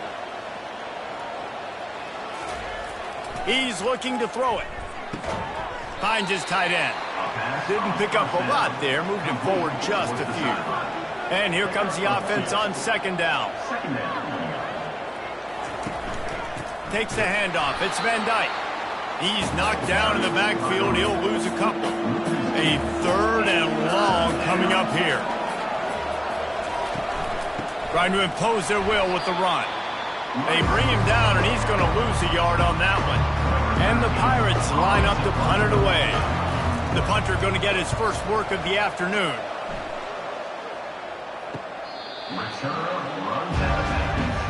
He's looking to throw it. Finds his tight end. Didn't pick up a lot there. Moved him forward just a few. And here comes the offense on 2nd down. Takes the handoff. It's Van Dyke. He's knocked down in the backfield. He'll lose a couple. A 3rd and long coming up here. Trying to impose their will with the run. They bring him down, and he's going to lose a yard on that one. And the Pirates line up to punt it away. The punter going to get his first work of the afternoon.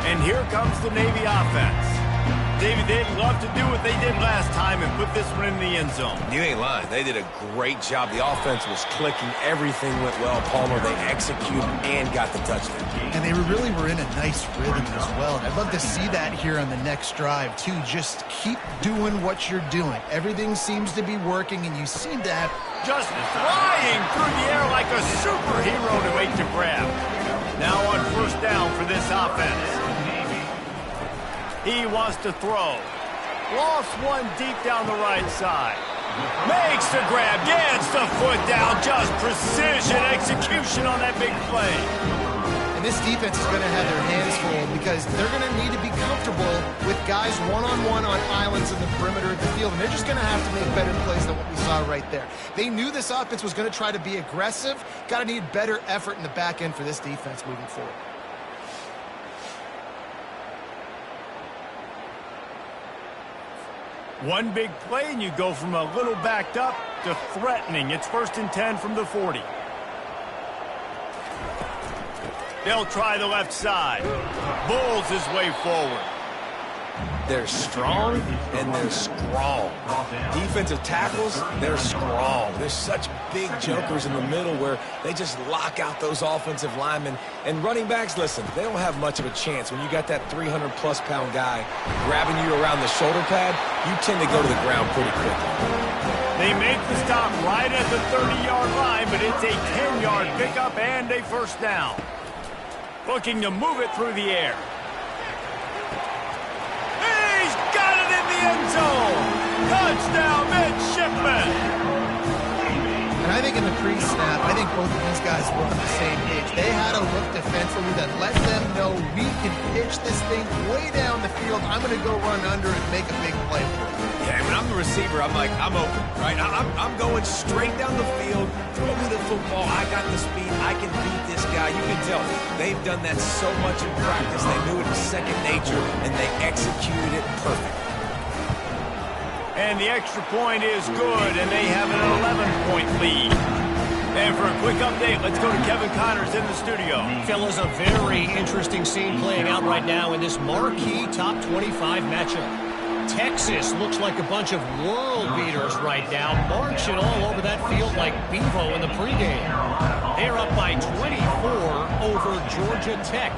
And here comes the Navy offense. David, they'd love to do what they did last time and put this one in the end zone. You ain't lying. They did a great job. The offense was clicking. Everything went well. Palmer, they executed and got the touchdown. And they really were in a nice rhythm as well. And I'd love to see that here on the next drive, too. Just keep doing what you're doing. Everything seems to be working, and you seem to have... Just flying through the air like a superhero to make the grab. Now on 1st down for this offense. He wants to throw. Lost one deep down the right side. Makes the grab. Gets the foot down. Just precision execution on that big play. And this defense is going to have their hands full because they're going to need to be comfortable with guys one-on-one on islands in the perimeter of the field. And they're just going to have to make better plays than what we saw right there. They knew this offense was going to try to be aggressive. Got to need better effort in the back end for this defense moving forward. One big play, and you go from a little backed up to threatening. It's 1st and 10 from the 40. They'll try the left side. Bulls his way forward. They're strong, and they're strong. Defensive tackles, they're strong. There's such big jokers in the middle where they just lock out those offensive linemen. And running backs, listen, they don't have much of a chance. When you got that 300-plus pound guy grabbing you around the shoulder pad, you tend to go to the ground pretty quickly. They make the stop right at the 30-yard line, but it's a 10-yard pickup and a 1st down. Looking to move it through the air. End zone. Touchdown, midshipman. And I think in the pre-snap, I think both of these guys were on the same page. They had a look defensively that let them know we can pitch this thing way down the field. I'm going to go run under and make a big play for it. Yeah, when I'm the receiver, I'm like, I'm open, right? I'm going straight down the field. Throw me the football. I got the speed. I can beat this guy. You can tell they've done that so much in practice. They knew it was second nature, and they executed it perfect. And the extra point is good, and they have an 11-point lead. And for a quick update, let's go to Kevin Connors in the studio. Fellas, a very interesting scene playing out right now in this marquee top 25 matchup. Texas looks like a bunch of world beaters right now, marching all over that field like Bevo in the pregame. They're up by 24 over Georgia Tech.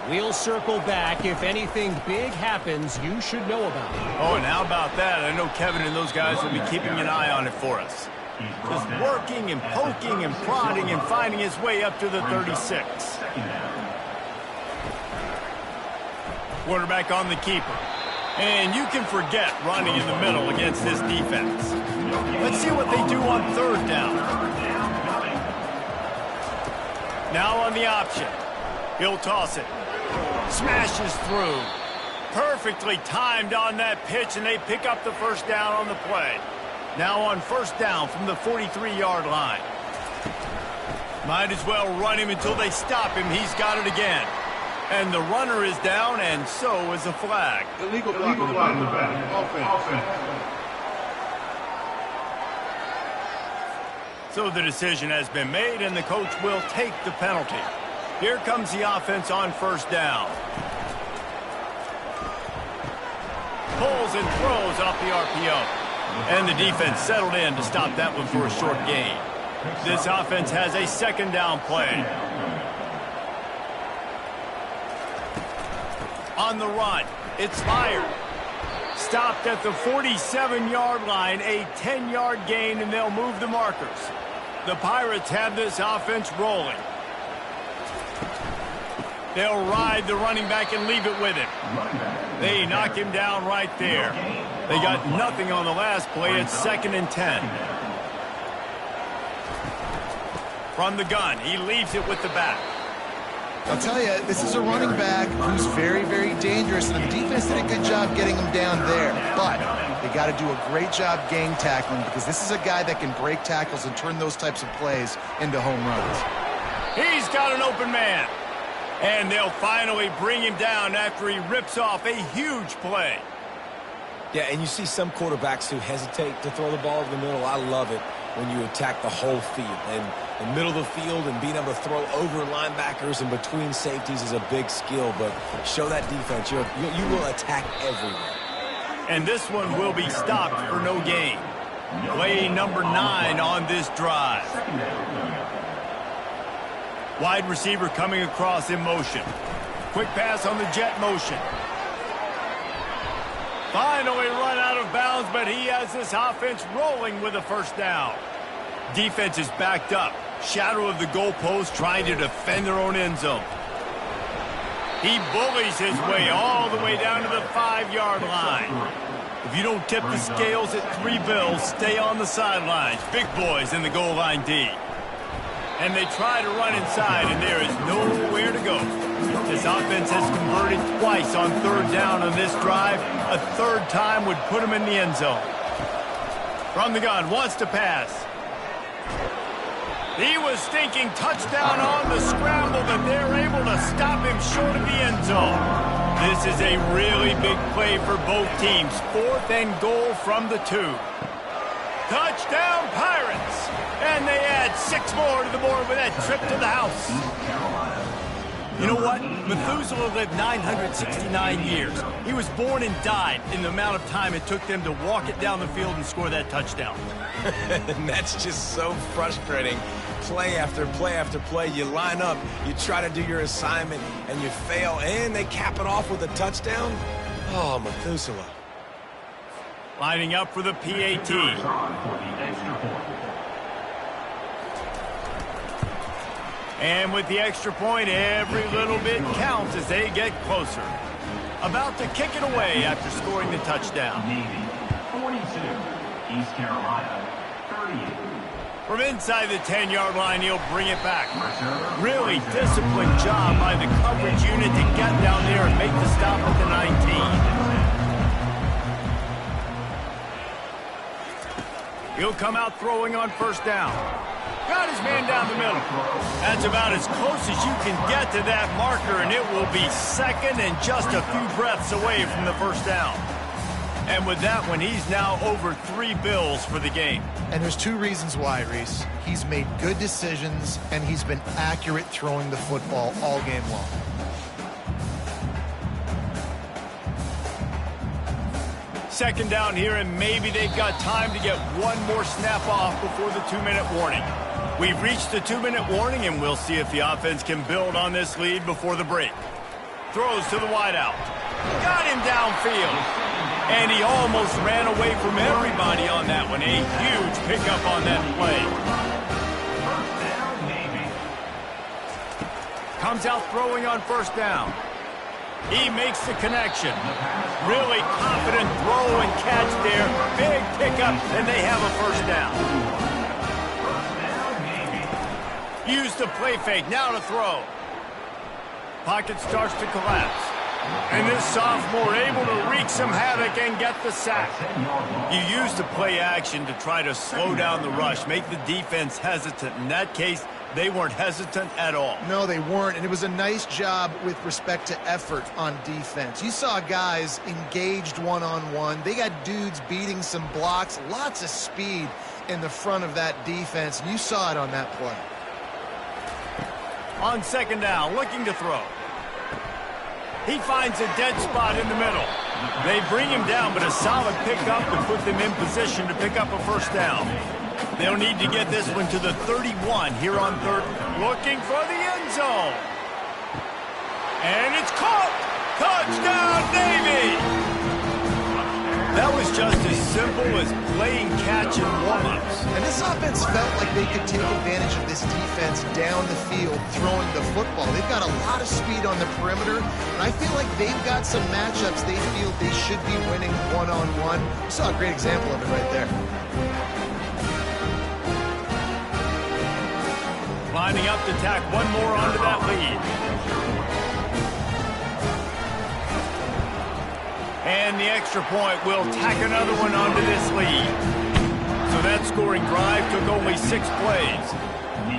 We'll circle back. If anything big happens, you should know about it. Oh, and how about that? I know Kevin and those guys will be keeping an eye on it for us. Just working and poking and prodding and finding his way up to the 36. Quarterback on the keeper. And you can forget running in the middle against this defense. Let's see what they do on third down. Now on the option. He'll toss it. Smashes through. Perfectly timed on that pitch, and they pick up the first down on the play. Now on first down from the 43-yard line. Might as well run him until they stop him. He's got it again. And the runner is down, and so is the flag. Illegal block on the back. Offense. So the decision has been made, and the coach will take the penalty. Here comes the offense on first down. Pulls and throws off the RPO. And the defense settled in to stop that one for a short gain. This offense has a second down play. On the run, it's fired. Stopped at the 47-yard line, a 10-yard gain, and they'll move the markers. The Pirates have this offense rolling. They'll ride the running back and leave it with him. They knock him down right there. They got nothing on the last play. It's 2nd and 10. From the gun, he leaves it with the back. I'll tell you, this is a running back who's very, very dangerous, and the defense did a good job getting him down there. But they got to do a great job gang tackling, because this is a guy that can break tackles and turn those types of plays into home runs. He's got an open man. And they'll finally bring him down after he rips off a huge play. Yeah, and you see some quarterbacks who hesitate to throw the ball over the middle. I love it when you attack the whole field. And the middle of the field and being able to throw over linebackers and between safeties is a big skill. But show that defense. You will attack everywhere. And this one will be stopped for no gain. Play number 9 on this drive. Wide receiver coming across in motion. Quick pass on the jet motion. Finally run out of bounds, but he has this offense rolling with a first down. Defense is backed up. Shadow of the goalpost trying to defend their own end zone. He bullies his way all the way down to the 5-yard line. If you don't tip the scales at 3 bills, stay on the sidelines. Big boys in the goal line D. And they try to run inside, and there is nowhere to go. This offense has converted twice on third down on this drive. A third time would put him in the end zone. From the gun, wants to pass. He was thinking touchdown on the scramble, but they're able to stop him short of the end zone. This is a really big play for both teams. 4th and goal from the 2. Touchdown, Pirates! And they add 6 more to the board with that trip to the house. You know what? Methuselah lived 969 years. He was born and died in the amount of time it took them to walk it down the field and score that touchdown. And that's just so frustrating. Play after play after play. You line up, you try to do your assignment, and you fail, and they cap it off with a touchdown? Oh, Methuselah. Lining up for the PAT. And with the extra point, every little bit counts as they get closer. About to kick it away after scoring the touchdown. 42, East Carolina, 38. From inside the 10-yard line, he'll bring it back. Really disciplined job by the coverage unit to get down there and make the stop at the 19. He'll come out throwing on first down. Got his man down the middle. That's about as close as you can get to that marker, and it will be 2nd and just a few breaths away from the first down. And with that one, he's now over 3 bills for the game. And there's 2 reasons why, Reese. He's made good decisions, and he's been accurate throwing the football all game long. Second down here, and maybe they've got time to get one more snap off before the 2-minute warning. We've reached the 2-minute warning, and we'll see if the offense can build on this lead before the break. Throws to the wideout. Got him downfield. And he almost ran away from everybody on that one. A huge pickup on that play. Comes out throwing on first down. He makes the connection. Really confident throw and catch there. Big pickup, and they have a first down. Use the play fake. Now to throw. Pocket starts to collapse. And this sophomore able to wreak some havoc and get the sack. You use the play action to try to slow down the rush, make the defense hesitant. In that case, they weren't hesitant at all. No, they weren't, and it was a nice job with respect to effort on defense. You saw guys engaged one-on-one. They got dudes beating some blocks, lots of speed in the front of that defense, and you saw it on that play. On second down, looking to throw. He finds a dead spot in the middle. They bring him down, but a solid pickup to put them in position to pick up a first down. They'll need to get this one to the 31 here on third. Looking for the end zone. And it's caught. Touchdown, Navy! That was just as simple as playing catch and warm-ups. And this offense felt like they could take advantage of this defense down the field throwing the football. They've got a lot of speed on the perimeter, and I feel like they've got some matchups they feel they should be winning one-on-one. You saw a great example of it right there. Lining up to tack one more onto that lead. And the extra point will tack another one onto this lead. So that scoring drive took only 6 plays.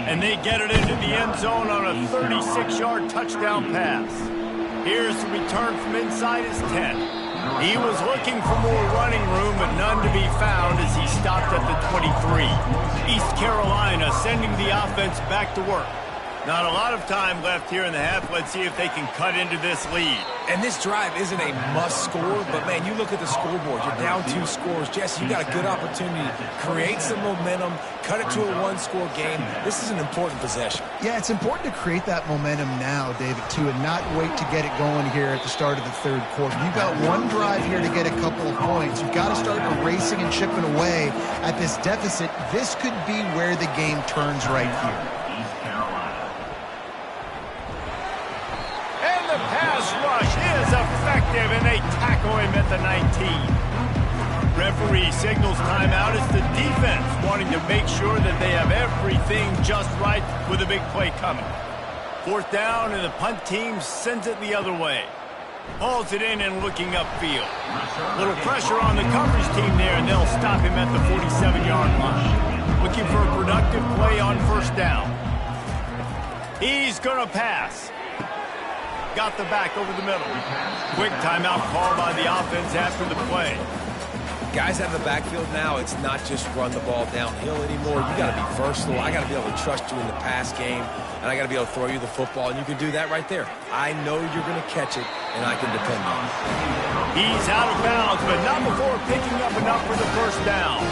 And they get it into the end zone on a 36-yard touchdown pass. Here's the return from inside his 10. He was looking for more running room, but none to be found as he stopped at the 23. East Carolina sending the offense back to work. Not a lot of time left here in the half. Let's see if they can cut into this lead. And this drive isn't a must score, but, man, you look at the scoreboard. You're down 2 scores. Jesse, you got a good opportunity to create some momentum, cut it to a 1-score game. This is an important possession. Yeah, it's important to create that momentum now, David, too, and not wait to get it going here at the start of the third quarter. You've got one drive here to get a couple of points. You've got to start erasing and chipping away at this deficit. This could be where the game turns right here. The pass rush is effective, and they tackle him at the 19. Referee signals timeout as the defense wanting to make sure that they have everything just right with a big play coming. Fourth down, and the punt team sends it the other way. Hauls it in and looking upfield. Little pressure on the coverage team there, and they'll stop him at the 47-yard line. Looking for a productive play on first down. He's going to pass. Got the back over the middle. Quick timeout call by the offense after the play. Guys out of the backfield now, it's not just run the ball downhill anymore. You got to be versatile. I got to be able to trust you in the pass game, and I got to be able to throw you the football, and you can do that right there. I know you're going to catch it, and I can depend on it. He's out of bounds, but not before picking up enough for the first down.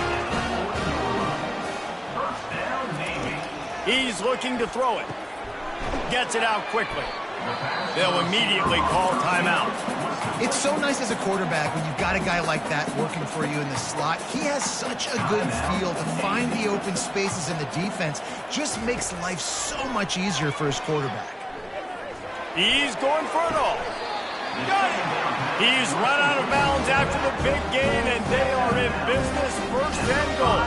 He's looking to throw it. Gets it out quickly. They'll immediately call timeout. It's so nice as a quarterback when you've got a guy like that working for you in the slot. He has such a good feel to find the open spaces in the defense. Just makes life so much easier for his quarterback. He's going for it all. Got it. He's run out of bounds after the big gain, and they are in business, first and goal.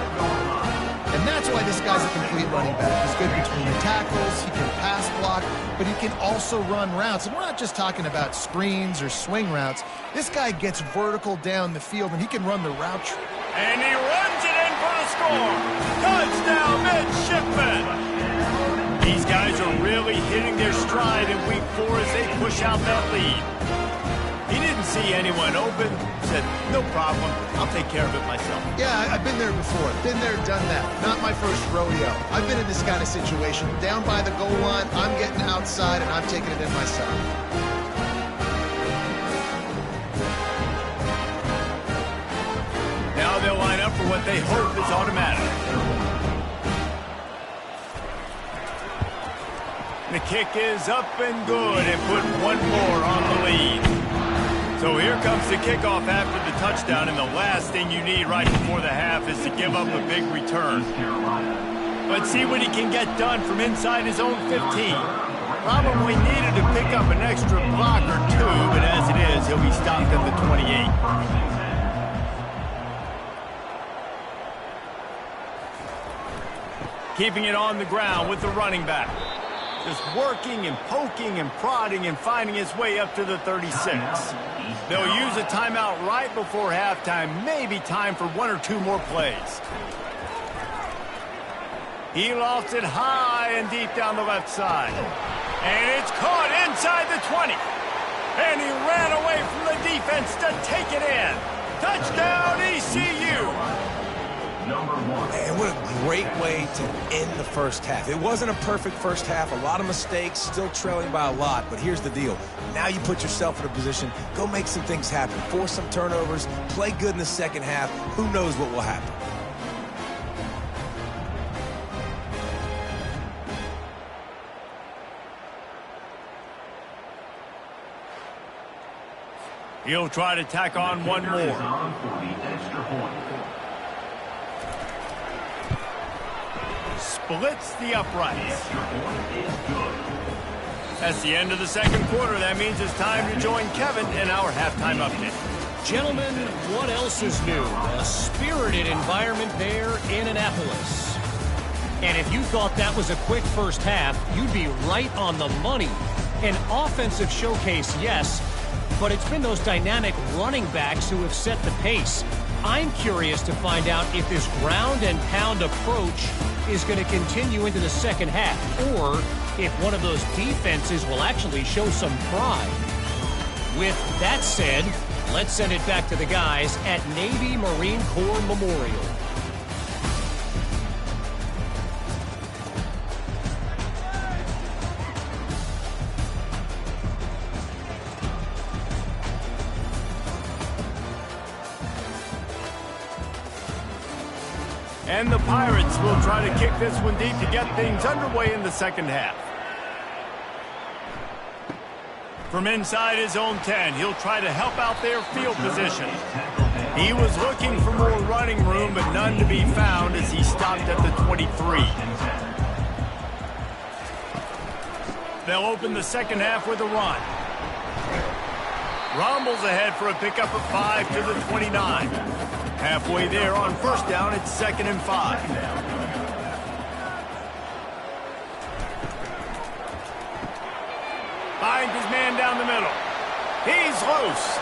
And that's why this guy's a complete running back. He's good between the tackles, he can pass block, but he can also run routes. And we're not just talking about screens or swing routes. This guy gets vertical down the field, and he can run the route tree. And he runs it in for the score. Touchdown, midshipman. These guys are really hitting their stride in week 4 as they push out that lead. He didn't see anyone open, said, no problem, I'll take care of it myself. Yeah, I've been there before. Been there, done that. Not my first rodeo. I've been in this kind of situation. Down by the goal line, I'm getting outside, and I'm taking it in myself. Now they'll line up for what they hope is automatic. The kick is up and good and put one more on the lead. So here comes the kickoff after the touchdown, and the last thing you need right before the half is to give up a big return. Let's see what he can get done from inside his own 15. Probably needed to pick up an extra block or two, but as it is, he'll be stopped at the 28. Keeping it on the ground with the running back. Just working and poking and prodding and finding his way up to the 36. They'll use a timeout right before halftime, maybe time for one or two more plays. He lofts it high and deep down the left side. And it's caught inside the 20. And he ran away from the defense to take it in. Touchdown, ECU! Man, what a great way to end the first half. It wasn't a perfect first half. A lot of mistakes, still trailing by a lot. But here's the deal. Now you put yourself in a position, go make some things happen. Force some turnovers, play good in the second half. Who knows what will happen? He'll try to tack on one more. Splits the uprights. That's the end of the second quarter. That means it's time to join Kevin in our halftime update. Gentlemen, what else is new? A spirited environment there in Annapolis. And if you thought that was a quick first half, you'd be right on the money. An offensive showcase, yes, but it's been those dynamic running backs who have set the pace. I'm curious to find out if this ground and pound approach is going to continue into the second half, or if one of those defenses will actually show some pride. With that said, let's send it back to the guys at Navy Marine Corps Memorial. And the Pirates will try to kick this one deep to get things underway in the second half. From inside his own 10, he'll try to help out their field position. He was looking for more running room, but none to be found as he stopped at the 23. They'll open the second half with a run. Rumbles ahead for a pickup of 5 to the 29. Halfway there on first down, it's 2nd and 5. Finds his man down the middle. He's loose.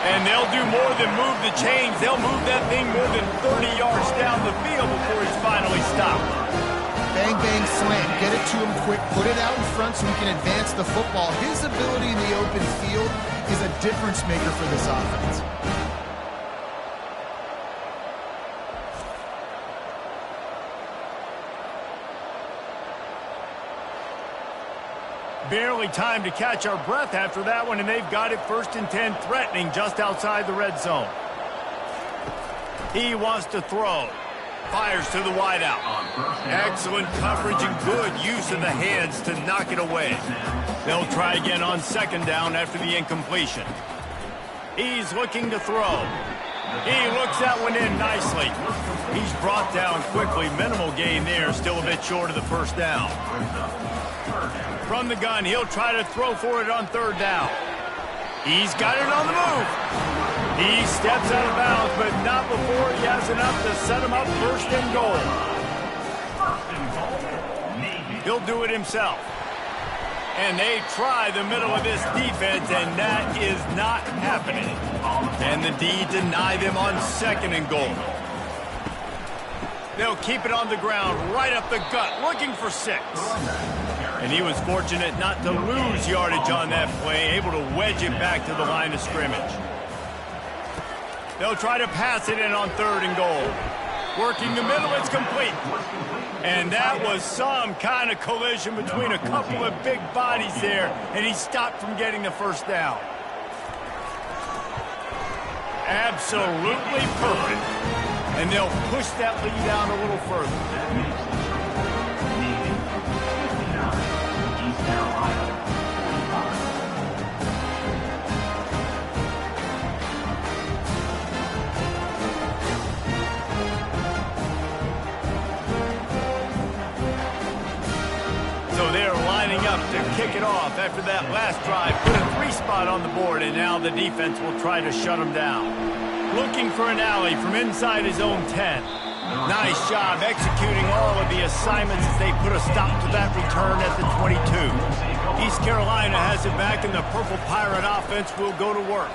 And they'll do more than move the chains. They'll move that thing more than 30 yards down the field before he's finally stopped. Bang, bang, slam. Get it to him quick. Put it out in front so he can advance the football. His ability in the open field is a difference maker for this offense. Barely time to catch our breath after that one, and they've got it 1st and 10, threatening just outside the red zone. He wants to throw. Fires to the wideout. Excellent coverage and good use of the hands to knock it away. They'll try again on 2nd down after the incompletion. He's looking to throw. He looks that one in nicely. He's brought down quickly. Minimal gain there, still a bit short of the 1st down. From the gun, he'll try to throw for it on 3rd down. He's got it on the move. He steps out of bounds, but not before he has enough to set him up 1st and goal. He'll do it himself. And they try the middle of this defense, and that is not happening. And the D deny them on 2nd and goal. They'll keep it on the ground, right up the gut, looking for 6. And he was fortunate not to lose yardage on that play, able to wedge it back to the line of scrimmage. They'll try to pass it in on 3rd and goal. Working the middle, it's complete. And that was some kind of collision between a couple of big bodies there, and he stopped from getting the first down. Absolutely perfect. And they'll push that lead down a little further. So they're lining up to kick it off after that last drive. Put a 3 spot on the board, and now the defense will try to shut them down. Looking for an alley from inside his own 10. Nice job executing all of the assignments as they put a stop to that return at the 22. East Carolina has it back, and the Purple Pirate offense will go to work.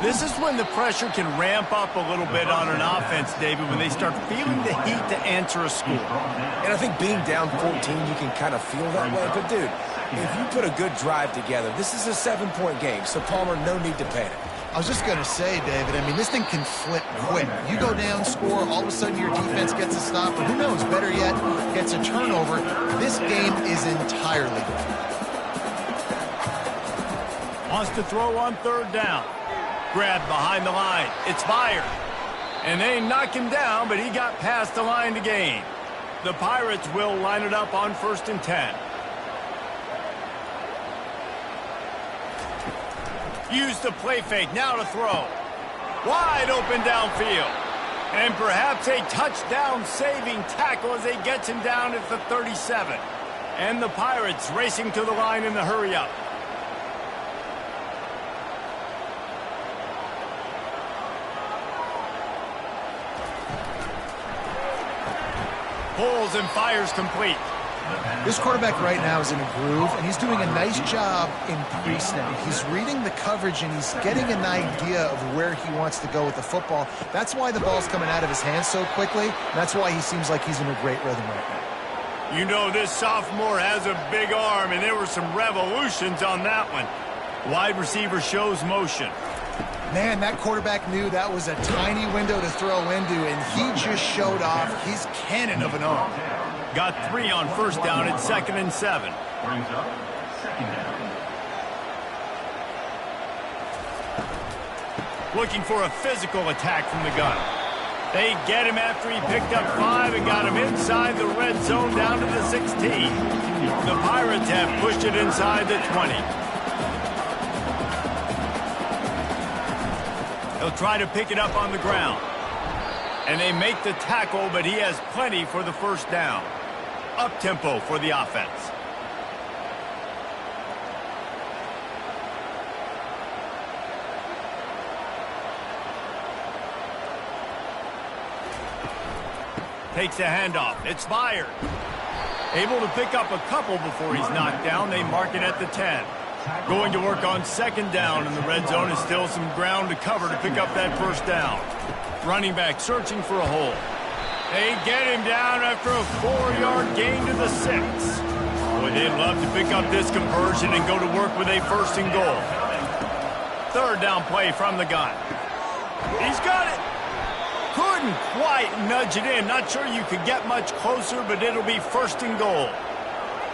This is when the pressure can ramp up a little bit on an offense, David, when they start feeling the heat to answer a score. And I think being down 14, you can kind of feel that way. But, dude, if you put a good drive together, this is a 7-point game, so Palmer, no need to panic. I was just going to say, David, I mean, this thing can flip quick. You go down, score, all of a sudden your defense gets a stop, or who knows, better yet, gets a turnover. This game is entirely different. Wants to throw on 3rd down. Grabbed behind the line. It's fired. And they knock him down, but he got past the line to gain. The Pirates will line it up on 1st and 10. Use the play fake, now to throw. Wide open downfield. And perhaps a touchdown-saving tackle as he gets him down at the 37. And the Pirates racing to the line in the hurry-up. Pulls and fires complete. This quarterback right now is in a groove, and he's doing a nice job in pre-snap. He's reading the coverage, and he's getting an idea of where he wants to go with the football. That's why the ball's coming out of his hands so quickly. That's why he seems like he's in a great rhythm right now. You know, this sophomore has a big arm, and there were some revolutions on that one. Wide receiver shows motion. Man, that quarterback knew that was a tiny window to throw into, and he just showed off his cannon of an arm. Got 3 on 1st down at 2nd and 7. Brings up 2nd down. Looking for a physical attack from the gun. They get him after he picked up 5 and got him inside the red zone down to the 16. The Pirates have pushed it inside the 20. They'll try to pick it up on the ground. And they make the tackle, but he has plenty for the 1st down. Up-tempo for the offense. Takes the handoff. It's fired. Able to pick up a couple before he's knocked down. They mark it at the 10. Going to work on 2nd down in the red zone. Is still some ground to cover to pick up that 1st down. Running back searching for a hole. They get him down after a 4-yard gain to the 6. Boy, they'd love to pick up this conversion and go to work with a 1st and goal. 3rd down play from the gun. He's got it. Couldn't quite nudge it in. Not sure you could get much closer, but it'll be 1st and goal.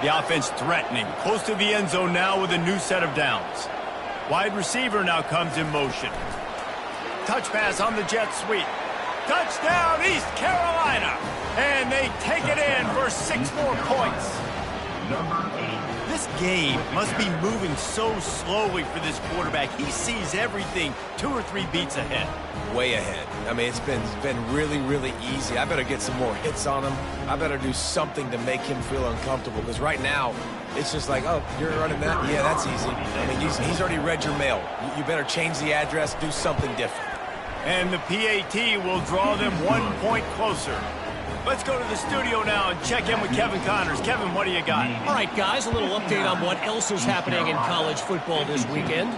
The offense threatening. Close to the end zone now with a new set of downs. Wide receiver now comes in motion. Touch pass on the jet sweep. Touchdown, East Carolina! And they take it in for 6 more points. Number 8. This game must be moving so slowly for this quarterback. He sees everything 2 or 3 beats ahead. Way ahead. I mean, it's been really, really easy. I better get some more hits on him. I better do something to make him feel uncomfortable, because right now, it's just like, oh, you're running that? Yeah, that's easy. I mean, he's already read your mail. You better change the address, do something different. And the PAT will draw them 1 point closer. Let's go to the studio now and check in with Kevin Connors. Kevin, what do you got? All right, guys, a little update on what else is happening in college football this weekend.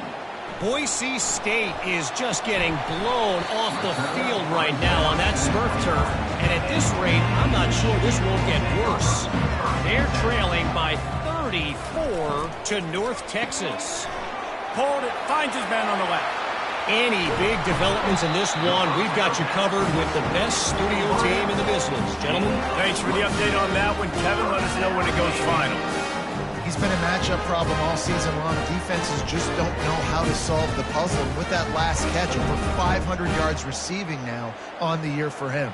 Boise State is just getting blown off the field right now on that Smurf turf. And at this rate, I'm not sure this won't get worse. They're trailing by 30 34 to North Texas. Pulled it, finds his man on the left. Any big developments in this one, we've got you covered with the best studio team in the business. Gentlemen. Thanks for the update on that one, Kevin. Let us know when it goes final. He's been a matchup problem all season long. Defenses just don't know how to solve the puzzle. And with that last catch, over 500 yards receiving now on the year for him.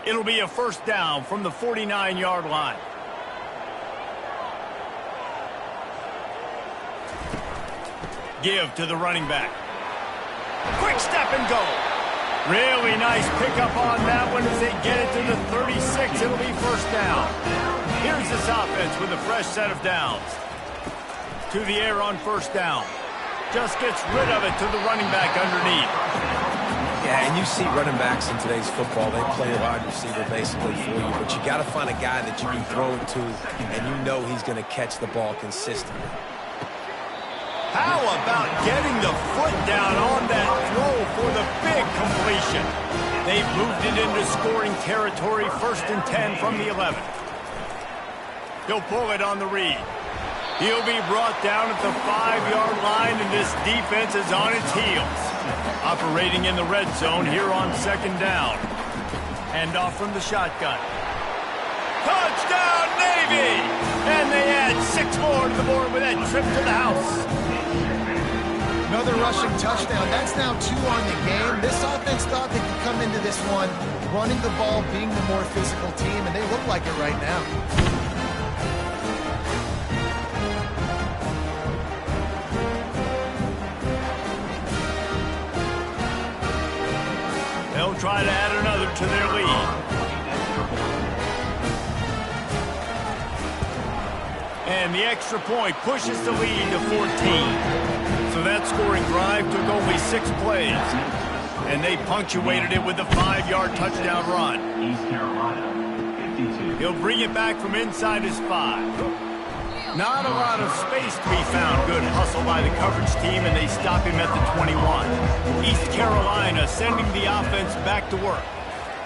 It'll be a first down from the 49-yard line. Give to the running back. Quick step and go. Really nice pickup on that one as they get it to the 36. It'll be first down. Here's this offense with a fresh set of downs. To the air on first down. Just gets rid of it to the running back underneath. Yeah, and you see running backs in today's football, they play a wide receiver basically for you, but you got to find a guy that you can throw it to, and you know he's going to catch the ball consistently. How about getting the foot down on that throw for the big completion? They've moved it into scoring territory, 1st and 10 from the 11. He'll pull it on the read. He'll be brought down at the 5-yard line, and this defense is on its heels. Operating in the red zone here on 2nd down. Hand off from the shotgun. Touchdown, Navy! And they add 6 more to the board with that trip to the house. Another rushing touchdown. That's now 2 on the game. This offense thought they could come into this one running the ball, being the more physical team, and they look like it right now. They'll try to add another to their lead. And the extra point pushes the lead to 14. So that scoring drive took only 6 plays. And they punctuated it with a 5-yard touchdown run. East Carolina, 52. He'll bring it back from inside his 5. Not a lot of space to be found. Good hustle by the coverage team, and they stop him at the 21. East Carolina sending the offense back to work.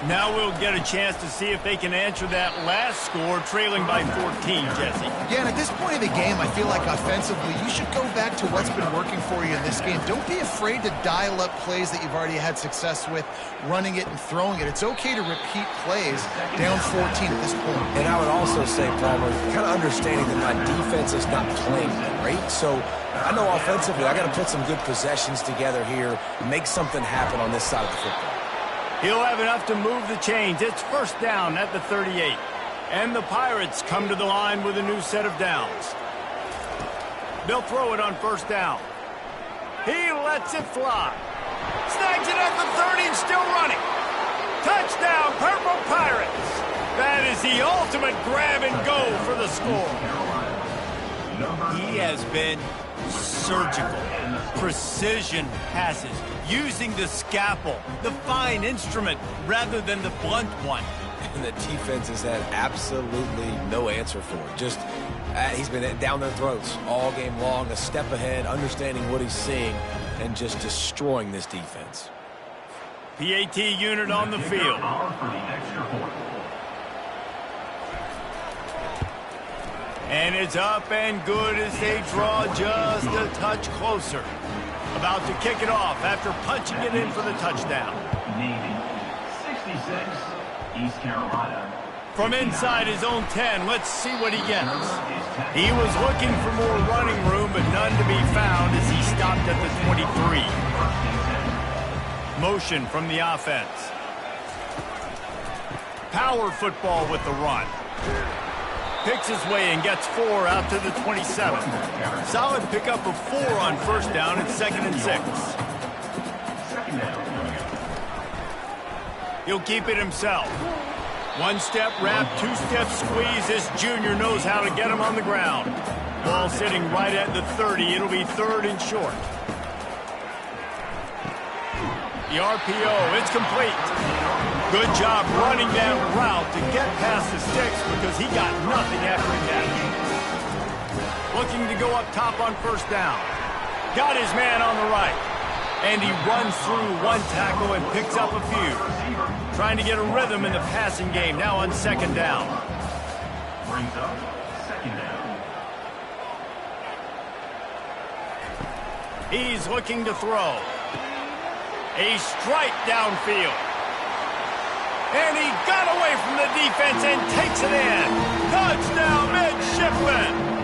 Now we'll get a chance to see if they can answer that last score, trailing by 14, Jesse. Yeah, and at this point of the game, I feel like offensively, you should go back to what's been working for you in this game. Don't be afraid to dial up plays that you've already had success with, running it and throwing it. It's okay to repeat plays down 14 at this point. And I would also say, Palmer, kind of understanding that my defense is not playing great. So I know offensively, I got to put some good possessions together here, make something happen on this side of the football. He'll have enough to move the chains. It's first down at the 38. And the Pirates come to the line with a new set of downs. They'll throw it on first down. He lets it fly. Snags it at the 30 and still running. Touchdown, Purple Pirates. That is the ultimate grab and go for the score. He has been surgical. Precision passes. Using the scalpel, the fine instrument, rather than the blunt one. And the defense has had absolutely no answer for it. Just, he's been down their throats all game long, a step ahead, understanding what he's seeing, and just destroying this defense. PAT unit on the field. And it's up and good as they draw just a touch closer. About to kick it off after punching it in for the touchdown. Navy, 66, East Carolina. From inside his own 10, let's see what he gets. He was looking for more running room, but none to be found as he stopped at the 23. Motion from the offense. Power football with the run. Picks his way and gets 4 out to the 27. Solid pickup of 4 on first down and 2nd and 6. He'll keep it himself. 1-step wrap, 2-step squeeze. This junior knows how to get him on the ground. Ball sitting right at the 30. It'll be 3rd and short. The RPO, it's complete. Good job running that route to get past the sticks because he got nothing after the catch. Looking to go up top on first down. got his man on the right. And he runs through one tackle and picks up a few. Trying to get a rhythm in the passing game now on second down. Brings up second down. He's looking to throw. A strike downfield. And he got away from the defense and takes it in. Touchdown, midshipman.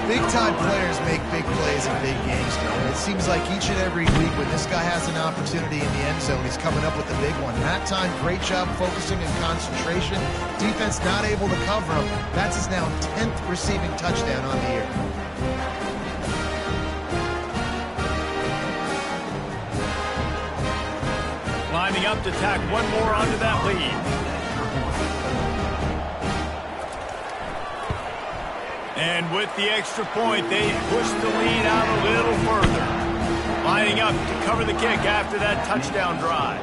Big-time players make big plays in big games, man. It seems like each and every week when this guy has an opportunity in the end zone, he's coming up with a big one. That time, great job focusing and concentration. Defense not able to cover him. That's his now 10th receiving touchdown on the year. Lining up to tack one more onto that lead. And with the extra point, they push the lead out a little further. Lining up to cover the kick after that touchdown drive.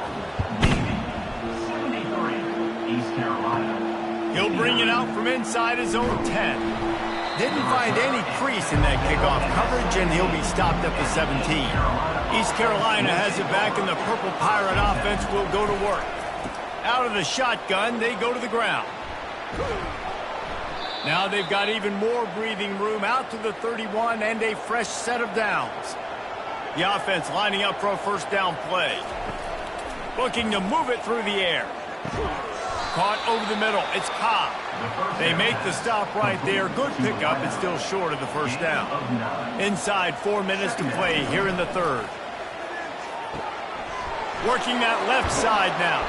73, East Carolina. He'll bring it out from inside his own 10. Didn't find any crease in that kickoff coverage, and he'll be stopped at the 17. East Carolina has it back, and the Purple Pirate offense will go to work. Out of the shotgun, they go to the ground. Now they've got even more breathing room out to the 31 and a fresh set of downs. The offense lining up for a first down play. Looking to move it through the air. Caught over the middle. It's Cobb. They make the stop right there. Good pickup. It's still short of the first down. Inside 4 minutes to play here in the third. Working that left side now.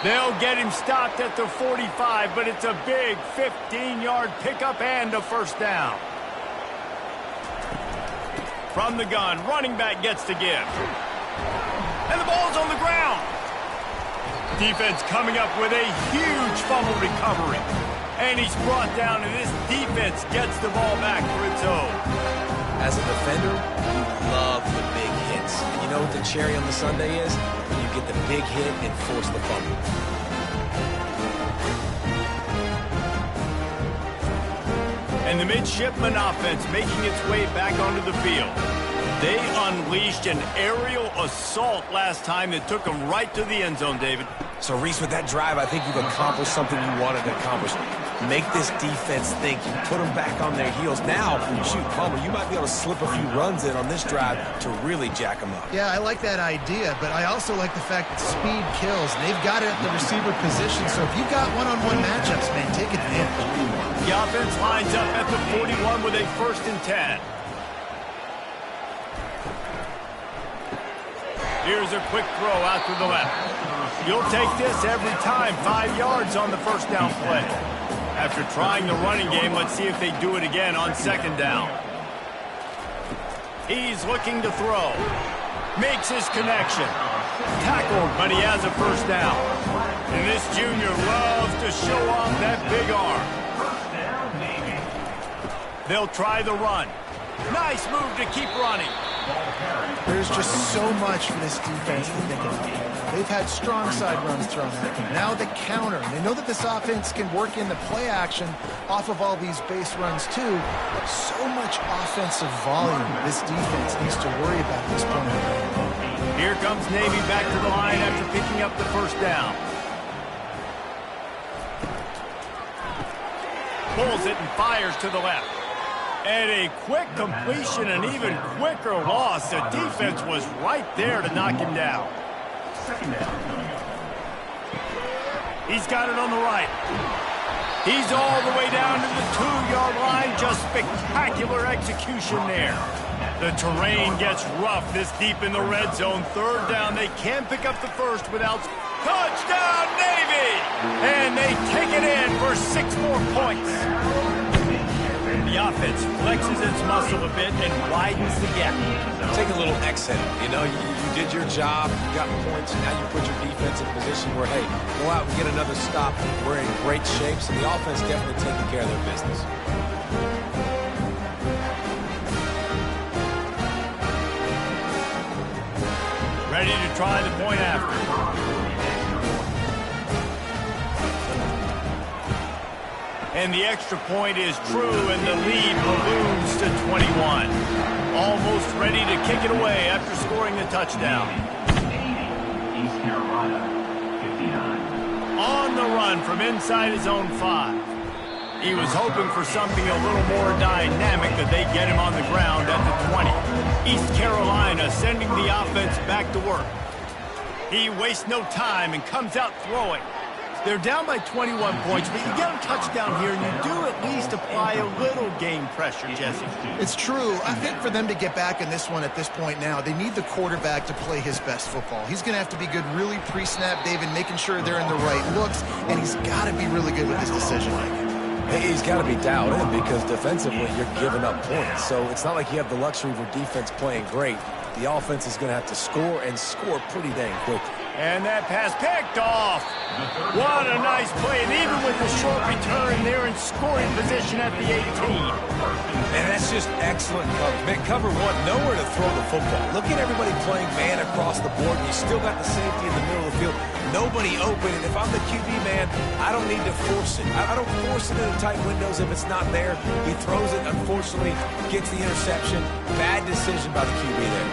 They'll get him stopped at the 45, but it's a big 15-yard pickup and a first down. From the gun, running back gets to give. And the ball's on the ground. Defense coming up with a huge fumble recovery. And he's brought down, and this defense gets the ball back for its own. As a defender, you love the big hits. And you know what the cherry on the sundae is? When you get the big hit and force the fumble. And the midshipman offense making its way back onto the field. They unleashed an aerial assault last time that took them right to the end zone, David. So, Reese, with that drive, I think you've accomplished something you wanted to accomplish. Make this defense think. You put them back on their heels. Now, shoot, Palmer, you might be able to slip a few runs in on this drive to really jack them up. Yeah, I like that idea, but I also like the fact that speed kills. And they've got it at the receiver position, so if you've got one-on-one matchups, man, take advantage. The offense lines up at the 41 with a 1st and 10. Here's a quick throw out to the left. You'll take this every time. 5 yards on the first down play. After trying the running game, let's see if they do it again on second down. He's looking to throw. Makes his connection. Tackled, but he has a first down. And this junior loves to show off that big arm. They'll try the run. Nice move to keep running. There's just so much for this defense to think about. They've had strong side runs thrown at them. Now the counter. They know that this offense can work in the play action off of all these base runs too. So much offensive volume this defense needs to worry about at this point in the game. Here comes Navy back to the line after picking up the first down. Pulls it and fires to the left. And a quick completion, an even quicker loss. The defense was right there to knock him down. He's got it on the right. He's all the way down to the 2-yard line. Just spectacular execution there. The terrain gets rough this deep in the red zone. 3rd down. They can pick up the first without... Touchdown, Navy! And they take it in for 6 more points. The offense flexes its muscle a bit and widens the gap. Take a little exit. You know, you did your job, you got points, and now you put your defense in a position where, hey, go out and get another stop. We're in great shape, so the offense definitely taking care of their business. Ready to try the point after. And the extra point is true, and the lead balloons to 21. Almost ready to kick it away after scoring the touchdown. East Carolina, 59. On the run from inside his own 5. He was hoping for something a little more dynamic, that they get him on the ground at the 20. East Carolina sending the offense back to work. He wastes no time and comes out throwing. They're down by 21 points, but you get a touchdown here, and you do at least apply a little game pressure, Jesse. It's true. I think for them to get back in this one at this point now, they need the quarterback to play his best football. He's going to have to be good really pre-snap, David, making sure they're in the right looks, and he's got to be really good with his decision-making. He's got to be dialed in because defensively you're giving up points. So it's not like you have the luxury of your defense playing great. The offense is going to have to score and score pretty dang quickly. And that pass picked off. What a nice play. And even with the short return, they're in scoring position at the 18. And that's just excellent cover. Cover one, nowhere to throw the football. Look at everybody playing man across the board. You still got the safety in the middle of the field. Nobody open. And if I'm the QB, man, I don't need to force it. I don't force it into tight windows if it's not there. He throws it, unfortunately, gets the interception. Bad decision by the QB there.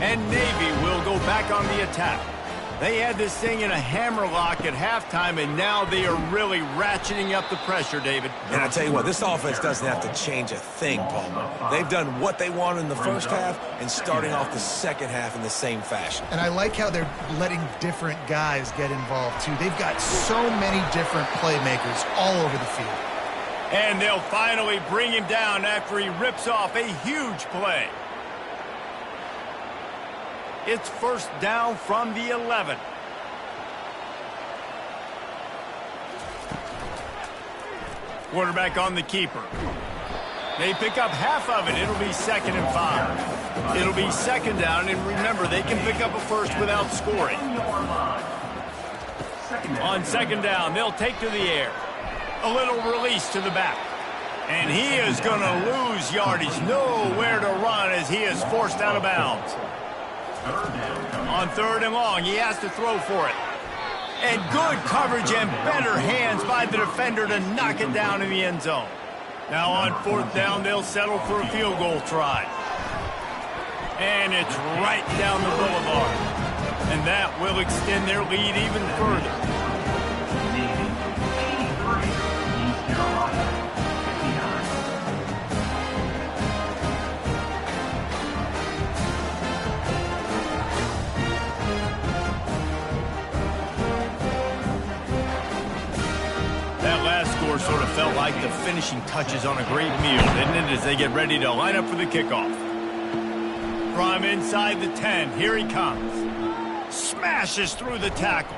And Navy will go back on the attack. They had this thing in a hammerlock at halftime, and now they are really ratcheting up the pressure, David. And I tell you what, this offense doesn't have to change a thing, Paul. They've done what they wanted in the first half and starting off the second half in the same fashion. And I like how they're letting different guys get involved, too. They've got so many different playmakers all over the field. And they'll finally bring him down after he rips off a huge play. It's first down from the 11. Quarterback on the keeper. They pick up half of it. It'll be 2nd and 5. It'll be 2nd down, and remember, they can pick up a first without scoring. On 2nd down, they'll take to the air. A little release to the back. And he is going to lose yardage. Nowhere to run as he is forced out of bounds. On 3rd and long, he has to throw for it. And good coverage and better hands by the defender to knock it down in the end zone. Now on 4th down, they'll settle for a field goal try. And it's right down the boulevard. And that will extend their lead even further. Sort of felt like the finishing touches on a great meal, didn't it, as they get ready to line up for the kickoff. From inside the 10, here he comes. Smashes through the tackle.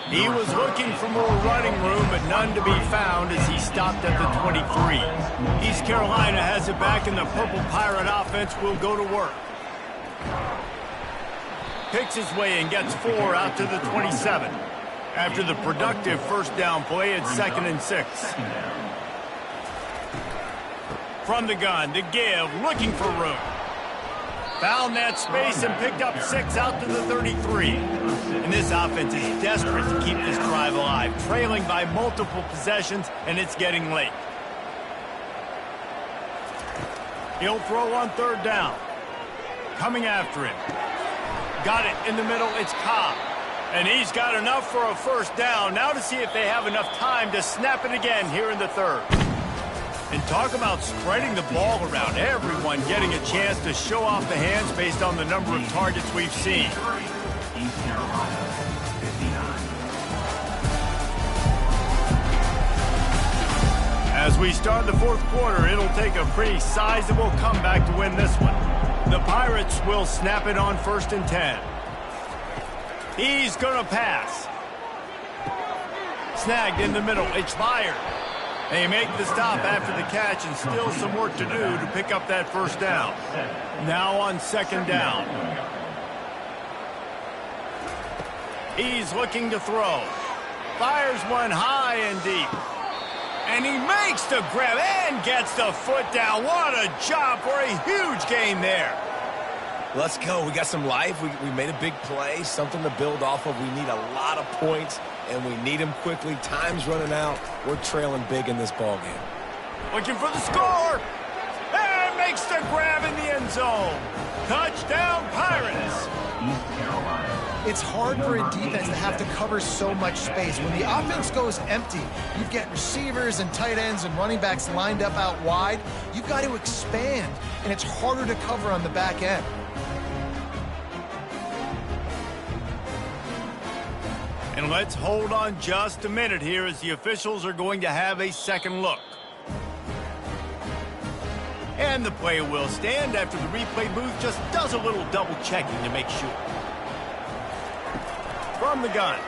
He was looking for more running room, but none to be found as he stopped at the 23. East Carolina has it back, and the Purple Pirate offense will go to work. Picks his way and gets 4 out to the 27. After the productive first down play, it's 2nd and 6. From the gun, to give, looking for room. Found that space and picked up 6 out to the 33. And this offense is desperate to keep this drive alive, trailing by multiple possessions, and it's getting late. He'll throw on 3rd down. Coming after him. Got it in the middle, it's Cobb. And he's got enough for a first down. Now to see if they have enough time to snap it again here in the 3rd. And talk about spreading the ball around. Everyone getting a chance to show off the hands based on the number of targets we've seen. As we start the 4th quarter, it'll take a pretty sizable comeback to win this one. The Pirates will snap it on 1st and 10. He's going to pass. Snagged in the middle. It's fired. They make the stop after the catch, and still some work to do to pick up that first down. Now on 2nd down. He's looking to throw. Fires one high and deep. And he makes the grab and gets the foot down. What a job for a huge gain there. Let's go. We got some life. We made a big play, something to build off of. We need a lot of points, and we need them quickly. Time's running out. We're trailing big in this ball game. Looking for the score. And makes the grab in the end end zone. Touchdown, Pirates. East Carolina. It's hard for a defense to have to cover so much space. When the offense goes empty, you get receivers and tight ends and running backs lined up out wide. You've got to expand, and it's harder to cover on the back end. And let's hold on just a minute here as the officials are going to have a second look. And the play will stand after the replay booth just does a little double checking to make sure. From the gun.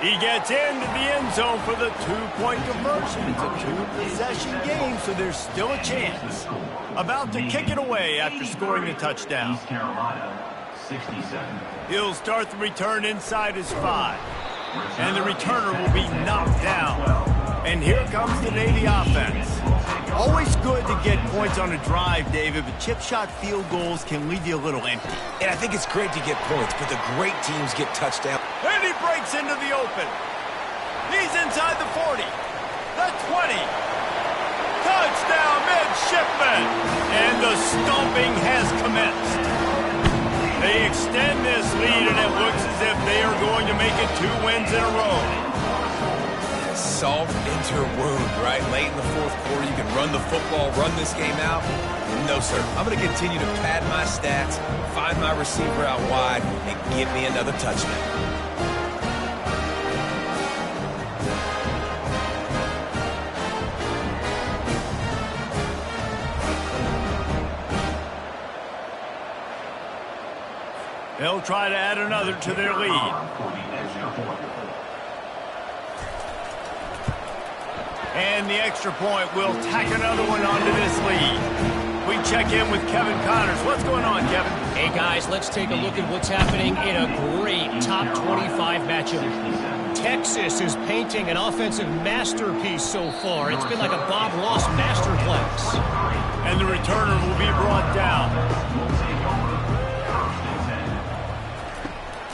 He gets into the end zone for the two-point conversion. It's a two-possession game, so there's still a chance. About to kick it away after scoring the touchdown. East Carolina, 67. He'll start the return inside his 5. And the returner will be knocked down. And here comes the Navy offense. Always good to get points on a drive, David, but chip shot field goals can leave you a little empty. And I think it's great to get points, but the great teams get touchdowns. And he breaks into the open. He's inside the 40. The 20. Touchdown, midshipman. And the stomping has commenced. They extend this lead, and it looks as if they are going to make it 2 wins in a row. Salt into your wound, right? Late in the fourth quarter, you can run the football, run this game out. No, sir. I'm going to continue to pad my stats, find my receiver out wide, and give me another touchdown. They'll try to add another to their lead. And the extra point will tack another one onto this lead. We check in with Kevin Connors. What's going on, Kevin? Hey, guys, let's take a look at what's happening in a great top 25 matchup. Texas is painting an offensive masterpiece so far. It's been like a Bob Ross masterclass. And the returner will be brought down.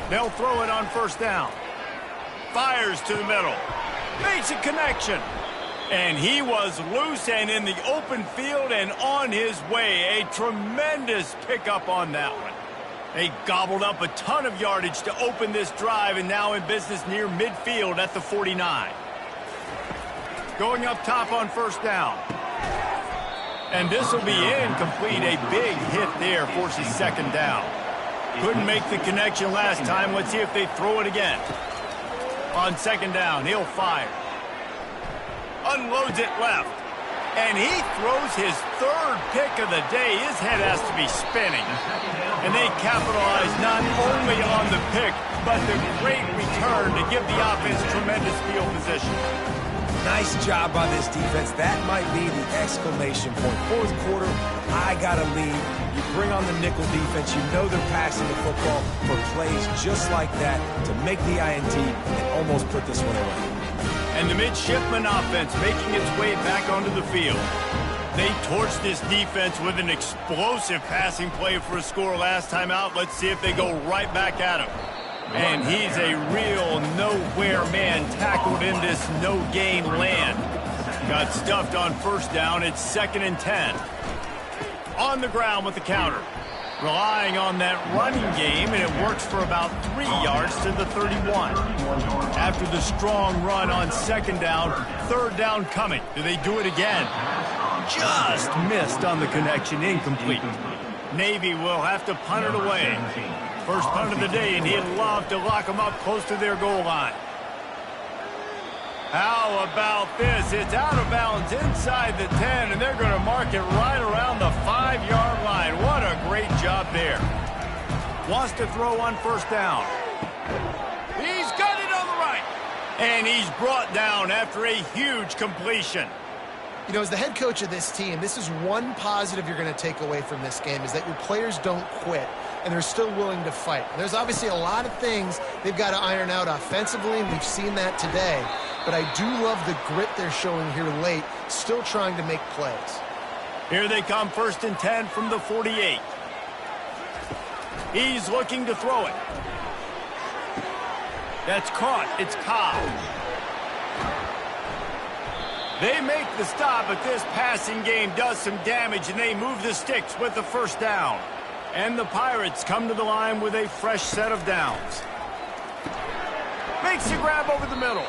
They'll throw it on first down. Fires to the middle. Makes a connection. And he was loose and in the open field and on his way. A tremendous pickup on that one. They gobbled up a ton of yardage to open this drive and now in business near midfield at the 49. Going up top on first down. And this will be incomplete. A big hit there forces second down. Couldn't make the connection last time. Let's see if they throw it again. On second down, he'll fire. Unloads it left. And he throws his third pick of the day. His head has to be spinning. And they capitalize not only on the pick, but the great return to give the offense tremendous field position. Nice job by this defense. That might be the exclamation point. Fourth quarter, I got a lead. You bring on the nickel defense. You know they're passing the football for plays just like that to make the INT and almost put this one away. And the midshipman offense making its way back onto the field. They torched this defense with an explosive passing play for a score last time out. Let's see if they go right back at him. And he's a real nowhere man tackled in this no-gain land. Got stuffed on first down. It's 2nd and 10. On the ground with the counter. Relying on that running game, and it works for about 3 yards to the 31. After the strong run on second down, third down coming. Do they do it again? Just missed on the connection, incomplete. Navy will have to punt it away. First punt of the day, and he'd love to lock them up close to their goal line. How about this? It's out of bounds inside the 10, and they're going to mark it right around the 5-yard line. What a great job there. Wants to throw on first down. He's got it on the right. And he's brought down after a huge completion. You know, as the head coach of this team, this is one positive you're going to take away from this game, is that your players don't quit, and they're still willing to fight. And there's obviously a lot of things they've got to iron out offensively, and we've seen that today. But I do love the grit they're showing here late, still trying to make plays. Here they come, 1st and 10 from the 48. He's looking to throw it. That's caught. It's Cobb. They make the stop, but this passing game does some damage, and they move the sticks with the first down. And the Pirates come to the line with a fresh set of downs. Makes the grab over the middle.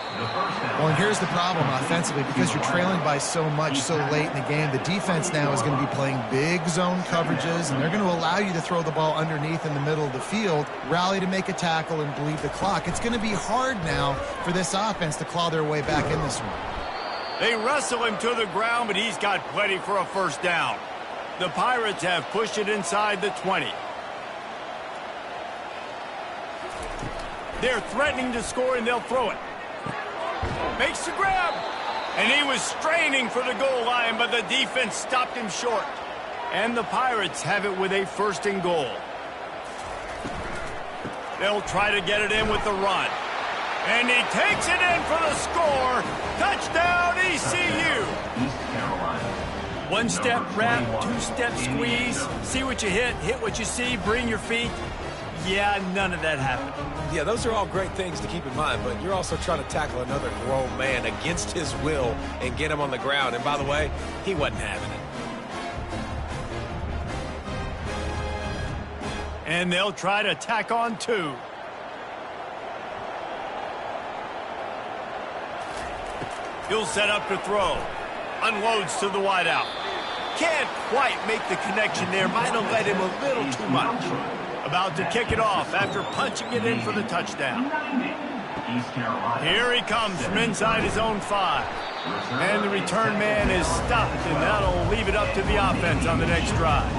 Well, and here's the problem offensively. Because you're trailing by so much so late in the game, the defense now is going to be playing big zone coverages, and they're going to allow you to throw the ball underneath in the middle of the field, rally to make a tackle, and bleed the clock. It's going to be hard now for this offense to claw their way back in this one. They wrestle him to the ground, but he's got plenty for a first down. The Pirates have pushed it inside the 20. They're threatening to score, and they'll throw it. Makes the grab. And he was straining for the goal line, but the defense stopped him short. And the Pirates have it with a first and goal. They'll try to get it in with the run. And he takes it in for the score. Touchdown, ECU. One step wrap, two step squeeze. See what you hit what you see, bring your feet. Yeah, none of that happened. Yeah, those are all great things to keep in mind, but you're also trying to tackle another grown man against his will and get him on the ground. And by the way, he wasn't having it. And they'll try to tack on two. He'll set up to throw. Unloads to the wideout. Can't quite make the connection there. Might have led him a little too much. About to kick it off after punching it in for the touchdown. Here he comes from inside his own 5. And the return man is stopped, and that'll leave it up to the offense on the next drive.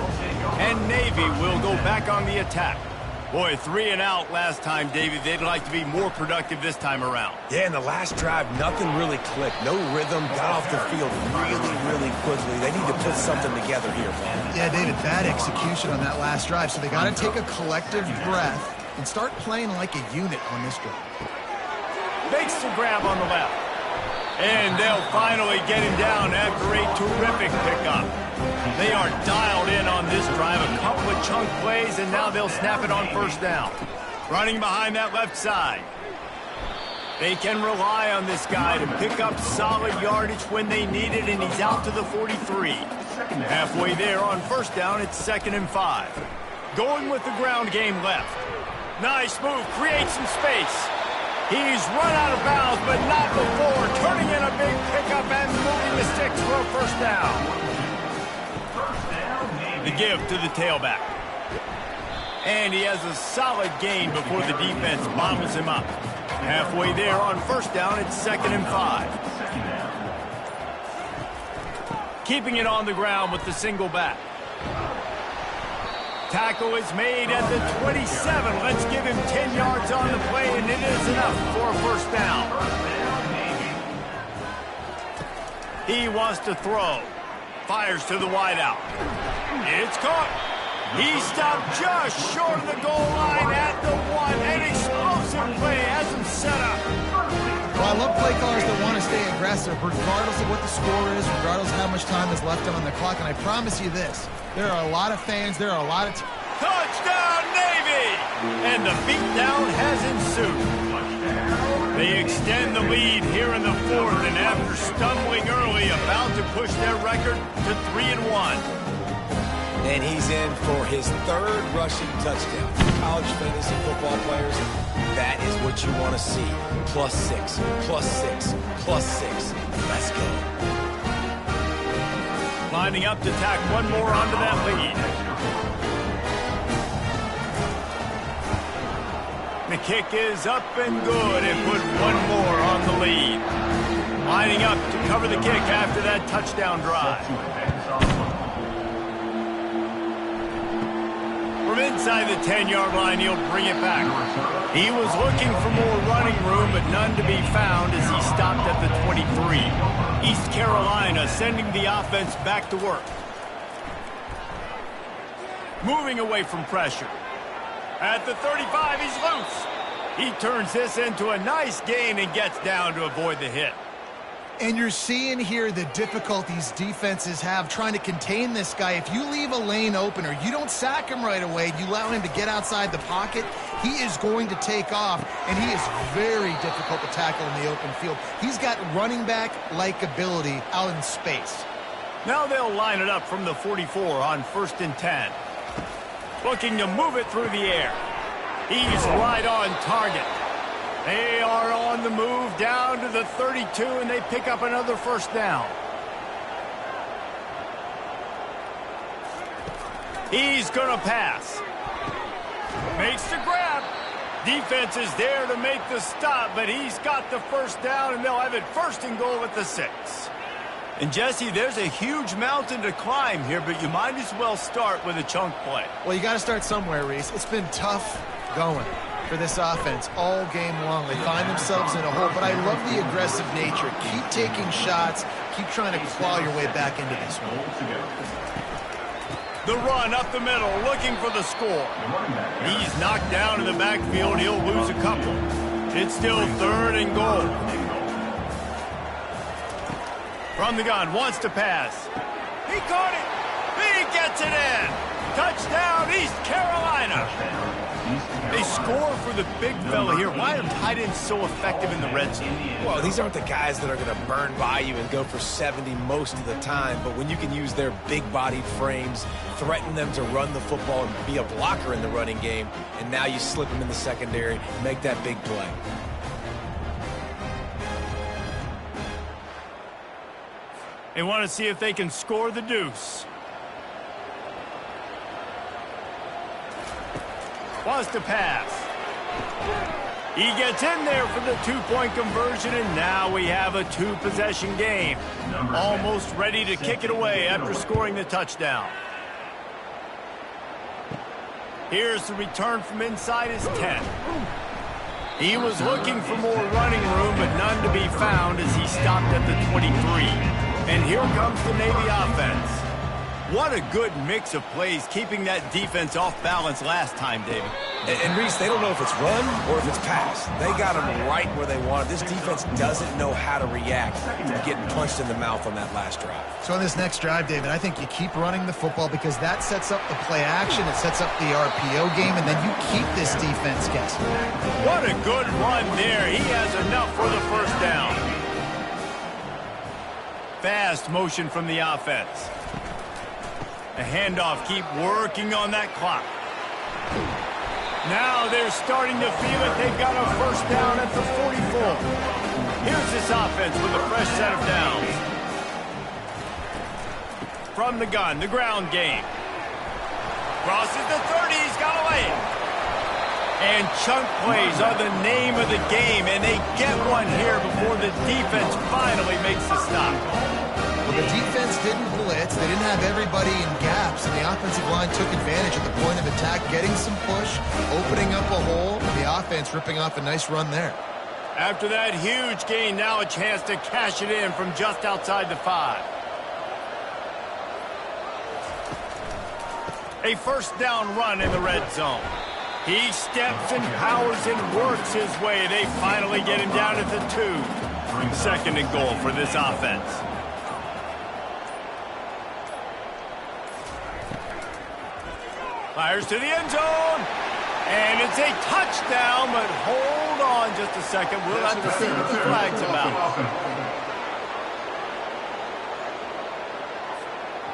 And Navy will go back on the attack. Boy, 3 and out last time, Davey. They'd like to be more productive this time around. Yeah, in the last drive, nothing really clicked. No rhythm, got off the field really quickly. They need to put something together here, man. Yeah, David, bad execution on that last drive. So they got to take a collective breath and start playing like a unit on this drive. Makes the grab on the left. And they'll finally get him down after a terrific pickup. They are dialed in on this drive, a couple of chunk plays, and now they'll snap it on first down. Running behind that left side. They can rely on this guy to pick up solid yardage when they need it, and he's out to the 43. Halfway there on first down, it's 2nd and 5. Going with the ground game left. Nice move, creates some space. He's run out of bounds, but not before. Turning in a big pickup and moving the sticks for a first down. The give to the tailback. And he has a solid gain before the defense bottles him up. Halfway there on first down, it's 2nd and 5. Keeping it on the ground with the single back. Tackle is made at the 27. Let's give him 10 yards on the play, and it is enough for a first down. He wants to throw. Fires to the wideout. It's caught. He stopped just short of the goal line at the 1. An explosive play has him set up. Well, I love play callers that want to stay aggressive, regardless of what the score is, regardless of how much time is left on the clock. And I promise you this, there are a lot of fans, there are a lot of... Touchdown, Navy! And the beatdown has ensued. They extend the lead here in the 4th, and after stumbling early, about to push their record to 3-1. And he's in for his 3rd rushing touchdown. College fantasy football players, that is what you want to see. +6, +6, +6. Let's go. Lining up to tack one more onto that lead. The kick is up and good and put one more on the lead. Lining up to cover the kick after that touchdown drive. From inside the 10-yard line, he'll bring it back. He was looking for more running room, but none to be found as he stopped at the 23. East Carolina sending the offense back to work. Moving away from pressure. At the 35, he's loose. He turns this into a nice gain and gets down to avoid the hit. And you're seeing here the difficulties defenses have trying to contain this guy. If you leave a lane open or you don't sack him right away, you allow him to get outside the pocket, he is going to take off, and he is very difficult to tackle in the open field. He's got running back-like ability out in space. Now they'll line it up from the 44 on 1st and 10. Looking to move it through the air. He's right on target. They are on the move down to the 32, and they pick up another 1st down. He's going to pass. Makes the grab. Defense is there to make the stop, but he's got the 1st down, and they'll have it 1st and goal at the 6. And, Jesse, there's a huge mountain to climb here, but you might as well start with a chunk play. Well, you got to start somewhere, Reese. It's been tough going for this offense all game long. They find themselves in a hole, but I love the aggressive nature. Keep taking shots. Keep trying to claw your way back into this one. The run up the middle, looking for the score. He's knocked down in the backfield. He'll lose a couple. It's still 3rd and goal. From the gun, wants to pass. He caught it. He gets it in. Touchdown, East Carolina. They score for the big fella here. Why are tight ends so effective in the red zone? Well, these aren't the guys that are going to burn by you and go for 70 most of the time, but when you can use their big-bodied frames, threaten them to run the football and be a blocker in the running game, and now you slip them in the secondary and make that big play. They want to see if they can score the deuce. Wants to pass. He gets in there for the 2-point conversion, and now we have a 2-possession game. Almost ready to kick it away after scoring the touchdown. Here's the return from inside his 10. He was looking for more running room, but none to be found as he stopped at the 23. And here comes the Navy offense. What a good mix of plays, keeping that defense off balance last time, David. And Reese, they don't know if it's run or if it's pass. They got them right where they want it. This defense doesn't know how to react to getting punched in the mouth on that last drive. So on this next drive, David, I think you keep running the football because that sets up the play action, it sets up the RPO game, and then you keep this defense guessing. What a good run there. He has enough for the 1st down. Fast motion from the offense. A handoff, keep working on that clock. Now they're starting to feel it. They've got a 1st down at the 44. Here's this offense with a fresh set of downs. From the gun, the ground game. Crosses the 30, he's got away. And chunk plays are the name of the game, and they get one here before the defense finally makes the stop. Well, the defense didn't blitz. They didn't have everybody in gaps, and the offensive line took advantage at the point of attack, getting some push, opening up a hole, and the offense ripping off a nice run there. After that huge gain, now a chance to cash it in from just outside the 5. A 1st down run in the red zone. He steps and powers and works his way. They finally get him down at the 2. 2nd and goal for this offense. Fires to the end zone. And it's a touchdown, but hold on just a second. We'll have to see what the flag's about.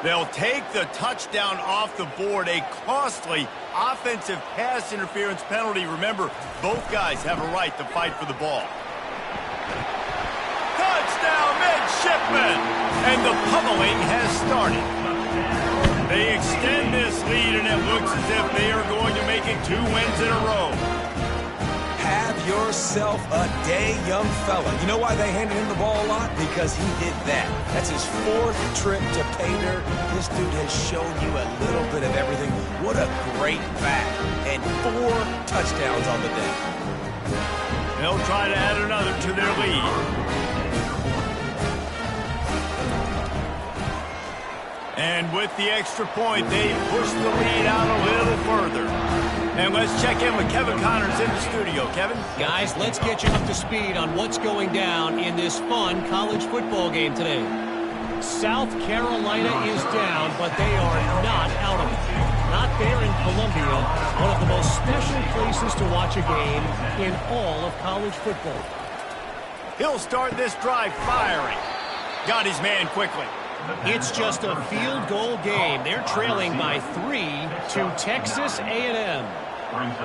They'll take the touchdown off the board, a costly offensive pass interference penalty. Remember, both guys have a right to fight for the ball. Touchdown, midshipmen! And the pummeling has started. They extend this lead, and it looks as if they are going to make it 2 wins in a row. Have yourself a day, young fella. You know why they handed him the ball a lot? Because he did that. That's his 4th trip to pay dirt. This dude has shown you a little bit of everything. What a great back. And 4 touchdowns on the day. They'll try to add another to their lead. And with the extra point, they push the lead out a little further. And let's check in with Kevin Connors in the studio. Kevin? Guys, let's get you up to speed on what's going down in this fun college football game today. South Carolina is down, but they are not out of it. Not Fair in Columbia, one of the most special places to watch a game in all of college football. He'll start this drive firing. Got his man quickly. It's just a field goal game. They're trailing by 3 to Texas A&M.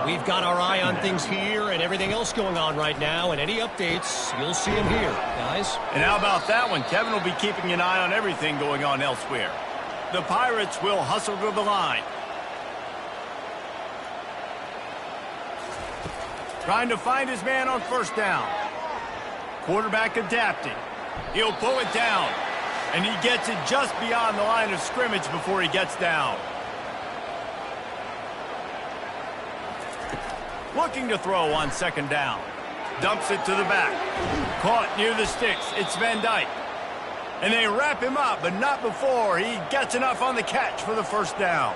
We've got our eye on things here and everything else going on right now, and any updates, you'll see them here, guys. And how about that one? Kevin will be keeping an eye on everything going on elsewhere. The Pirates will hustle to the line. Trying to find his man on first down. Quarterback adapting. He'll pull it down. And he gets it just beyond the line of scrimmage before he gets down. Looking to throw on second down. Dumps it to the back. Caught near the sticks. It's Van Dyke. And they wrap him up, but not before he gets enough on the catch for the first down.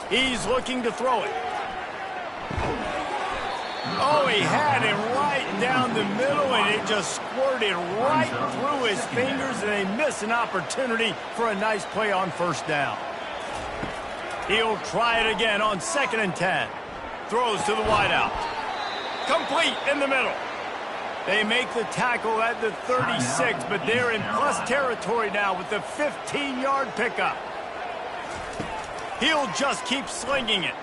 He's looking to throw it. Oh, he had him right down the middle, and it just squirted right through his fingers, and they miss an opportunity for a nice play on first down. He'll try it again on 2nd and 10. Throws to the wideout. Complete in the middle. They make the tackle at the 36, but they're in plus territory now with the 15-yard pickup. He'll just keep slinging it.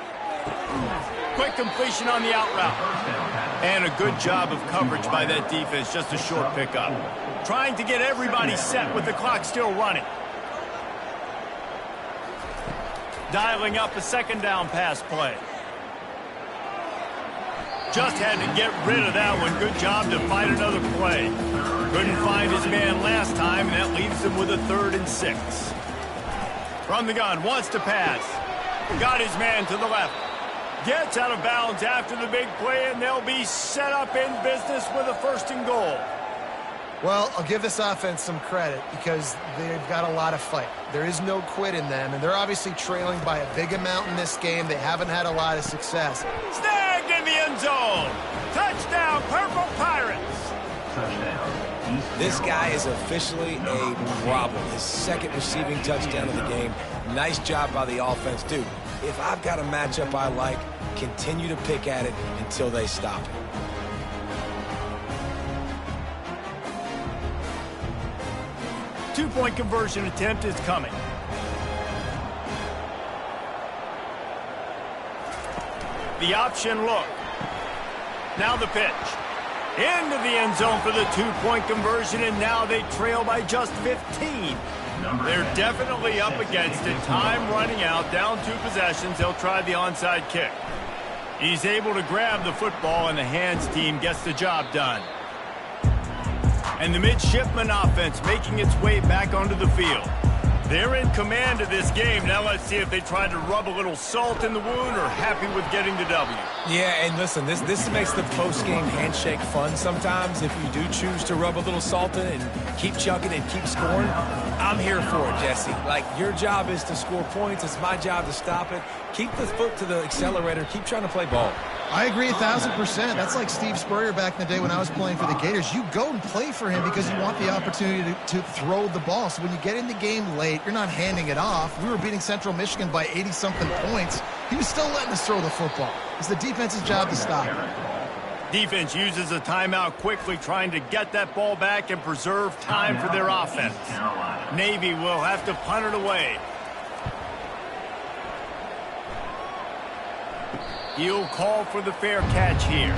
Quick completion on the out route. And a good job of coverage by that defense, just a short pickup. Trying to get everybody set with the clock still running. Dialing up a second down pass play. Just had to get rid of that one. Good job to find another play. Couldn't find his man last time, and that leaves him with a 3rd and 6. From the gun, wants to pass. Got his man to the left. Gets out of bounds after the big play, and they'll be set up in business with a 1st and goal. Well, I'll give this offense some credit because they've got a lot of fight. There is no quit in them, and they're obviously trailing by a big amount in this game. They haven't had a lot of success. Snagged in the end zone. Touchdown, Purple Pirates. This guy is officially a problem. His 2nd receiving touchdown of the game. Nice job by the offense, too. If I've got a matchup I like, continue to pick at it until they stop it. Two-point conversion attempt is coming. The option look. Now the pitch. Into the end zone for the 2-point conversion, and now they trail by just 15. They're definitely up against it. Time running out, down 2 possessions. They'll try the onside kick. He's able to grab the football, and the hands team gets the job done. And the midshipman offense making its way back onto the field. They're in command of this game. Now let's see if they try to rub a little salt in the wound or happy with getting the W. Yeah, and listen, this makes the post-game handshake fun sometimes. If you do choose to rub a little salt in and keep chugging and keep scoring, I'm here for it, Jesse. Like, your job is to score points. It's my job to stop it. Keep the foot to the accelerator. Keep trying to play ball. I agree 1,000%. That's like Steve Spurrier back in the day when I was playing for the Gators. You go and play for him because you want the opportunity to throw the ball. So when you get in the game late, you're not handing it off. We were beating Central Michigan by 80-something points. He was still letting us throw the football. It's the defense's job to stop it. Defense uses a timeout quickly, trying to get that ball back and preserve time for their offense. Navy will have to punt it away. He'll call for the fair catch here.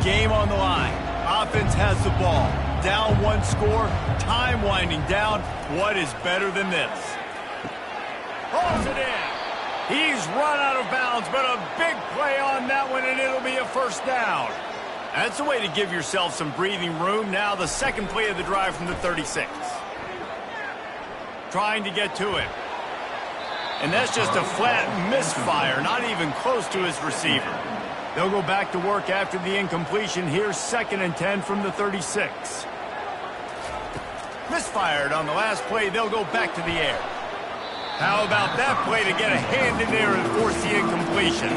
Game on the line. Offense has the ball. Down 1 score. Time winding down. What is better than this? Pulls it in. He's run out of bounds, but a big play on that one, and it'll be a 1st down. That's a way to give yourself some breathing room. Now the 2nd play of the drive from the 36. Trying to get to it. And that's just a flat misfire, not even close to his receiver. They'll go back to work after the incompletion. Here's 2nd and 10 from the 36. Misfired on the last play. They'll go back to the air. How about that play to get a hand in there and force the incompletion?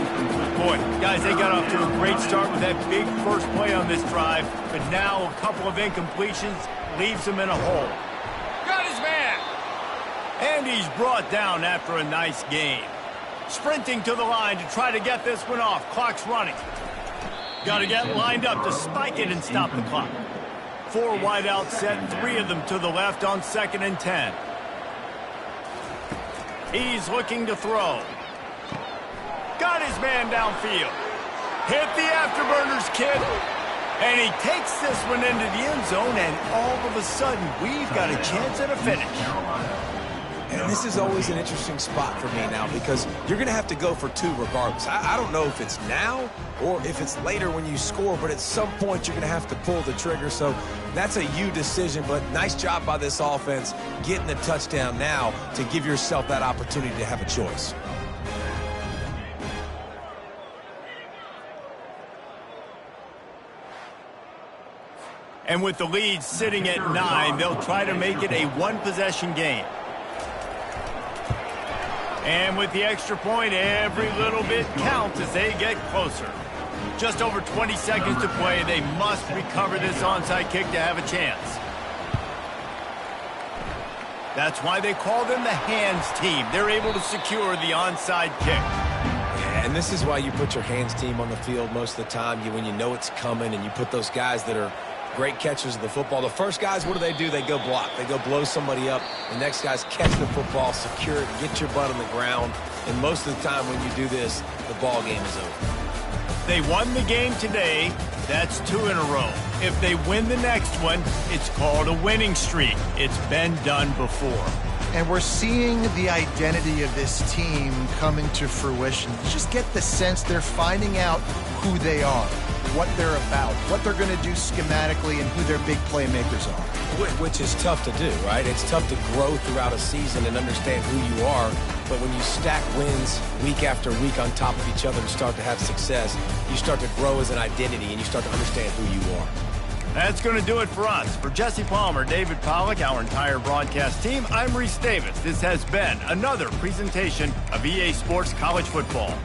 Boy, guys, they got off to a great start with that big first play on this drive, but now a couple of incompletions leaves them in a hole. Got his man. And he's brought down after a nice game. Sprinting to the line to try to get this one off. Clock's running. Got to get lined up to spike it and stop the clock. 4 wide out set, 3 of them to the left on 2nd and 10. He's looking to throw. Got his man downfield. Hit the afterburners, kid. And he takes this one into the end zone, and all of a sudden, we've got a chance at a finish. And this is always an interesting spot for me now because you're going to have to go for 2 regardless. I don't know if it's now or if it's later when you score, but at some point you're going to have to pull the trigger. So that's a you decision, but nice job by this offense getting the touchdown now to give yourself that opportunity to have a choice. And with the lead sitting at 9, they'll try to make it a 1-possession game. And with the extra point, every little bit counts as they get closer. Just over 20 seconds to play. They must recover this onside kick to have a chance. That's why they call them the hands team. They're able to secure the onside kick. Yeah, and this is why you put your hands team on the field most of the time. When you know it's coming and you put those guys that are great catchers of the football. The first guys, what do? They go block. They go blow somebody up. The next guys catch the football, secure it, get your butt on the ground. And most of the time when you do this, the ball game is over. They won the game today. That's 2 in a row. If they win the next one, it's called a winning streak. It's been done before. And we're seeing the identity of this team come into fruition. You just get the sense they're finding out who they are, what they're about, what they're going to do schematically, and who their big playmakers are. Which is tough to do, right? It's tough to grow throughout a season and understand who you are. But when you stack wins week after week on top of each other and start to have success, you start to grow as an identity and you start to understand who you are. That's going to do it for us. For Jesse Palmer, David Pollack, our entire broadcast team, I'm Reese Davis. This has been another presentation of EA Sports College Football.